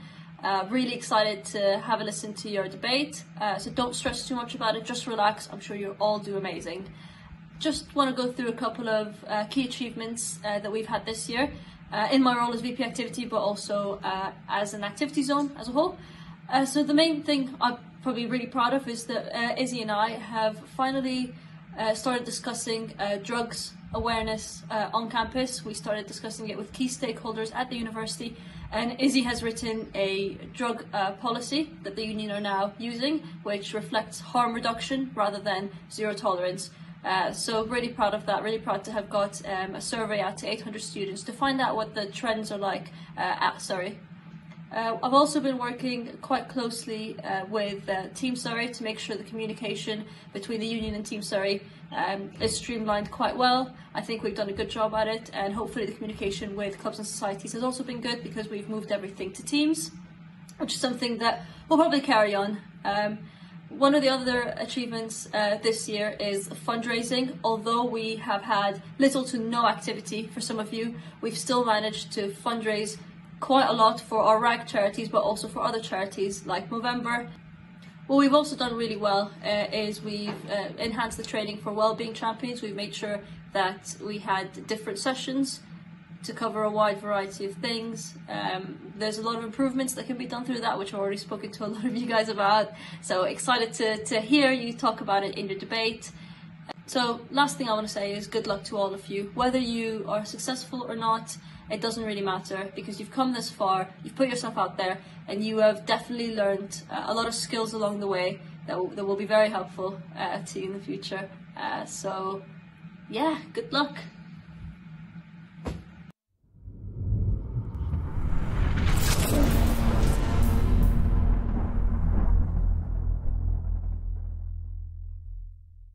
Speaker 21: Really excited to have a listen to your debate. So don't stress too much about it, just relax. I'm sure you'll all do amazing. Just want to go through a couple of key achievements that we've had this year in my role as VP Activity, but also as an activity zone as a whole. So the main thing I'm probably really proud of is that Izzy and I have finally started discussing drugs awareness on campus. We started discussing it with key stakeholders at the university, and Izzy has written a drug policy that the union are now using, which reflects harm reduction rather than zero tolerance. So really proud of that, really proud to have got a survey out to 800 students to find out what the trends are like at Surrey. I've also been working quite closely with Team Surrey to make sure the communication between the union and Team Surrey is streamlined quite well. I think we've done a good job at it, and hopefully the communication with clubs and societies has also been good because we've moved everything to Teams, which is something that we'll probably carry on. One of the other achievements this year is fundraising. Although we have had little to no activity for some of you, we've still managed to fundraise quite a lot for our RAG charities, but also for other charities like Movember. What we've also done really well is we've enhanced the training for wellbeing champions. We've made sure that we had different sessions to cover a wide variety of things. There's a lot of improvements that can be done through that, which I've already spoken to a lot of you guys about. So excited to hear you talk about it in your debate. So last thing I want to say is good luck to all of you. Whether you are successful or not, it doesn't really matter, because you've come this far, you've put yourself out there, and you have definitely learned a lot of skills along the way that will be very helpful to you in the future. So yeah, good luck.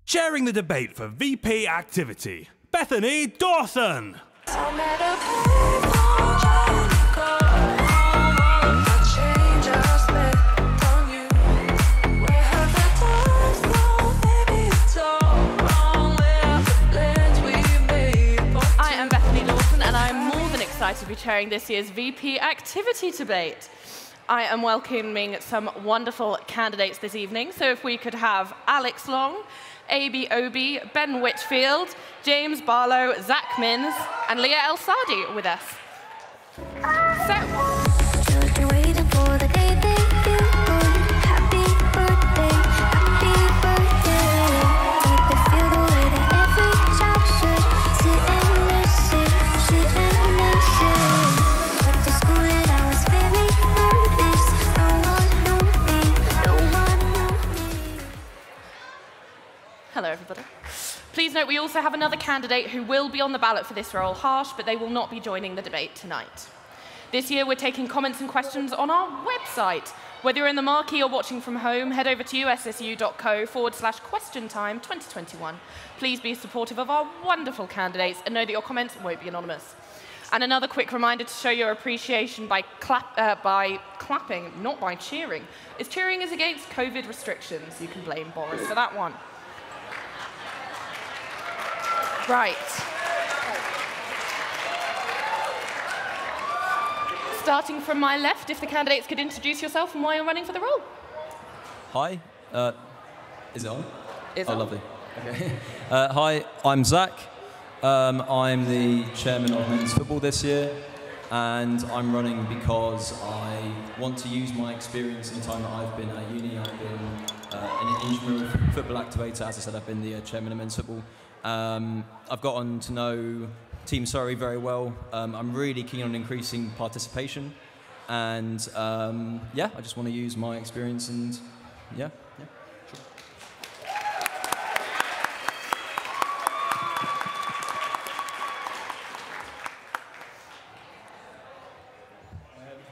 Speaker 3: Sharing the debate for VP Activity, Bethany Dawson.
Speaker 5: Excited to be chairing this year's VP Activity Debate. I am welcoming some wonderful candidates this evening, so if we could have Alex Long, A.B. Obi, Ben Whitfield, James Barlow, Zach Mins, and Leah El Sadi with us. Hello, everybody. Please note we also have another candidate who will be on the ballot for this role, Harsh, but they will not be joining the debate tonight. This year, we're taking comments and questions on our website. Whether you're in the marquee or watching from home, head over to ussu.co/question-time 2021. Please be supportive of our wonderful candidates and know that your comments won't be anonymous. And another quick reminder to show your appreciation by clapping, not by cheering, is cheering is against COVID restrictions. You can blame Boris for that one. Right. Starting from my left, if the candidates could introduce yourself and why you're running for the role.
Speaker 22: Hi. Is it on?
Speaker 5: It's
Speaker 22: on.
Speaker 5: on.
Speaker 22: Lovely. Okay. Hi, I'm Zach. I'm the chairman of men's football this year, and I'm running because I want to use my experience in the time that I've been at uni. I've been an intramural football activator. As I said, I've been the chairman of men's football. I've gotten to know Team Surrey very well. I'm really keen on increasing participation, and yeah, I just want to use my experience and yeah. Sure.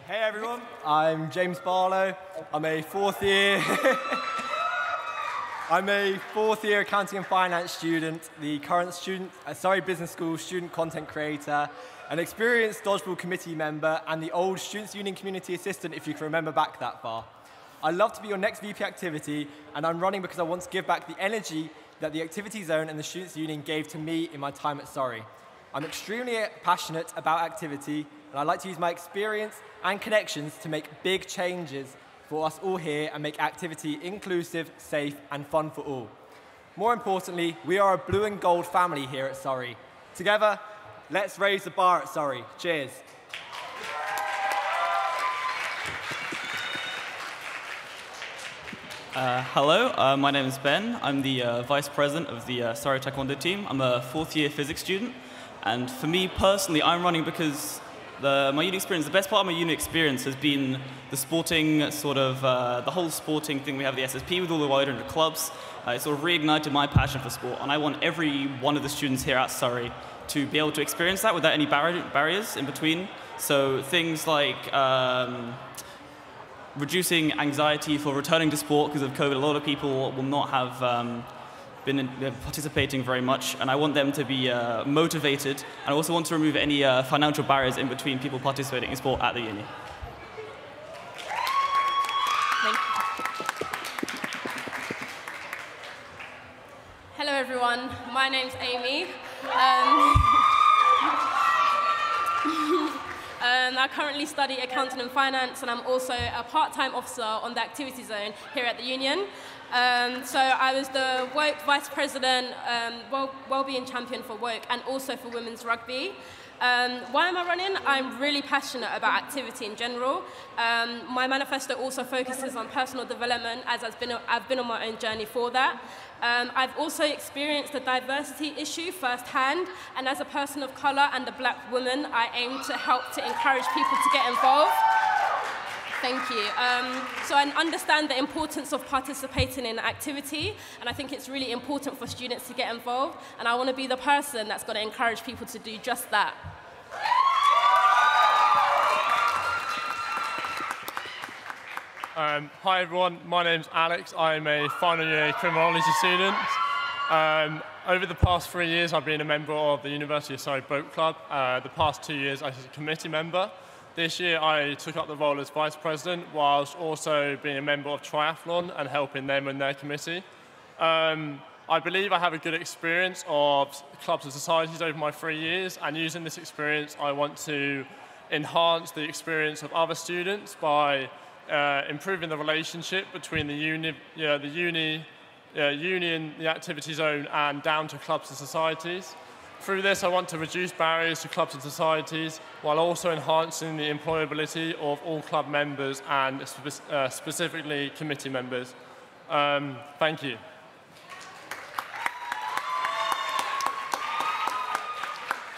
Speaker 23: Hey everyone, I'm James Barlow. I'm a fourth year accounting and finance student, the current student at Surrey Business School student content creator, an experienced dodgeball committee member, and the old Students' Union community assistant, if you can remember back that far. I'd love to be your next VP activity, and I'm running because I want to give back the energy that the Activity Zone and the Students' Union gave to me in my time at Surrey. I'm extremely passionate about activity, and I'd like to use my experience and connections to make big changes for us all here and make activity inclusive, safe, and fun for all. More importantly, we are a blue and gold family here at Surrey. Together, let's raise the bar at Surrey. Cheers.
Speaker 24: Hello, my name is Ben. I'm the Vice President of the Surrey Taekwondo team. I'm a fourth year physics student. And for me personally, I'm running because my uni experience, the best part of my uni experience has been the sporting sort of, the whole sporting thing. We have the SSP with all the wider clubs. It sort of reignited my passion for sport. And I want every one of the students here at Surrey to be able to experience that without any barriers in between. So things like reducing anxiety for returning to sport because of COVID. A lot of people will not have been participating very much, and I want them to be motivated. And I also want to remove any financial barriers in between people participating in sport at the uni.
Speaker 6: everyone. My name's Amy. I currently study accounting and finance, and I'm also a part-time officer on the activity zone here at the Union. So I was the Woke Vice President, Wellbeing Champion for Woke, and also for Women's Rugby. Why am I running? I'm really passionate about activity in general. My manifesto also focuses on personal development, as I've been on my own journey for that. I've also experienced the diversity issue firsthand, and as a person of colour and a black woman, I aim to help to encourage people to get involved. Thank you. So I understand the importance of participating in activity, and I think it's really important for students to get involved, and I want to be the person that's going to encourage people to do just that.
Speaker 10: Hi everyone, my name's Alex. I'm a final year criminology student. Over the past 3 years I've been a member of the University of Surrey Boat Club. The past 2 years I was a committee member. This year I took up the role as Vice President whilst also being a member of Triathlon and helping them and their committee. I believe I have a good experience of clubs and societies over my 3 years, and using this experience I want to enhance the experience of other students by improving the relationship between the union, the activity zone, and down to clubs and societies. Through this, I want to reduce barriers to clubs and societies while also enhancing the employability of all club members and specifically committee members. Thank you.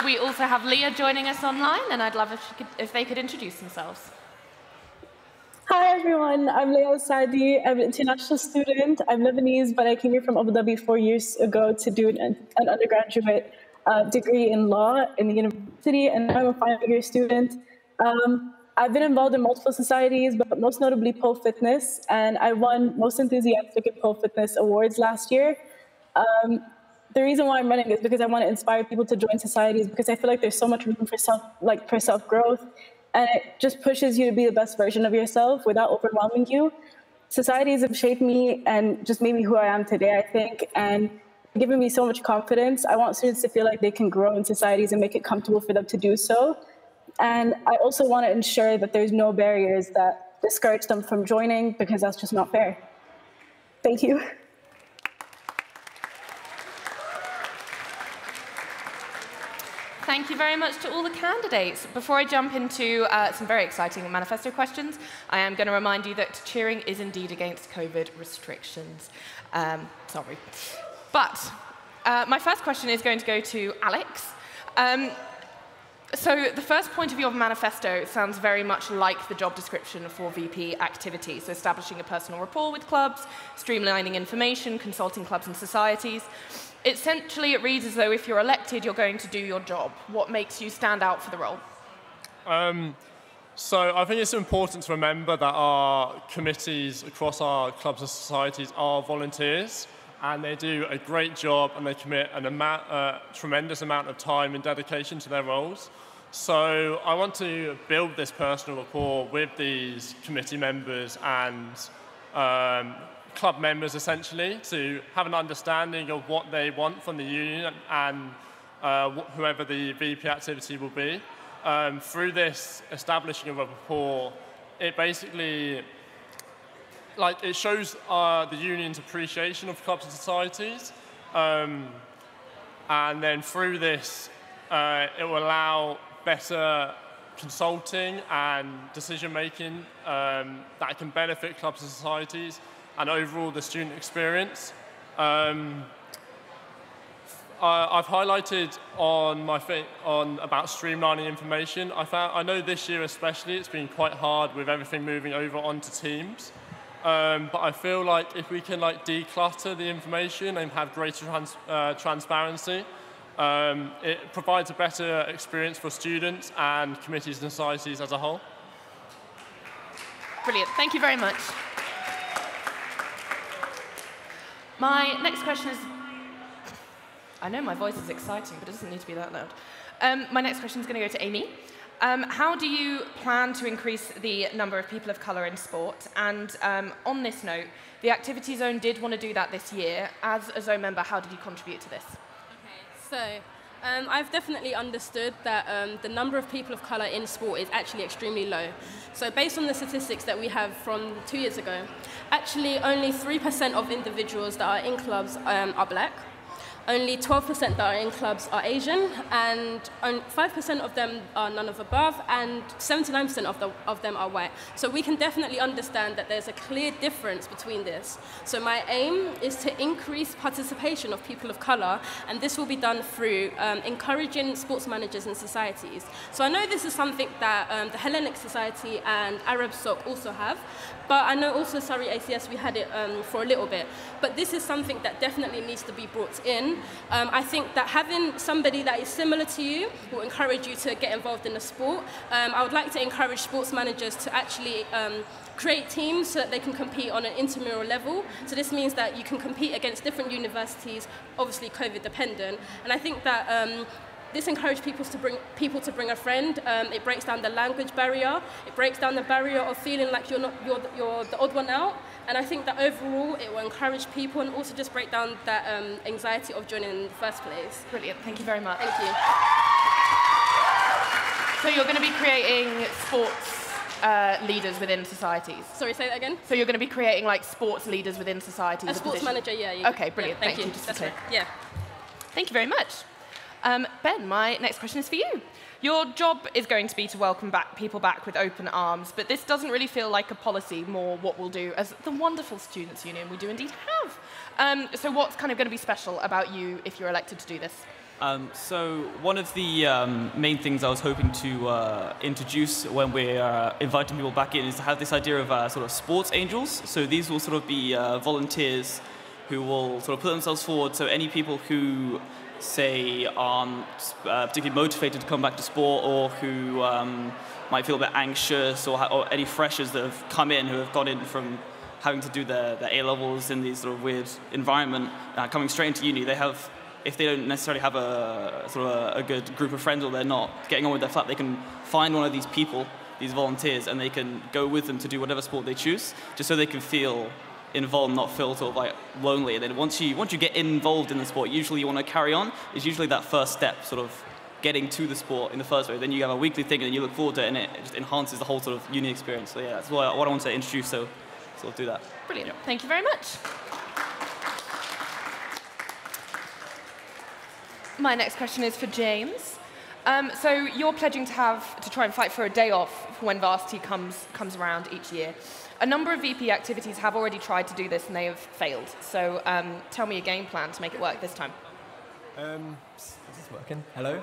Speaker 5: We also have Leah joining us online, and I'd love if they could introduce themselves.
Speaker 11: Hi everyone, I'm Leah Sadi. I'm an international student. I'm Lebanese, but I came here from Abu Dhabi 4 years ago to do an undergraduate degree in law in the university, and I'm a final year student. I've been involved in multiple societies, but most notably Pole Fitness, and I won Most Enthusiastic in Pole Fitness Awards last year. The reason why I'm running is because I want to inspire people to join societies, because I feel like there's so much room for self-growth, and it just pushes you to be the best version of yourself without overwhelming you. Societies have shaped me and just made me who I am today, I think, and given me so much confidence. I want students to feel like they can grow in societies and make it comfortable for them to do so. And I also want to ensure that there's no barriers that discourage them from joining, because that's just not fair. Thank you.
Speaker 5: Thank you very much to all the candidates. Before I jump into some very exciting manifesto questions, I am going to remind you that cheering is indeed against COVID restrictions. Sorry. But my first question is going to go to Alex. So the first point of your manifesto sounds very much like the job description for VP activities, so establishing a personal rapport with clubs, streamlining information, consulting clubs and societies. Essentially, it reads as though if you're elected, you're going to do your job. What makes you stand out for the role?
Speaker 10: So I think it's important to remember that our committees across our clubs and societies are volunteers, and they do a great job, and they commit a tremendous amount of time and dedication to their roles. So I want to build this personal rapport with these committee members and club members, essentially, to have an understanding of what they want from the union and whoever the VP activity will be. Through this establishing of a rapport, it basically it shows the union's appreciation of clubs and societies, and then through this, it will allow better consulting and decision-making that can benefit clubs and societies and overall the student experience. I've highlighted on about streamlining information. I know this year especially it's been quite hard with everything moving over onto Teams. But I feel like if we can declutter the information and have greater transparency, it provides a better experience for students and committees and societies as a whole.
Speaker 5: Brilliant. Thank you very much. My next question is... I know my voice is exciting, but it doesn't need to be that loud. My next question is going to go to Amy. How do you plan to increase the number of people of colour in sport? And on this note, the Activity Zone did want to do that this year. As a zone member, how did you contribute to this?
Speaker 6: So, I've definitely understood that the number of people of colour in sport is actually extremely low. So based on the statistics that we have from 2 years ago, actually only 3% of individuals that are in clubs are black. Only 12% that are in clubs are Asian, and 5% of them are none of above, and 79% of them are white. So we can definitely understand that there's a clear difference between this. So my aim is to increase participation of people of colour, and this will be done through encouraging sports managers and societies. So I know this is something that the Hellenic Society and Arab SOC also have, but I know also Surrey ACS, we had it for a little bit. But this is something that definitely needs to be brought in. I think that having somebody that is similar to you will encourage you to get involved in the sport. I would like to encourage sports managers to actually create teams so that they can compete on an intramural level. So this means that you can compete against different universities, obviously COVID dependent. And I think that this encourages people to bring a friend. It breaks down the language barrier. It breaks down the barrier of feeling like you're the odd one out. And I think that overall it will encourage people and also just break down that anxiety of joining in the first place.
Speaker 5: Brilliant. Thank you very much.
Speaker 6: Thank you.
Speaker 5: So you're going to be creating sports leaders within societies.
Speaker 6: Sorry, say that again?
Speaker 5: So you're going to be creating like sports leaders within societies.
Speaker 6: A sports manager, yeah.
Speaker 5: Okay, brilliant.
Speaker 6: Yeah,
Speaker 5: thank you. Just
Speaker 6: That's
Speaker 5: to
Speaker 6: right.
Speaker 5: clear.
Speaker 6: Yeah.
Speaker 5: Thank you very much. Ben, my next question is for you. Your job is going to be to welcome people back with open arms, but this doesn't really feel like a policy, more what we'll do as the wonderful Students' Union we do indeed have. So what's kind of going to be special about you if you're elected to do this?
Speaker 24: So one of the main things I was hoping to introduce when we're inviting people back in is to have this idea of sort of sports angels. So these will sort of be volunteers who will sort of put themselves forward. So any people who say aren't particularly motivated to come back to sport, or who might feel a bit anxious, or any freshers that have come in who have gone in from having to do their A-levels in these sort of weird environment, coming straight into uni, they have, if they don't necessarily have a sort of a good group of friends, or they're not getting on with their flat, they can find one of these people, these volunteers, and they can go with them to do whatever sport they choose, just so they can feel involved, not feel sort of like lonely. And then once you get involved in the sport, usually you want to carry on. It's usually that first step, sort of getting to the sport in the first place. Then you have a weekly thing, and you look forward to it, and it just enhances the whole sort of uni experience. So yeah, that's what I want to introduce. So sort of do that.
Speaker 5: Brilliant. Yeah. Thank you very much. My next question is for James. So you're pledging to try and fight for a day off when varsity comes around each year. A number of VP activities have already tried to do this and they have failed. So tell me a game plan to make it work this time.
Speaker 23: Is this working? Hello.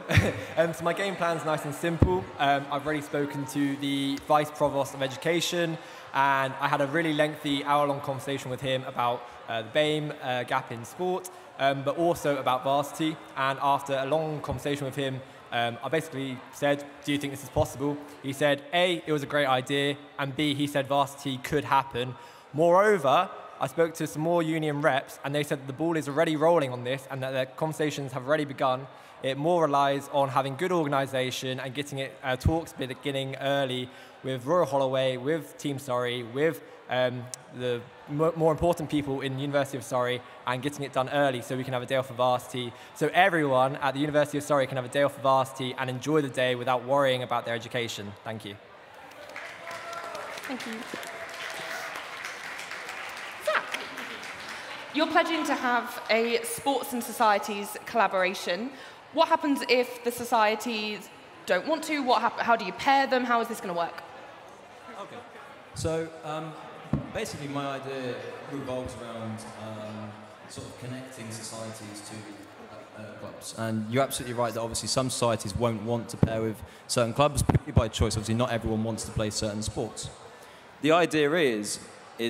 Speaker 23: So my game plan's nice and simple. I've already spoken to the Vice Provost of Education, and I had a really lengthy hour-long conversation with him about the BAME gap in sport, but also about varsity. And after a long conversation with him, I basically said, do you think this is possible? He said, A, it was a great idea, and B, he said varsity could happen. Moreover, I spoke to some more union reps, and they said that the ball is already rolling on this and that their conversations have already begun. It more relies on having good organisation and getting it talks beginning early with Royal Holloway, with Team Surrey, with the more important people in the University of Surrey, and getting it done early so we can have a day off of varsity. So everyone at the University of Surrey can have a day off of varsity and enjoy the day without worrying about their education. Thank you.
Speaker 5: Thank you. Zach, you're pledging to have a sports and societies collaboration. What happens if the societies don't want to? How do you pair them? How is this going to work?
Speaker 22: Okay. So basically my idea revolves around sort of connecting societies to clubs. And you're absolutely right that obviously some societies won't want to pair with certain clubs, purely by choice. Obviously not everyone wants to play certain sports. The idea is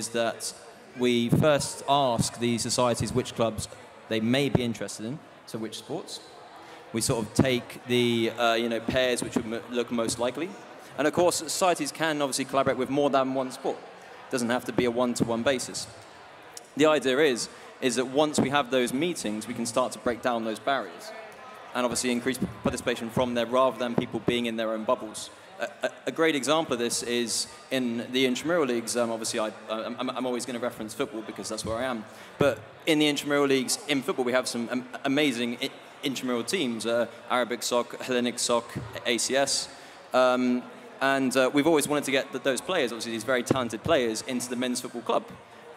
Speaker 22: that we first ask the societies which clubs they may be interested in, so which sports. We sort of take the pairs which would look most likely. And of course, societies can obviously collaborate with more than one sport. It doesn't have to be a one-to-one basis. The idea is that once we have those meetings, we can start to break down those barriers. and obviously increase participation from there rather than people being in their own bubbles. A great example of this is in the intramural leagues. Obviously, I'm always going to reference football because that's where I am. But in the intramural leagues in football, we have some amazing intramural teams, Arabic Soc, Hellenic Soc, ACS. And we've always wanted to get those players, obviously these very talented players, into the men's football club.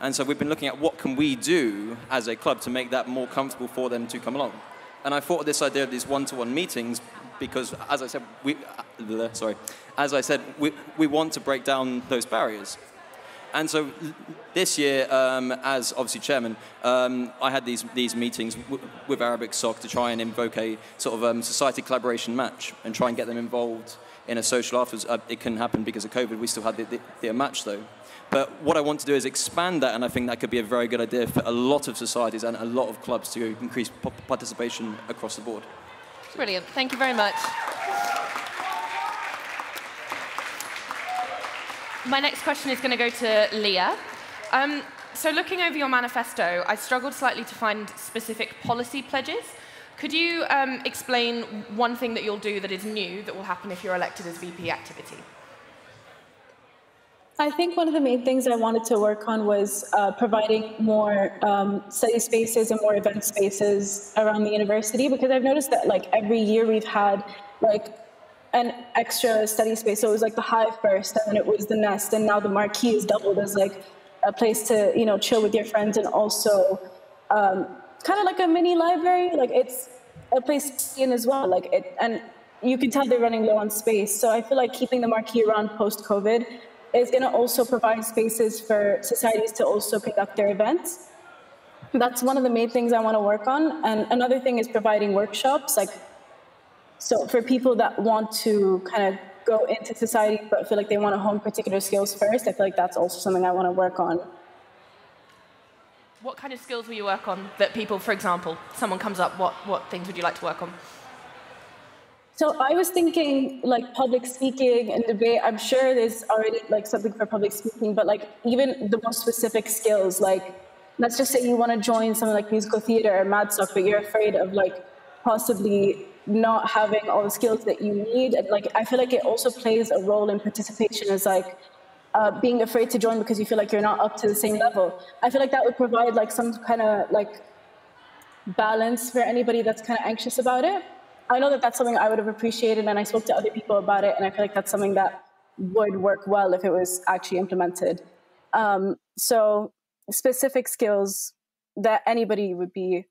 Speaker 22: And so we've been looking at what can we do as a club to make that more comfortable for them to come along. And I thought of this idea of these one-to-one meetings because, as I said, we want to break down those barriers. And so this year, as obviously chairman, I had these meetings with Arabic Soc to try and invoke a sort of society collaboration match and try and get them involved in a social afterwards. It couldn't happen because of COVID. We still had the match though. But what I want to do is expand that, and I think that could be a very good idea for a lot of societies and a lot of clubs to increase participation across the board.
Speaker 5: Brilliant. Thank you very much. My next question is going to go to Leah. So looking over your manifesto, I struggled slightly to find specific policy pledges. Could you explain one thing that you'll do that is new that will happen if you're elected as VP Activity?
Speaker 11: I think one of the main things I wanted to work on was providing more study spaces and more event spaces around the university, because I've noticed that like every year we've had like an extra study space. So it was like the Hive first, and then it was the Nest, and now the Marquee is doubled as like a place to, you know, chill with your friends, and also kind of like a mini library. Like it's a place to be in as well. Like it, and you can tell they're running low on space. So I feel like keeping the Marquee around post-COVID is going to also provide spaces for societies to also conduct their events. That's one of the main things I want to work on. And another thing is providing workshops. Like, so for people that want to kind of go into society but feel like they want to hone particular skills first, I feel like that's also something I want to work on.
Speaker 5: What kind of skills will you work on that people, for example, someone comes up, what things would you like to work on?
Speaker 11: So I was thinking like public speaking and debate. I'm sure there's already like something for public speaking, but like even the most specific skills, like let's just say you want to join something like musical theater or mad stuff, but you're afraid of like possibly not having all the skills that you need. And like I feel like it also plays a role in participation as like being afraid to join because you feel like you're not up to the same level. I feel like that would provide like some kind of like balance for anybody that's kind of anxious about it. I know that that's something I would have appreciated, and I spoke to other people about it, and I feel like that's something that would work well if it was actually implemented. So specific skills that anybody would be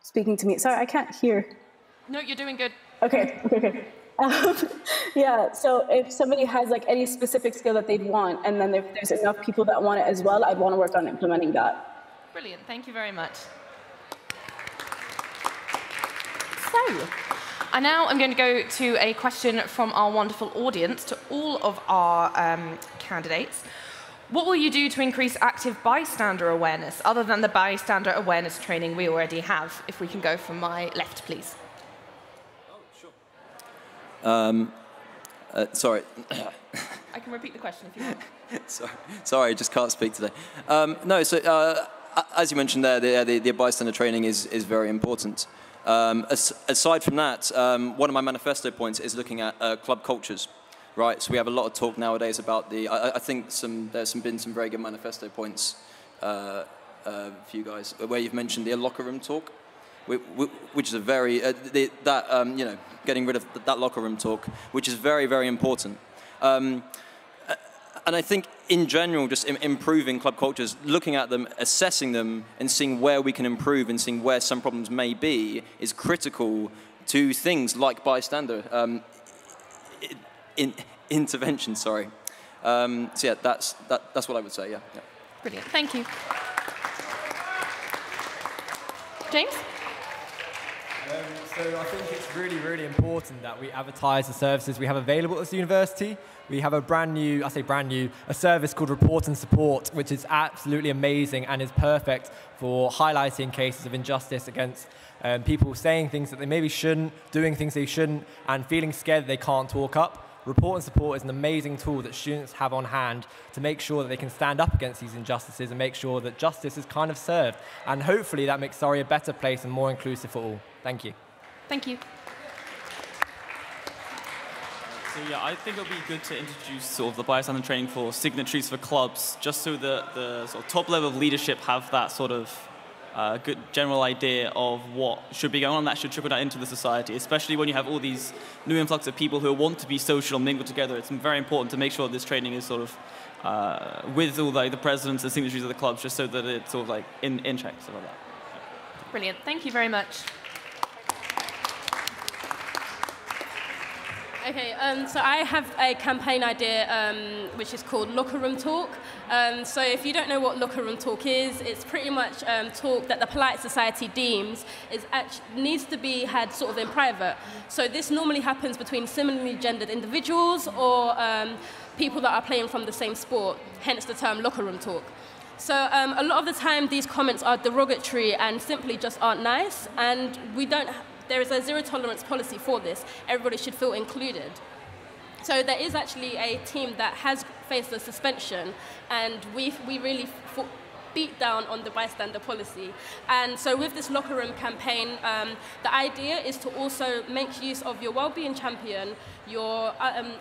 Speaker 11: speaking to me. Sorry, I can't hear.
Speaker 5: No, you're doing good.
Speaker 11: Okay. Yeah, so if somebody has like any specific skill that they'd want, and then if there's enough people that want it as well, I'd want to work on implementing that.
Speaker 5: Brilliant, thank you very much. So, now I'm going to go to a question from our wonderful audience to all of our candidates. What will you do to increase active bystander awareness, other than the bystander awareness training we already have? If we can go from my left, please.
Speaker 22: Sorry.
Speaker 5: I can repeat the question if you want.
Speaker 22: Sorry, I just can't speak today. No, so as you mentioned there, the bystander training is very important. Aside from that, one of my manifesto points is looking at club cultures, right? So we have a lot of talk nowadays about the. I think there's been some very good manifesto points for you guys where you've mentioned the locker room talk, which is a very getting rid of that locker room talk, which is very, very important. And I think in general, just improving club cultures, looking at them, assessing them, and seeing where we can improve and seeing where some problems may be is critical to things like bystander intervention. Sorry. So yeah, that's what I would say. Yeah.
Speaker 5: Brilliant. Thank you. James?
Speaker 23: So I think it's really, really important that we advertise the services we have available at the university. We have a brand new, a service called Report and Support, which is absolutely amazing and is perfect for highlighting cases of injustice against people saying things that they maybe shouldn't, doing things they shouldn't, and feeling scared that they can't talk up. Report and Support is an amazing tool that students have on hand to make sure that they can stand up against these injustices and make sure that justice is kind of served. And hopefully that makes Surrey a better place and more inclusive for all. Thank you.
Speaker 5: Thank you.
Speaker 24: So yeah, I think it'll be good to introduce sort of the bystander training for signatories for clubs, just so that the sort of top level of leadership have that sort of good general idea of what should be going on. That should trickle down into the society, especially when you have all these new influx of people who want to be social and mingle together. It's very important to make sure this training is sort of with all the presidents and signatories of the clubs, just so that it's sort of like in check, stuff like that.
Speaker 5: Brilliant. Thank you very much.
Speaker 6: Okay, so I have a campaign idea which is called Locker Room Talk. So if you don't know what Locker Room Talk is, it's pretty much talk that the polite society deems needs to be had sort of in private. So this normally happens between similarly gendered individuals or people that are playing from the same sport, hence the term Locker Room Talk. So a lot of the time these comments are derogatory and simply just aren't nice, and there is a zero tolerance policy for this. Everybody should feel included. So there is actually a team that has faced a suspension, and we really beat down on the bystander policy. And so with this locker room campaign, the idea is to also make use of your wellbeing champion, your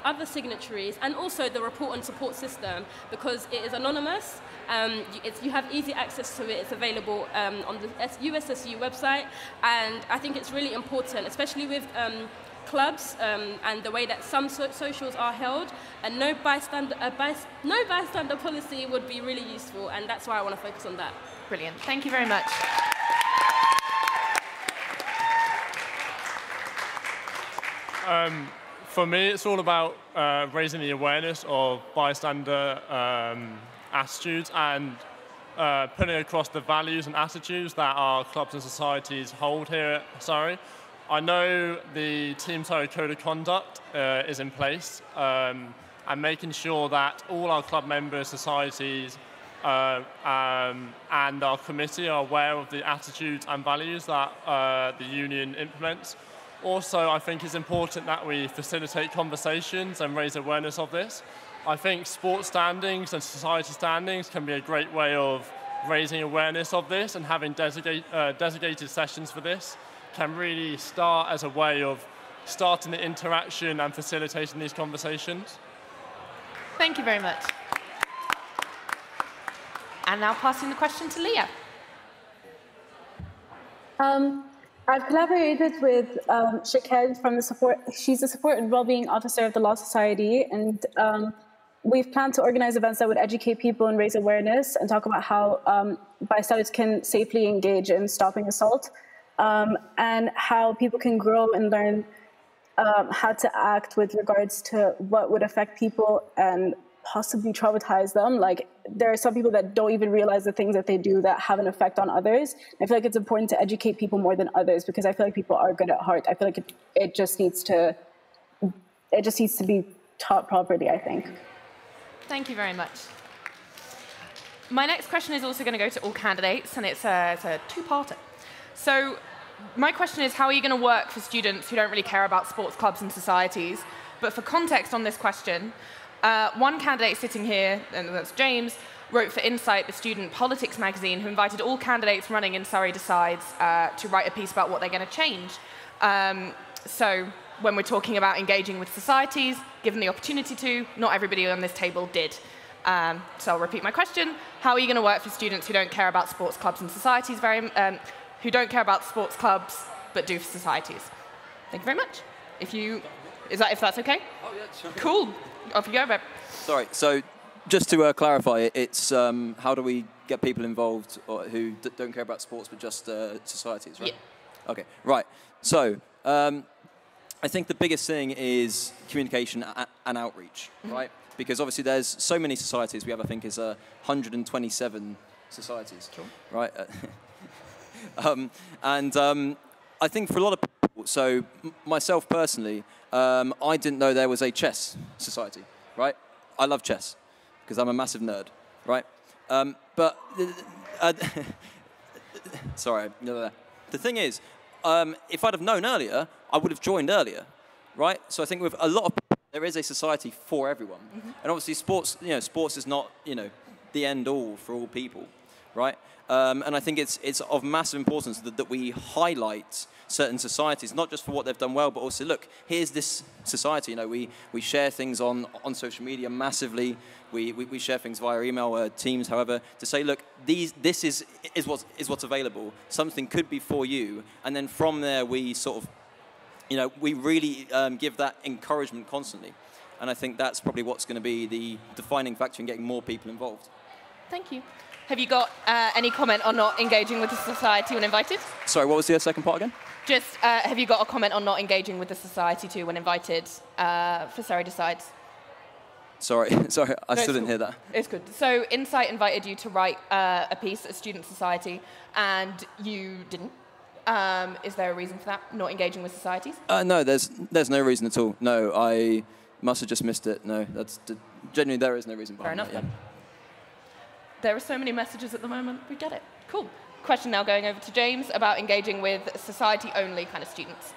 Speaker 6: other signatories, and also the report and support system, because it is anonymous. You have easy access to it. It's available on the USSU website, and I think it's really important, especially with clubs and the way that some socials are held, and no bystander policy would be really useful, and that's why I want to focus on that.
Speaker 5: Brilliant. Thank you very much.
Speaker 10: For me, it's all about raising the awareness of bystander attitudes and putting across the values and attitudes that our clubs and societies hold here at Surrey. I know the Team Surrey Code of Conduct is in place, and making sure that all our club members, societies, and our committee are aware of the attitudes and values that the union implements. Also, I think it's important that we facilitate conversations and raise awareness of this. I think sports standings and society standings can be a great way of raising awareness of this, and having designated sessions for this can really start as a way of starting the interaction and facilitating these conversations.
Speaker 5: Thank you very much. And now passing the question to Leah.
Speaker 11: I've collaborated with Shaked from the support. She's the support and wellbeing officer of the Law Society, and we've planned to organize events that would educate people and raise awareness and talk about how bystanders can safely engage in stopping assault, and how people can grow and learn how to act with regards to what would affect people and possibly traumatize them. Like, there are some people that don't even realize the things that they do that have an effect on others. I feel like it's important to educate people more than others, because I feel like people are good at heart. I feel like it just needs to be taught properly, I think.
Speaker 5: Thank you very much. My next question is also going to go to all candidates, and it's a two-parter. So my question is, how are you going to work for students who don't really care about sports clubs and societies? But for context on this question, one candidate sitting here, and that's James, wrote for Insight, the student politics magazine, who invited all candidates running in Surrey Decides to write a piece about what they're going to change. So when we're talking about engaging with societies, given the opportunity to, not everybody on this table did. So I'll repeat my question. How are you going to work for students who don't care about sports clubs and societies, who don't care about sports clubs but do for societies? Thank you very much. If that's okay?
Speaker 7: Oh, yeah, sure.
Speaker 5: Cool. Off you go, Reb.
Speaker 7: Sorry, so just to clarify, it's how do we get people involved who don't care about sports but just societies, right? Yeah. Okay, right. So I think the biggest thing is communication and outreach, right? Because obviously there's so many societies. We have, I think, is 127 societies, right? I think for a lot of people, so myself personally, I didn't know there was a chess society, right? I love chess because I'm a massive nerd, right? Sorry, the thing is, if I'd have known earlier, I would have joined earlier, right? So I think with a lot of people, there is a society for everyone. And obviously sports is not, the end all for all people.
Speaker 22: right? And I think it's of massive importance that we highlight certain societies, not just for what they've done well, but also, look, here's this society. You know, we share things on social media massively. We share things via email, Teams, however, to say, look, this is what's available. Something could be for you, and then from there we sort of, you know, we really give that encouragement constantly. And I think that's probably what's going to be the defining factor in getting more people involved.
Speaker 5: Thank you. Have you got any comment on not engaging with the society when invited?
Speaker 22: Sorry, what was the second part again?
Speaker 5: Just, have you got a comment on not engaging with the society too when invited for Surrey Decides?
Speaker 22: Sorry, I still didn't hear that.
Speaker 5: It's good. So Insight invited you to write a piece at Student Society, and you didn't. Is there a reason for that, not engaging with societies?
Speaker 22: No, there's no reason at all. No, I must have just missed it. No, genuinely there is no reason behind
Speaker 5: Fair enough,
Speaker 22: that.
Speaker 5: then. There are so many messages at the moment. We get it. Cool. Question now going over to James about engaging with society-only kind of students.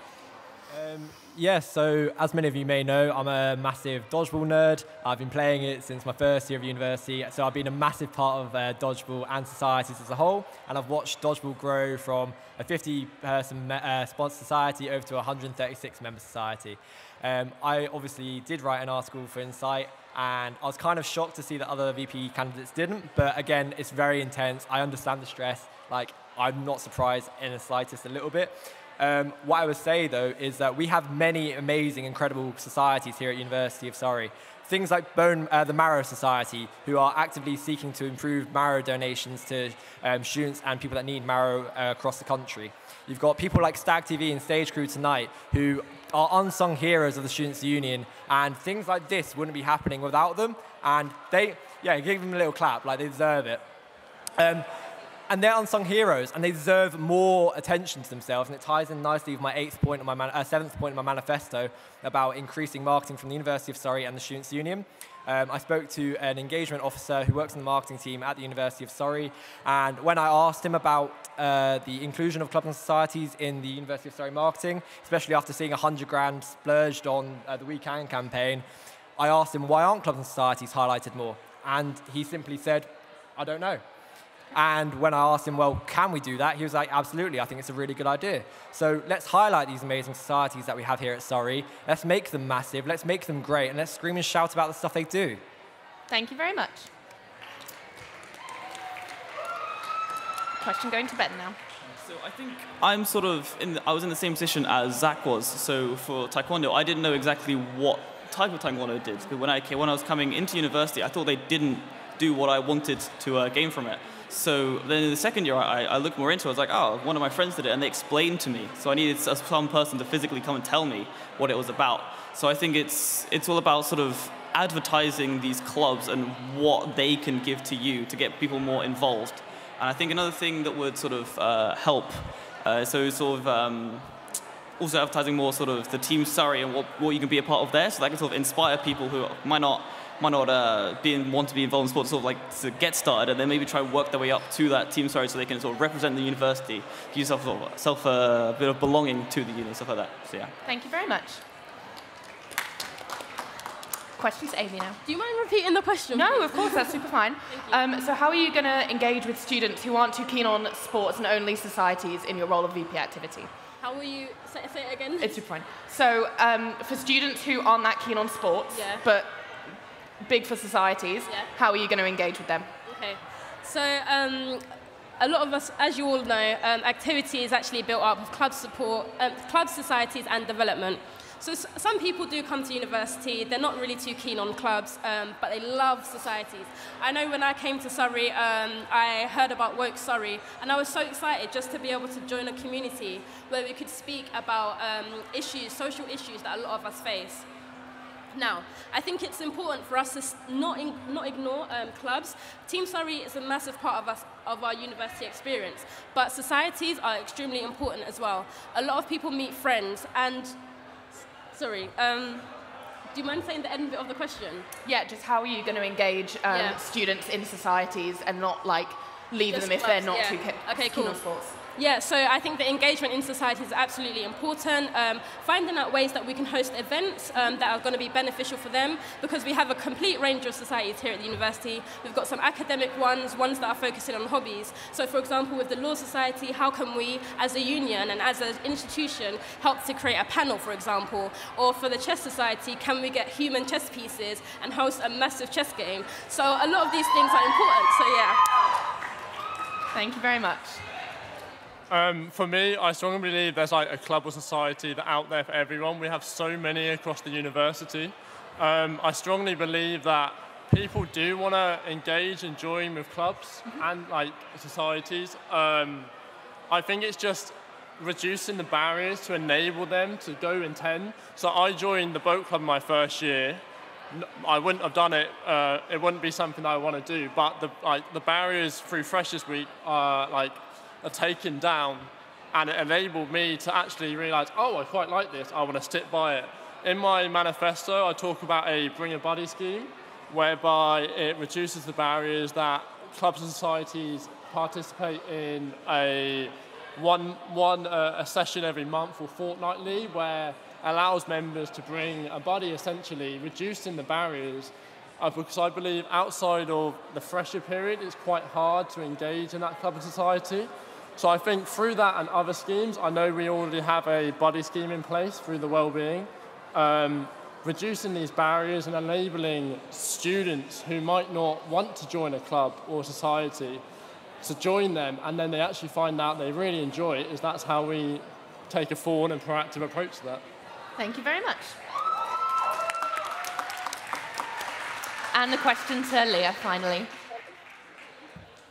Speaker 23: Yes, so as many of you may know, I'm a massive dodgeball nerd. I've been playing it since my first year of university, so I've been a massive part of dodgeball and societies as a whole, and I've watched dodgeball grow from a 50-person sponsored society over to a 136-member society. I obviously did write an article for Insight, and I was kind of shocked to see that other VP candidates didn't, but again, it's very intense. I understand the stress. Like, I'm not surprised in the slightest a little bit. What I would say, though, is that we have many amazing, incredible societies here at University of Surrey. Things like the Marrow Society, who are actively seeking to improve marrow donations to students and people that need marrow across the country. You've got people like Stag TV and Stage Crew Tonight, who are unsung heroes of the Students' Union, and things like this wouldn't be happening without them, and give them a little clap, like they deserve it. And they're unsung heroes, and they deserve more attention to themselves, and it ties in nicely with my 7th point in my manifesto about increasing marketing from the University of Surrey and the Students' Union. I spoke to an engagement officer who works in the marketing team at the University of Surrey, and when I asked him about the inclusion of clubs and societies in the University of Surrey marketing, especially after seeing 100 grand splurged on the We Can campaign, I asked him, why aren't clubs and societies highlighted more? And he simply said, I don't know. And when I asked him, well, can we do that? He was like, absolutely, I think it's a really good idea. So let's highlight these amazing societies that we have here at Surrey. Let's make them massive, let's make them great, and let's scream and shout about the stuff they do.
Speaker 5: Thank you very much. Question going to Ben now.
Speaker 24: So I think I'm sort of I was in the same position as Zach was. So for Taekwondo, I didn't know exactly what type of Taekwondo it did. Because when I was coming into university, I thought they didn't do what I wanted to gain from it. So then in the second year, I looked more into it. I was like, oh, one of my friends did it, and they explained to me. So I needed some person to physically come and tell me what it was about. So I think it's all about sort of advertising these clubs and what they can give to you to get people more involved. And I think another thing that would sort of help, so sort of also advertising more sort of the Team Surrey and what you can be a part of there, so that can sort of inspire people who might not want to be involved in sports, sort of like to get started, and then maybe try and work their way up to that Team Surrey so they can sort of represent the university, give yourself a bit of belonging to the uni, stuff like that. So yeah.
Speaker 5: Thank you very much. Question to Amy now.
Speaker 6: Do you mind repeating the question?
Speaker 5: No,
Speaker 6: please?
Speaker 5: of course, that's super fine. So how are you going to engage with students who aren't too keen on sports and only societies in your role of VP activity?
Speaker 6: How will you say it again?
Speaker 5: It's super fine. So for students who aren't that keen on sports, but big for societies, how are you going to engage with them?
Speaker 6: Okay. So a lot of us, as you all know, activity is actually built up of club support, club societies and development. So some people do come to university, they're not really too keen on clubs, but they love societies. I know when I came to Surrey, I heard about Woke Surrey, and I was so excited just to be able to join a community where we could speak about social issues that a lot of us face. Now, I think it's important for us to not ignore clubs. Team Surrey is a massive part of our university experience, but societies are extremely important as well. A lot of people meet friends, and sorry, do you mind saying the end bit of the question?
Speaker 5: Yeah, just how are you going to engage students in societies and not like leave
Speaker 6: Just
Speaker 5: them if
Speaker 6: clubs,
Speaker 5: they're not too keen
Speaker 6: cool.
Speaker 5: on sports?
Speaker 6: Yeah, so I think the engagement in society is absolutely important. Finding out ways that we can host events that are going to be beneficial for them, because we have a complete range of societies here at the university. We've got some academic ones that are focusing on hobbies. So for example, with the Law Society, how can we as a union and as an institution help to create a panel, for example? Or for the Chess Society, can we get human chess pieces and host a massive chess game? So a lot of these things are important, so yeah.
Speaker 5: Thank you very much.
Speaker 10: For me, I strongly believe there's like a club or society that's out there for everyone. We have so many across the university. I strongly believe that people do want to engage and join with clubs and like societies. I think it's just reducing the barriers to enable them to go and attend. So I joined the boat club my first year. I wouldn't have done it. It wouldn't be something I want to do. But the barriers through Freshers Week are taken down, and it enabled me to actually realise, oh, I quite like this. I want to stick by it. In my manifesto, I talk about a Bring a Buddy scheme, whereby it reduces the barriers that clubs and societies participate in a session every month or fortnightly, where allows members to bring a buddy, essentially reducing the barriers. Because I believe outside of the fresher period, it's quite hard to engage in that club and society. So I think through that and other schemes, I know we already have a buddy scheme in place through the wellbeing, reducing these barriers and enabling students who might not want to join a club or society to join them, and then they actually find out they really enjoy it. That's how we take a forward and proactive approach to that.
Speaker 5: Thank you very much. And the question to Leah, finally.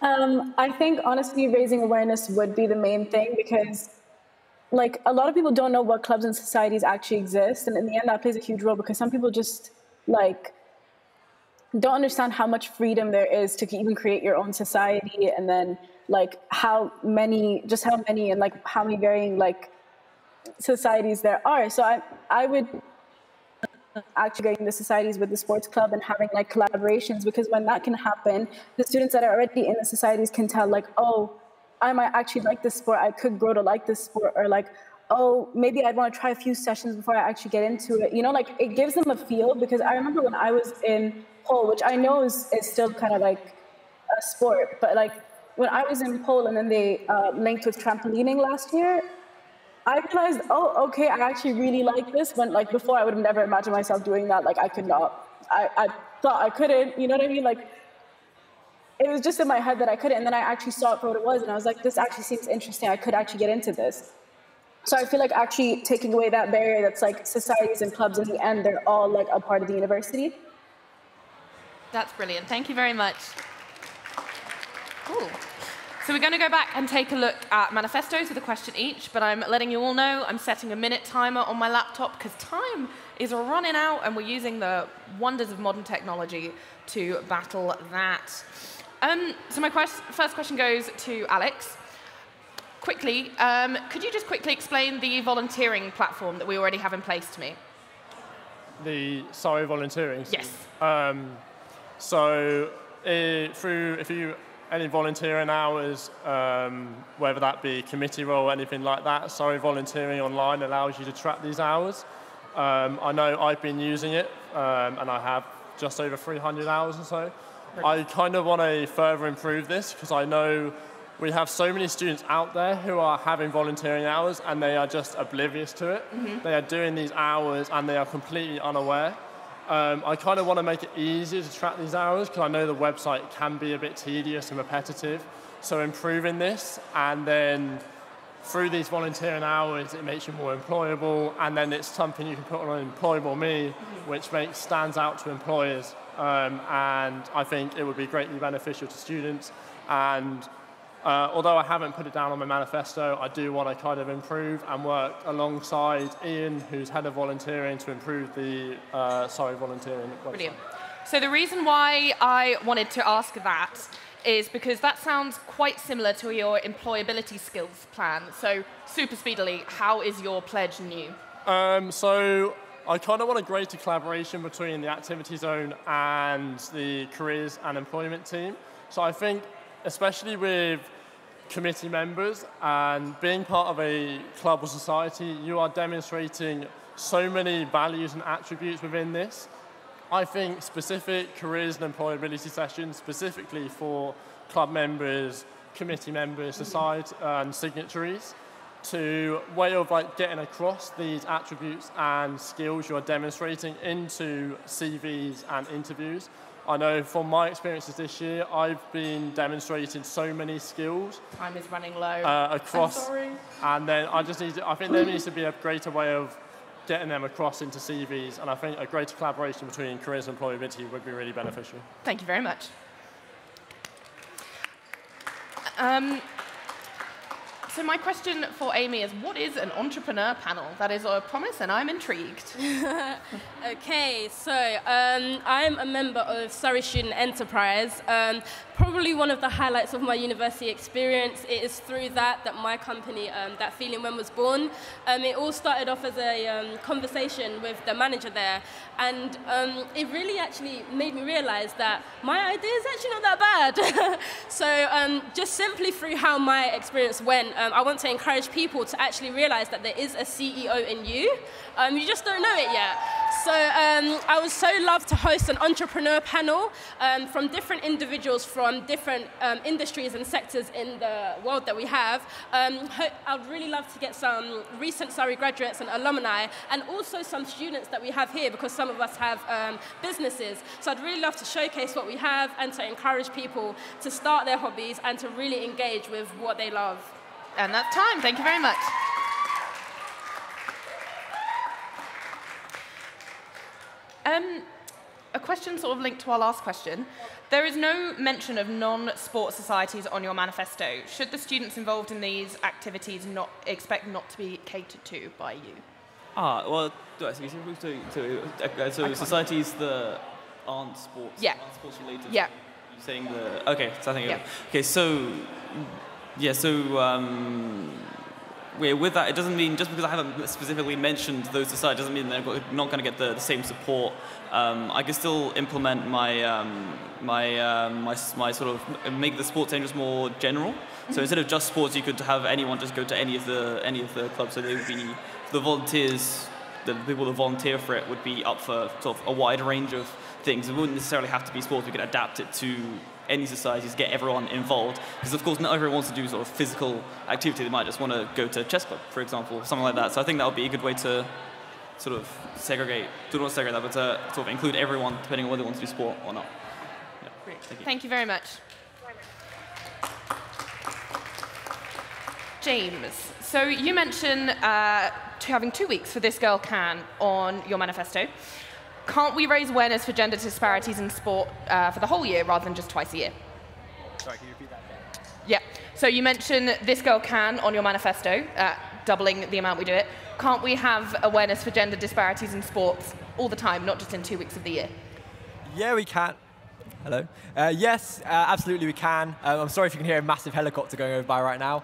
Speaker 11: I think, honestly, raising awareness would be the main thing, because a lot of people don't know what clubs and societies actually exist. And in the end, that plays a huge role, because some people just don't understand how much freedom there is to even create your own society. And then how many and how many varying societies there are. So I would actually getting the societies with the sports club and having collaborations, because when that can happen, the students that are already in the societies can tell oh, I might actually like this sport, I could grow to like this sport, or oh, maybe I'd want to try a few sessions before I actually get into it. It gives them a feel, because I remember when I was in pole, which I know is still kind of a sport, but when I was in pole and then they linked with trampolining last year, I realized, oh, okay, I actually really like this, when before I would have never imagined myself doing that. I could not. I thought I couldn't, you know what I mean? It was just in my head that I couldn't, and then I actually saw it for what it was, and I was like, this actually seems interesting. I could actually get into this. So I feel actually taking away that barrier that's societies and clubs, in the end, they're all a part of the university.
Speaker 5: That's brilliant. Thank you very much. Cool. So we're going to go back and take a look at manifestos with a question each, but I'm letting you all know I'm setting a minute timer on my laptop, because time is running out, and we're using the wonders of modern technology to battle that. So my first question goes to Alex. Quickly, could you just quickly explain the volunteering platform that we already have in place to me?
Speaker 10: The Surrey volunteering?
Speaker 5: Yes.
Speaker 10: If you any volunteering hours, whether that be committee role or anything like that, Surrey Volunteering Online allows you to track these hours. I know I've been using it, and I have just over 300 hours or so. I kind of want to further improve this, because I know we have so many students out there who are having volunteering hours and they are just oblivious to it. They are doing these hours and they are completely unaware. I kind of want to make it easier to track these hours, because I know the website can be a bit tedious and repetitive. So improving this, and then through these volunteering hours, it makes you more employable, and then it's something you can put on Employable Me, which stands out to employers. And I think it would be greatly beneficial to students. And although I haven't put it down on my manifesto, I do want to kind of improve and work alongside Ian, who's head of volunteering, to improve the Surrey volunteering website.
Speaker 5: Brilliant. So the reason why I wanted to ask that is because that sounds quite similar to your employability skills plan. So super speedily, how is your pledge new?
Speaker 10: So I kind of want a greater collaboration between the activity zone and the careers and employment team. So I think, especially with committee members, and being part of a club or society, you are demonstrating so many values and attributes within this. I think specific careers and employability sessions, specifically for club members, committee members, society and signatories, to way of like getting across these attributes and skills you are demonstrating into CVs and interviews. I know from my experiences this year, I've been demonstrating so many skills.
Speaker 5: Time is running low.
Speaker 10: Across,
Speaker 5: I'm sorry.
Speaker 10: and then I think there needs to be a greater way of getting them across into CVs, and I think a greater collaboration between careers and employability would be really beneficial.
Speaker 5: Thank you very much. So my question for Amy is, what is an entrepreneur panel? That is a promise, and I'm intrigued.
Speaker 6: Okay, so I'm a member of Surrey Student Enterprise. Probably one of the highlights of my university experience. It is through that my company, That Feeling When, was born. It all started off as a conversation with the manager there, and it really actually made me realize that my idea is actually not that bad. So just simply through how my experience went, I want to encourage people to actually realize that there is a CEO in you. You just don't know it yet. So I would so love to host an entrepreneur panel from different individuals from different industries and sectors in the world that we have. I'd really love to get some recent Surrey graduates and alumni, and also some students that we have here, because some of us have businesses. So I'd really love to showcase what we have and to encourage people to start their hobbies and to really engage with what they love.
Speaker 5: And that's time. Thank you very much. A question sort of linked to our last question. There is no mention of non-sport societies on your manifesto. Should the students involved in these activities expect not to be catered to by you?
Speaker 24: Well, so societies that aren't sports, aren't sports related.
Speaker 5: Yeah.
Speaker 24: You're saying the okay. So I think okay. With that, it doesn't mean just because I haven't specifically mentioned those societies doesn't mean they're not going to get the same support. I can still implement my my sort of make the sports angels more general. So instead of just sports, you could have anyone just go to any of the clubs. So they would be the volunteers, the people that volunteer for it would be up for sort of a wide range of things. It wouldn't necessarily have to be sports. We could adapt it to any societies, get everyone involved, because of course not everyone wants to do sort of physical activity. They might just want to go to a chess club, for example, something like that. So I think that would be a good way to sort of segregate, not segregate that, but to sort of include everyone depending on whether they want to do sport or not. Yeah.
Speaker 5: Great. Thank you very much. James, so you mentioned having 2 weeks for This Girl Can on your manifesto. Can't we raise awareness for gender disparities in sport for the whole year rather than just twice a year?
Speaker 23: Sorry, can you repeat that again?
Speaker 5: Yeah. So you mentioned This Girl Can on your manifesto, doubling the amount we do it. Can't we have awareness for gender disparities in sports all the time, not just in 2 weeks of the year?
Speaker 23: Yeah, we can. Hello. Yes, absolutely we can. I'm sorry if you can hear a massive helicopter going over by right now.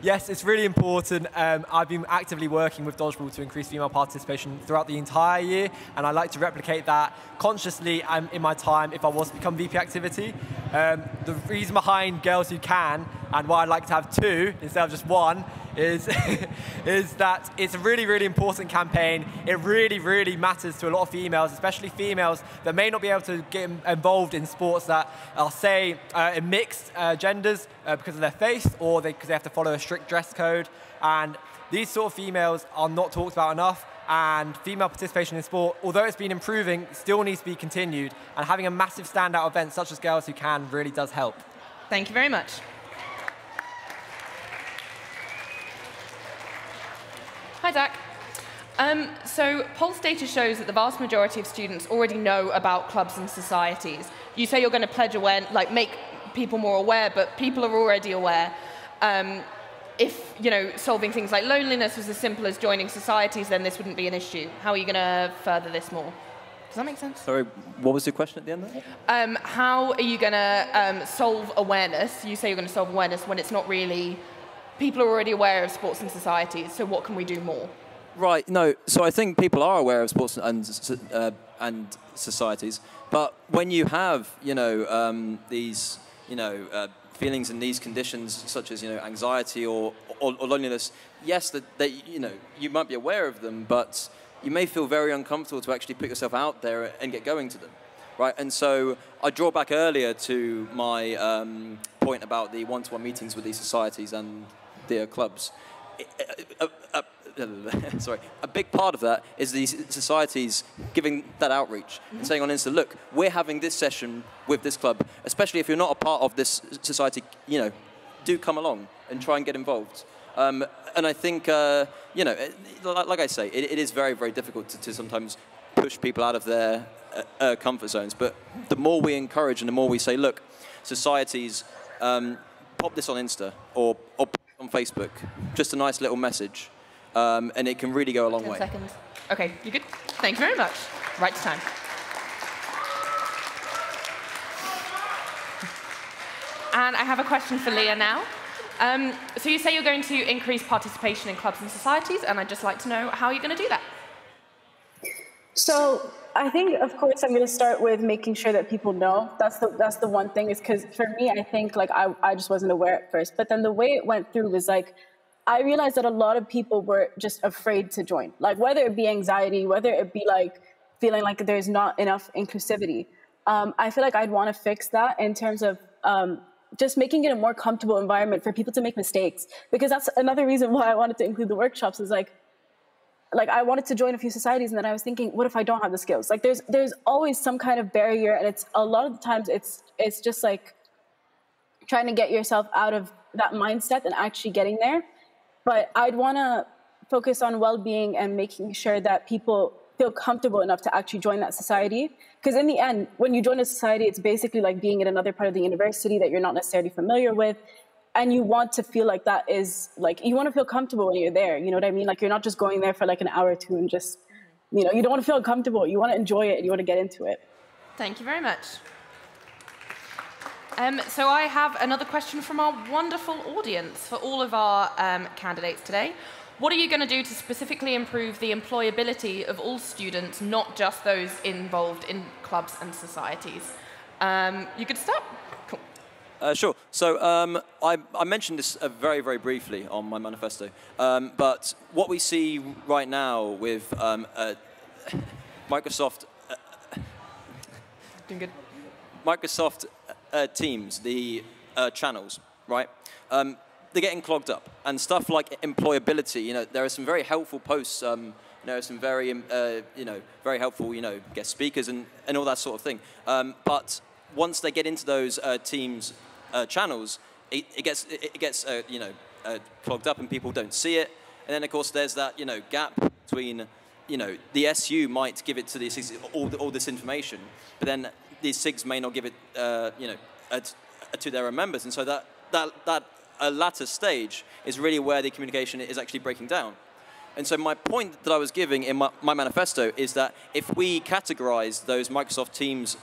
Speaker 23: Yes, it's really important. I've been actively working with Dodgeball to increase female participation throughout the entire year, and I'd like to replicate that consciously in my time if I was to become VP activity. The reason behind Girls Who Can, and why I'd like to have 2 instead of just 1, is that it's a really, really important campaign. It really, really matters to a lot of females, especially females that may not be able to get involved in sports that are, say, in mixed genders because of their faith, or because they have to follow a strict dress code. And these sort of females are not talked about enough, and female participation in sport, although it's been improving, still needs to be continued, and having a massive standout event such as Girls Who Can really does help.
Speaker 5: Thank you very much. Hi, Zach. So Pulse data shows that the vast majority of students already know about clubs and societies. You say you're going to pledge awareness, like make people more aware, but people are already aware. If solving things like loneliness was as simple as joining societies, then this wouldn't be an issue. How are you going to further this more? Does that make sense?
Speaker 7: Sorry, what was your question at the end there?
Speaker 5: How are you going to solve awareness? You say you're going to solve awareness when it's not really. People are already aware of sports and societies, so what can we do more?
Speaker 7: Right, no, so I think people are aware of sports and societies, but when you have, these,
Speaker 22: feelings in these conditions, such as anxiety or loneliness, yes, that you might be aware of them, but you may feel very uncomfortable to actually put yourself out there and get going to them, right? And so I draw back earlier to my point about the one-to-one meetings with these societies and their clubs. Sorry, a big part of that is these societies giving that outreach and saying on Insta, look, we're having this session with this club, especially if you're not a part of this society, do come along and try and get involved. And I think, like I say, it is very, very difficult to sometimes push people out of their comfort zones. But the more we encourage and the more we say, look, societies, pop this on Insta or pop it on Facebook, just a nice little message. And it can really go a long
Speaker 5: 10
Speaker 22: way.
Speaker 5: seconds. Okay, you good? Thank you very much. Right to time. And I have a question for Leah now. So you say you're going to increase participation in clubs and societies, and I'd just like to know how you're going to do that.
Speaker 11: So I think, of course, I'm going to start with making sure that people know. That's the one thing, is because for me, I think I just wasn't aware at first. But then the way it went through was I realized that a lot of people were just afraid to join, whether it be anxiety, whether it be feeling like there's not enough inclusivity. I feel like I'd want to fix that in terms of just making it a more comfortable environment for people to make mistakes, because that's another reason why I wanted to include the workshops. Is I wanted to join a few societies, and then I was thinking, what if I don't have the skills? There's always some kind of barrier, and it's a lot of the times it's just trying to get yourself out of that mindset and actually getting there. But I'd want to focus on well-being and making sure that people feel comfortable enough to actually join that society. Because in the end, when you join a society, it's basically like being in another part of the university that you're not necessarily familiar with. And you want to feel like that is, you want to feel comfortable when you're there. You know what I mean? You're not just going there for an hour or two and just, you don't want to feel uncomfortable. You want to enjoy it and you want to get into it.
Speaker 5: Thank you very much. So I have another question from our wonderful audience for all of our candidates today. What are you going to do to specifically improve the employability of all students, not just those involved in clubs and societies? You could start. Cool.
Speaker 22: Sure. So I mentioned this very, very briefly on my manifesto. But what we see right now with Microsoft...
Speaker 5: Doing good.
Speaker 22: Microsoft Teams, the channels, right? They're getting clogged up, and stuff like employability. There are some very helpful posts. There are some very, very helpful, guest speakers and all that sort of thing. But once they get into those Teams channels, it gets clogged up, and people don't see it. And then of course there's that gap between the SU might give it to the SIGs all this information, but then these SIGs may not give it to their own members, and so that latter stage is really where the communication is actually breaking down. And so my point that I was giving in my manifesto is that if we categorize those Microsoft Teams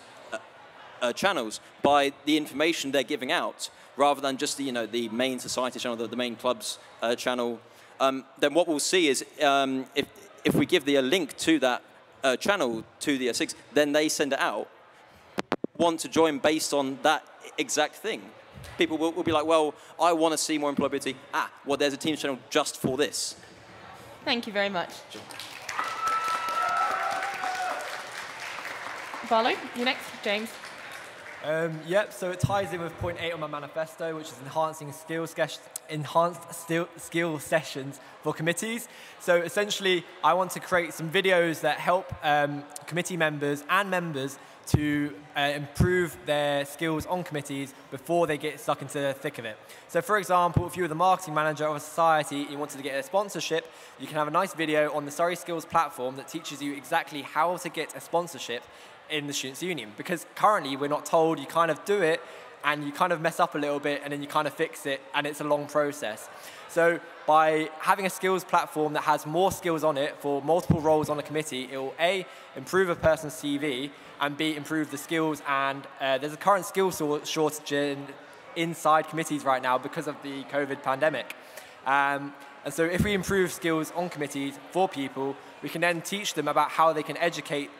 Speaker 22: channels by the information they're giving out, rather than just the main society channel, the main clubs channel, then what we'll see is if we give a link to that channel to the SIGs, then they send it out. Want to join based on that exact thing. People will be like, well, I want to see more employability. Well, there's a Teams channel just for this.
Speaker 5: Thank you very much. Sure. Barlow, you next. James.
Speaker 23: Yep, so it ties in with point 8 on my manifesto, which is enhanced skill sessions for committees. So essentially, I want to create some videos that help committee members and members to improve their skills on committees before they get stuck into the thick of it. So for example, if you were the marketing manager of a society and you wanted to get a sponsorship, you can have a nice video on the Surrey Skills platform that teaches you exactly how to get a sponsorship in the Students' Union. Because currently we're not told, you kind of do it and you kind of mess up a little bit and then you kind of fix it, and it's a long process. So by having a skills platform that has more skills on it for multiple roles on a committee, it will A, improve a person's CV, and B, improve the skills. And there's a current skills shortage inside committees right now because of the COVID pandemic. And so if we improve skills on committees for people, we can then teach them about how they can educate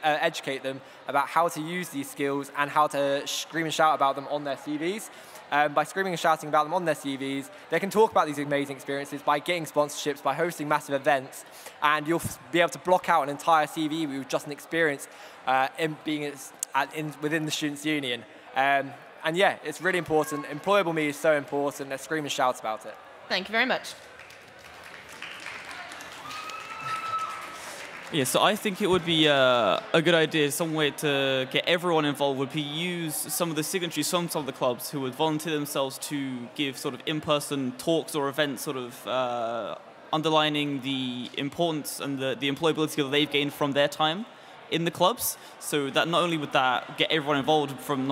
Speaker 23: them about how to use these skills and how to scream and shout about them on their CVs. By screaming and shouting about them on their CVs, they can talk about these amazing experiences by getting sponsorships, by hosting massive events, and you'll be able to block out an entire CV with just an experience within the Students' Union. And yeah, it's really important. Employable Me is so important. Let's scream and shout about it.
Speaker 5: Thank you very much.
Speaker 24: Yeah, so I think it would be a good idea, some way to get everyone involved would be use some of the signatories from some of the clubs who would volunteer themselves to give sort of in-person talks or events sort of underlining the importance and the employability that they've gained from their time in the clubs. So that not only would that get everyone involved from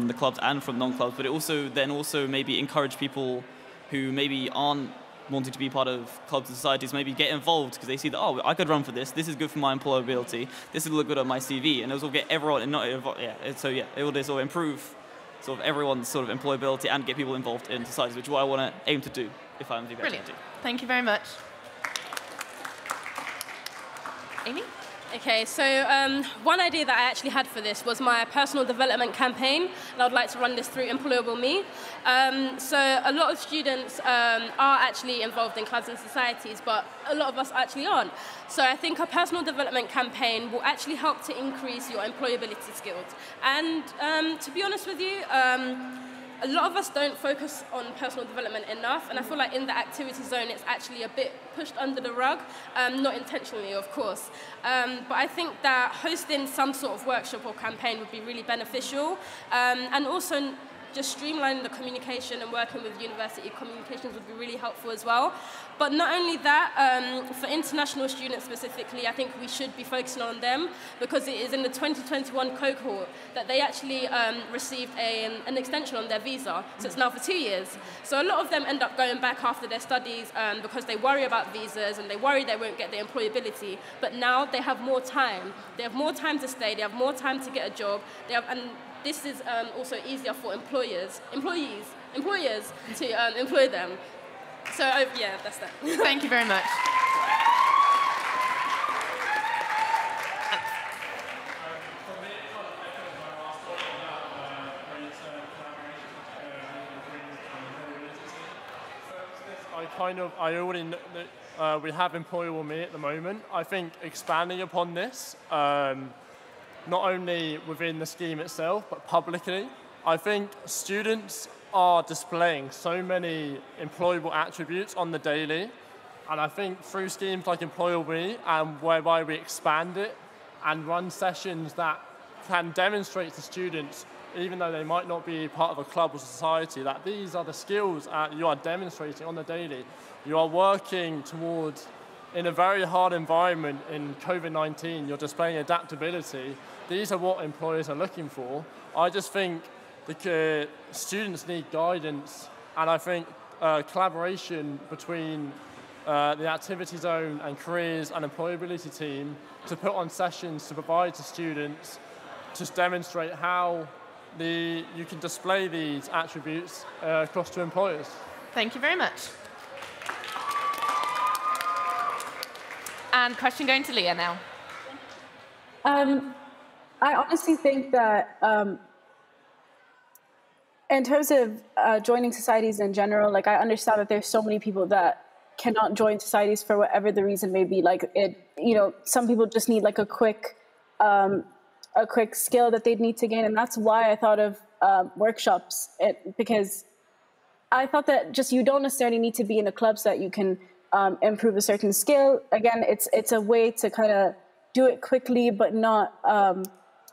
Speaker 24: the clubs and from non-clubs, but it also maybe encourage people who maybe aren't wanting to be part of clubs and societies, maybe get involved because they see that, oh, I could run for this is good for my employability, this will look good on my CV, and it will get everyone, and not, yeah, so yeah, it will sort of improve sort of everyone's sort of employability and get people involved in societies, which is what I want to aim to do if I'm the
Speaker 5: Brilliant. Thank you very much. Amy?
Speaker 6: Okay, so one idea that I actually had for this was my personal development campaign, and I'd like to run this through Employable Me. So a lot of students are actually involved in clubs and societies, but a lot of us actually aren't. So I think a personal development campaign will actually help to increase your employability skills. And to be honest with you, a lot of us don't focus on personal development enough, and I feel like in the activity zone it's actually a bit pushed under the rug, not intentionally of course, but I think that hosting some sort of workshop or campaign would be really beneficial, and also just streamlining the communication and working with university communications would be really helpful as well. But not only that, for international students specifically, I think we should be focusing on them because it is in the 2021 cohort that they actually received an extension on their visa. So it's now for 2 years. So a lot of them end up going back after their studies because they worry about visas and they worry they won't get the employability. But now they have more time. They have more time to stay. They have more time to get a job. And this is also easier for employers to employ them. So yeah, that's that.
Speaker 5: Thank you very much.
Speaker 10: We have Employable Me at the moment. I think expanding upon this, not only within the scheme itself, but publicly, I think students are displaying so many employable attributes on the daily, and I think through schemes like Employable Me, and whereby we expand it and run sessions that can demonstrate to students, even though they might not be part of a club or society, that these are the skills you are demonstrating on the daily. You are working towards, in a very hard environment in COVID-19, you're displaying adaptability. These are what employers are looking for. I just think the students need guidance, and I think collaboration between the activity zone and careers and employability team to put on sessions to provide to students to demonstrate how you can display these attributes across to employers.
Speaker 5: Thank you very much. And question going to Leah now.
Speaker 11: I honestly think that in terms of joining societies in general, like I understand that there's so many people that cannot join societies for whatever the reason may be. Like some people just need like a quick skill that they'd need to gain, and that's why I thought of workshops. Because I thought that just you don't necessarily need to be in a club so that you can improve a certain skill. Again, it's a way to kind of do it quickly, but not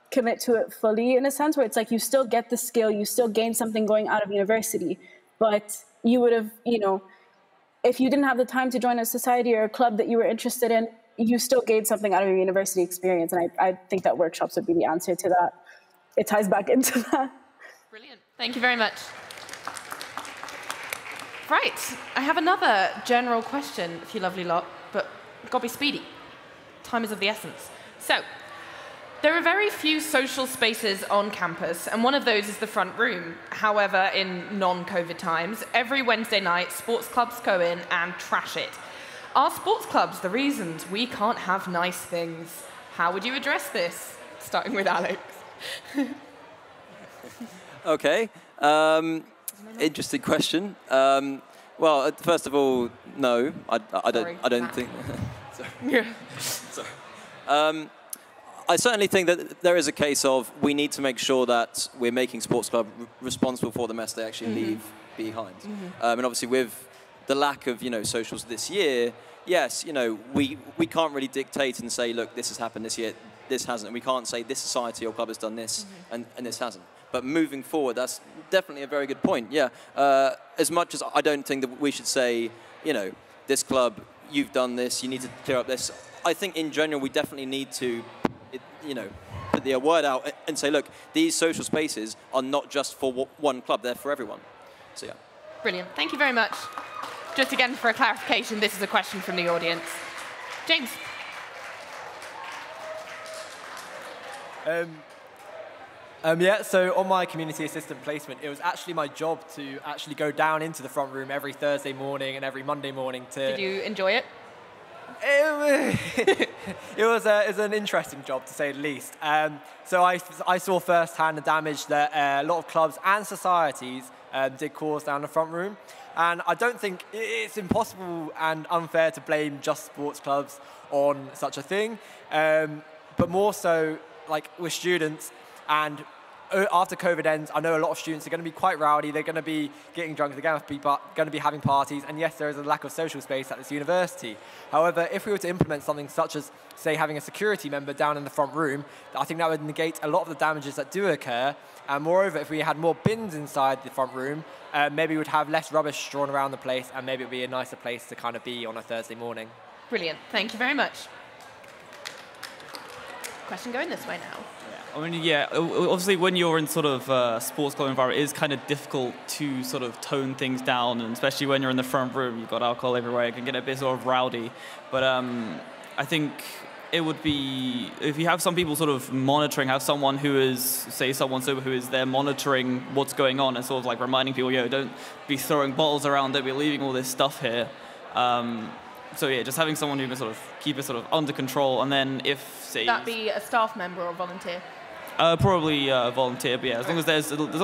Speaker 11: commit to it fully, in a sense where it's like you still get the skill, you still gain something going out of university, but you would have, if you didn't have the time to join a society or a club that you were interested in, you still gained something out of your university experience. And I think that workshops would be the answer to that. It ties back into that.
Speaker 5: Brilliant. Thank you very much. Right, I have another general question for you lovely lot, but gotta be speedy. Time is of the essence. So, there are very few social spaces on campus, and one of those is the front room. However, in non-COVID times, every Wednesday night, sports clubs go in and trash it. Are sports clubs the reasons we can't have nice things? How would you address this? Starting with Alex.
Speaker 7: Okay. Interesting question. Well, first of all, no, I don't think. Sorry.
Speaker 5: Yeah.
Speaker 7: Sorry. I certainly think that there is a case of we need to make sure that we're making sports club responsible for the mess they actually leave behind. And obviously, with the lack of socials this year, yes, we can't really dictate and say, look, this has happened this year, this hasn't. And we can't say this society or club has done this and this hasn't. But moving forward, that's definitely a very good point. Yeah, as much as I don't think that we should say, this club, you've done this, you need to clear up this. I think in general, we definitely need to, put the word out and say, look, these social spaces are not just for one club, they're for everyone. So yeah.
Speaker 5: Brilliant. Thank you very much. Just again for a clarification, this is a question from the audience. James.
Speaker 23: Yeah, so on my community assistant placement, it was actually my job to actually go down into the front room every Thursday morning and every Monday morning to...
Speaker 5: Did you enjoy it?
Speaker 23: It was an interesting job, to say the least. So I saw firsthand the damage that a lot of clubs and societies did cause down the front room. And I don't think it's impossible and unfair to blame just sports clubs on such a thing. But more so, like, with students, and after COVID ends, I know a lot of students are going to be quite rowdy. They're going to be getting drunk. They're going to be having parties. And yes, there is a lack of social space at this university. However, if we were to implement something such as, say, having a security member down in the front room, I think that would negate a lot of the damages that do occur. And moreover, if we had more bins inside the front room, maybe we'd have less rubbish strewn around the place, and maybe it would be a nicer place to kind of be on a Thursday morning.
Speaker 5: Brilliant. Thank you very much. Question going this way now.
Speaker 24: I mean, yeah, obviously when you're in sort of a sports club environment, it is kind of difficult to sort of tone things down, and especially when you're in the front room, you've got alcohol everywhere, it can get a bit sort of rowdy. But I think it would be, if you have some people sort of monitoring, have someone who is, say someone sober who is there monitoring what's going on and sort of like reminding people, don't be throwing bottles around, don't be leaving all this stuff here. So yeah, just having someone who can sort of keep it sort of under control, and then if, say...
Speaker 5: Would that be a staff member or a volunteer?
Speaker 24: Probably a volunteer, but yeah, as long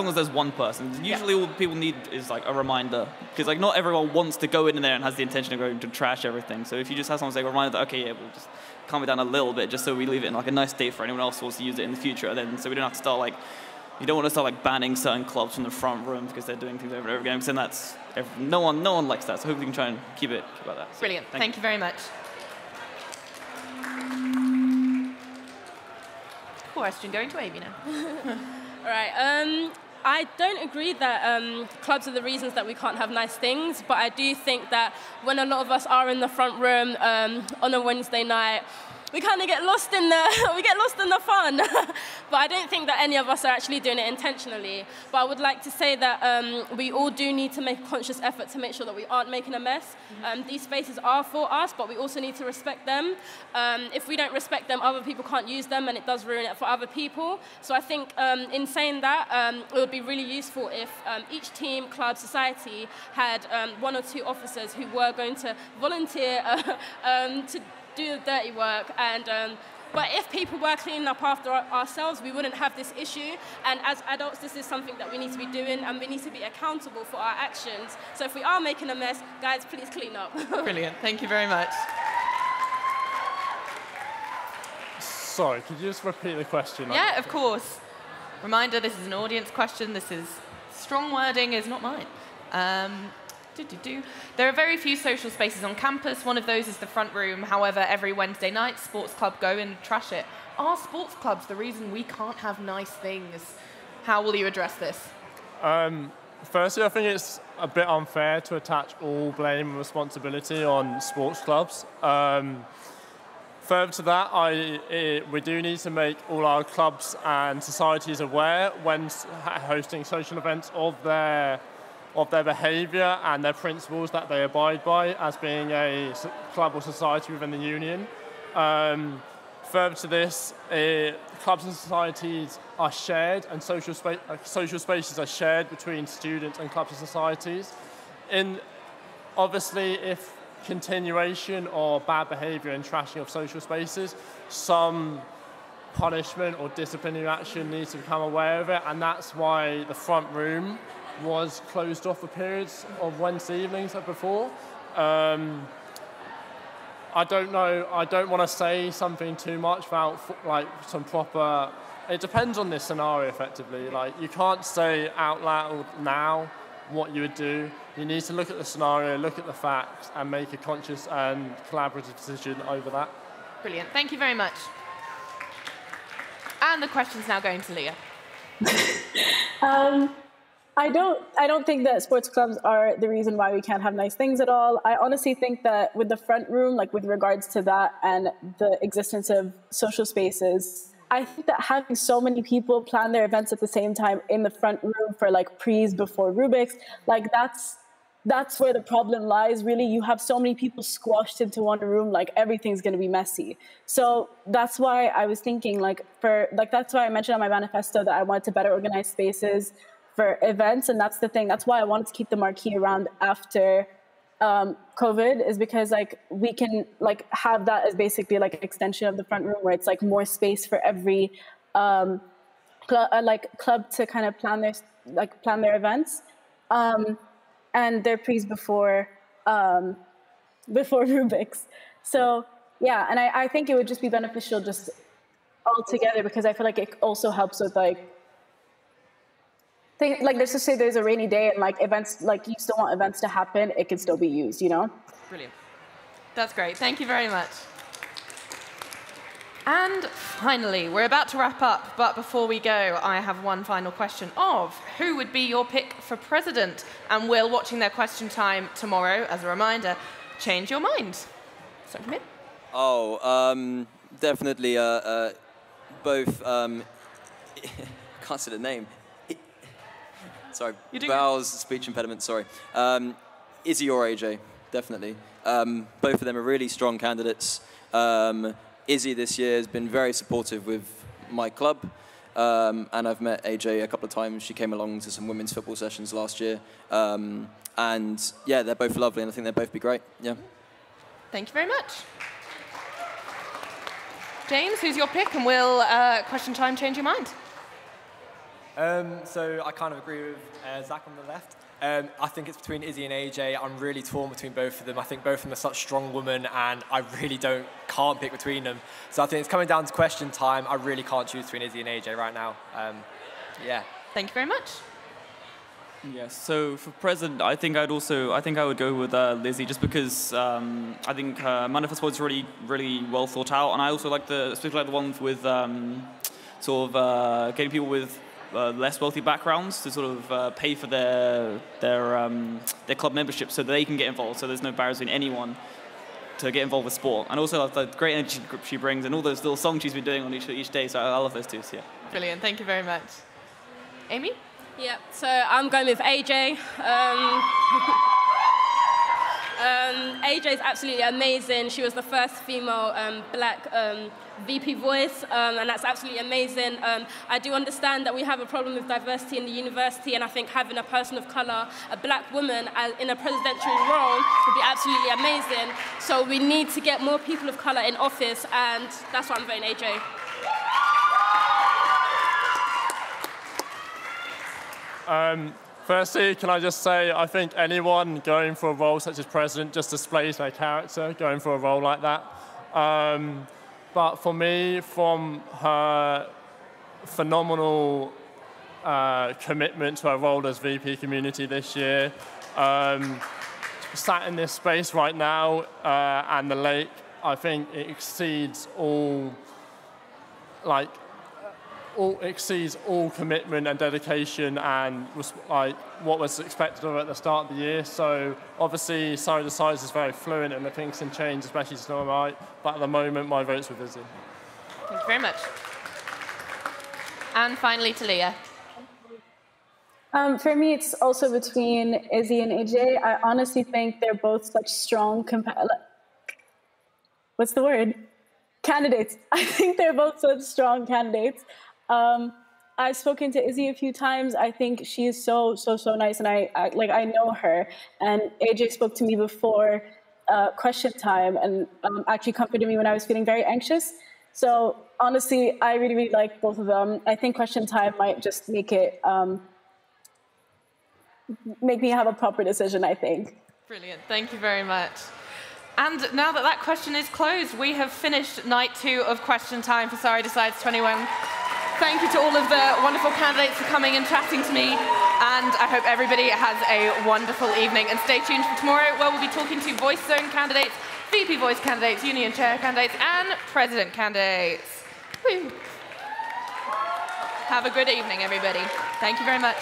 Speaker 24: as there's one person. Usually all people need is like a reminder, because like not everyone wants to go in there and has the intention of going to trash everything. So if you just have someone say a reminder that, okay, yeah, we'll just calm it down a little bit, just so we leave it in like a nice state for anyone else who wants to use it in the future, and then so we don't have to start like, you don't want to start like banning certain clubs from the front room because they're doing things over and over again, because then that's, no one likes that. So hopefully we can try and keep it like that. So,
Speaker 5: brilliant. Thank you very much. Question going to Amy now.
Speaker 6: All right. I don't agree that clubs are the reasons that we can't have nice things, but I do think that when a lot of us are in the front room on a Wednesday night, we kind of get lost in the fun. But I don't think that any of us are actually doing it intentionally. But I would like to say that we all do need to make a conscious effort to make sure that we aren't making a mess. These spaces are for us, but we also need to respect them. If we don't respect them, other people can't use them, and it does ruin it for other people. So I think in saying that, it would be really useful if each team, club, society had 1 or 2 officers who were going to volunteer to do the dirty work, and but if people were cleaning up after ourselves, we wouldn't have this issue. And as adults, this is something that we need to be doing, and we need to be accountable for our actions. So if we are making a mess, guys, please clean up.
Speaker 5: Brilliant. Thank you very much.
Speaker 10: Sorry, could you just repeat the question?
Speaker 5: Yeah, of course. Reminder, this is an audience question. This is strong wording, is not mine. There are very few social spaces on campus. One of those is the front room. However, every Wednesday night, sports club go and trash it. Are sports clubs the reason we can't have nice things? How will you address this?
Speaker 10: Firstly, I think it's a bit unfair to attach all blame and responsibility on sports clubs. Further to that, we do need to make all our clubs and societies aware when hosting social events of their behaviour and their principles that they abide by as being a club or society within the union. Further to this, clubs and societies are shared, and social spaces are shared between students and clubs and societies. Obviously, if continuation of bad behaviour and trashing of social spaces, some punishment or disciplinary action needs to become aware of it, and that's why the front room was closed off for periods of Wednesday evenings before. I don't know, I don't want to say something too much about like some proper, it depends on this scenario effectively. Like, you can't say out loud now what you would do. You need to look at the scenario, look at the facts, and make a conscious and collaborative decision over that.
Speaker 5: Brilliant, thank you very much. And the question's now going to Leah.
Speaker 11: I don't think that sports clubs are the reason why we can't have nice things at all. I honestly think that with the front room, like with regards to that and the existence of social spaces, I think that having so many people plan their events at the same time in the front room for like pre's before Rubik's, like that's where the problem lies. Really, you have so many people squashed into one room, like everything's going to be messy. So that's why I was thinking that's why I mentioned on my manifesto that I wanted to better organize spaces for events. And that's the thing. That's why I wanted to keep the marquee around after COVID, is because like we can like have that as basically like an extension of the front room, where it's like more space for every club to kind of plan their events. And their pre's before Rubik's. So yeah, and I think it would just be beneficial just altogether, because I feel like it also helps with let's just say there's a rainy day and like events, like you still want events to happen, it can still be used, you know?
Speaker 5: Brilliant. That's great, thank you very much. And finally, we're about to wrap up, but before we go, I have one final question of who would be your pick for president? And Will, watching their question time tomorrow, as a reminder, change your mind. So from here.
Speaker 22: Definitely both, can't say the name. Sorry, Val's speech impediment, sorry. Izzy or AJ, definitely. Both of them are really strong candidates. Izzy this year has been very supportive with my club, and I've met AJ a couple of times. She came along to some women's football sessions last year. And yeah, they're both lovely, and I think they'll both be great. Yeah.
Speaker 5: Thank you very much. James, who's your pick, and will question time change your mind?
Speaker 23: So I kind of agree with Zach on the left. I think it's between Izzy and AJ. I'm really torn between both of them. I think both of them are such strong women, and I really can't pick between them. So I think it's coming down to question time. I really can't choose between Izzy and AJ right now. Yeah.
Speaker 5: Thank you very much.
Speaker 24: Yes. So for president, I think I would go with Lizzie, just because I think her manifesto is really, really well thought out, and I also especially like the ones with getting people with less wealthy backgrounds to sort of pay for their club membership so that they can get involved, so there's no barriers in anyone to get involved with sport. And also the great energy she brings and all those little songs she's been doing on each day, so I love those two. So yeah.
Speaker 5: Brilliant, thank you very much. Amy?
Speaker 6: Yeah, so I'm going with AJ. AJ is absolutely amazing. She was the first female black VP voice, and that's absolutely amazing. I do understand that we have a problem with diversity in the university, and I think having a person of colour, a black woman, in a presidential role would be absolutely amazing. So we need to get more people of colour in office, and that's why I'm voting AJ.
Speaker 10: Firstly, can I just say, I think anyone going for a role such as president just displays their character, going for a role like that. But for me, from her phenomenal commitment to her role as VP Community this year, sat in this space right now and the lake, I think it exceeds all commitment and dedication and what was expected of her at the start of the year. So obviously Surrey Decides is very fluent and the things can change, especially tonight. But at the moment, my vote's with Izzy.
Speaker 5: Thank you very much. And finally to Leah.
Speaker 11: For me, it's also between Izzy and AJ. I honestly think they're both such strong candidates. I think they're both such strong candidates. I've spoken to Izzy a few times. I think she's so nice, and I know her. And AJ spoke to me before question time and actually comforted me when I was feeling very anxious. So honestly, I really, really like both of them. I think question time might just make me have a proper decision, I think.
Speaker 5: Brilliant. Thank you very much. And now that that question is closed, we have finished night 2 of Question Time for Surrey Decides 21. Thank you to all of the wonderful candidates for coming and chatting to me. And I hope everybody has a wonderful evening. And stay tuned for tomorrow, where we'll be talking to Voice Zone candidates, VP Voice candidates, Union Chair candidates, and President candidates. Woo. Have a good evening, everybody. Thank you very much.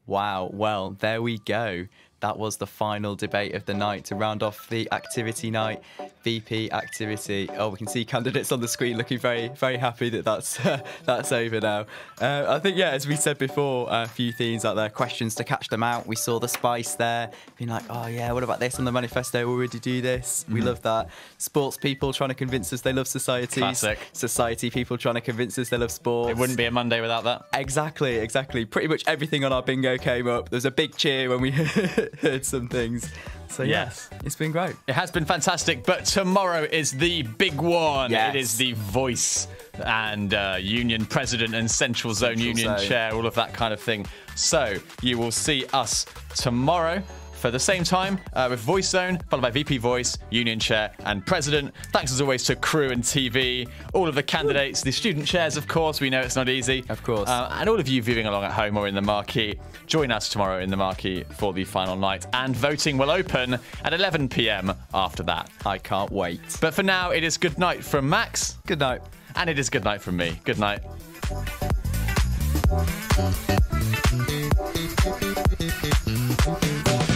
Speaker 2: Wow, well, there we go. That was the final debate of the night to round off the activity night, VP activity. Oh, we can see candidates on the screen looking very, very happy that that's over now. I think, yeah, as we said before, a few themes out there, questions to catch them out. We saw the spice there, being like, oh yeah, what about this on the manifesto? We already do this. We love that. Sports people trying to convince us they love societies.
Speaker 1: Classic.
Speaker 2: Society people trying to convince us they love sports.
Speaker 1: It wouldn't be a Monday without that.
Speaker 2: Exactly, exactly. Pretty much everything on our bingo came up. There was a big cheer when we heard some things. So yes, it's been great.
Speaker 1: It has been fantastic, but tomorrow is the big one.
Speaker 2: Yes.
Speaker 1: It is the Voice and Union President and Central Zone Union Chair, all of that kind of thing. So you will see us tomorrow for the same time with Voice Zone, followed by VP Voice, Union Chair and President. Thanks as always to crew and TV, all of the candidates, the student chairs, of course. We know it's not easy.
Speaker 2: Of course.
Speaker 1: And all of you viewing along at home or in the marquee. Join us tomorrow in the marquee for the final night. And voting will open at 11 p.m. after that.
Speaker 2: I can't wait.
Speaker 1: But for now, it is good night from Max.
Speaker 2: Good night.
Speaker 1: And it is good night from me. Good night.
Speaker 4: Thank you.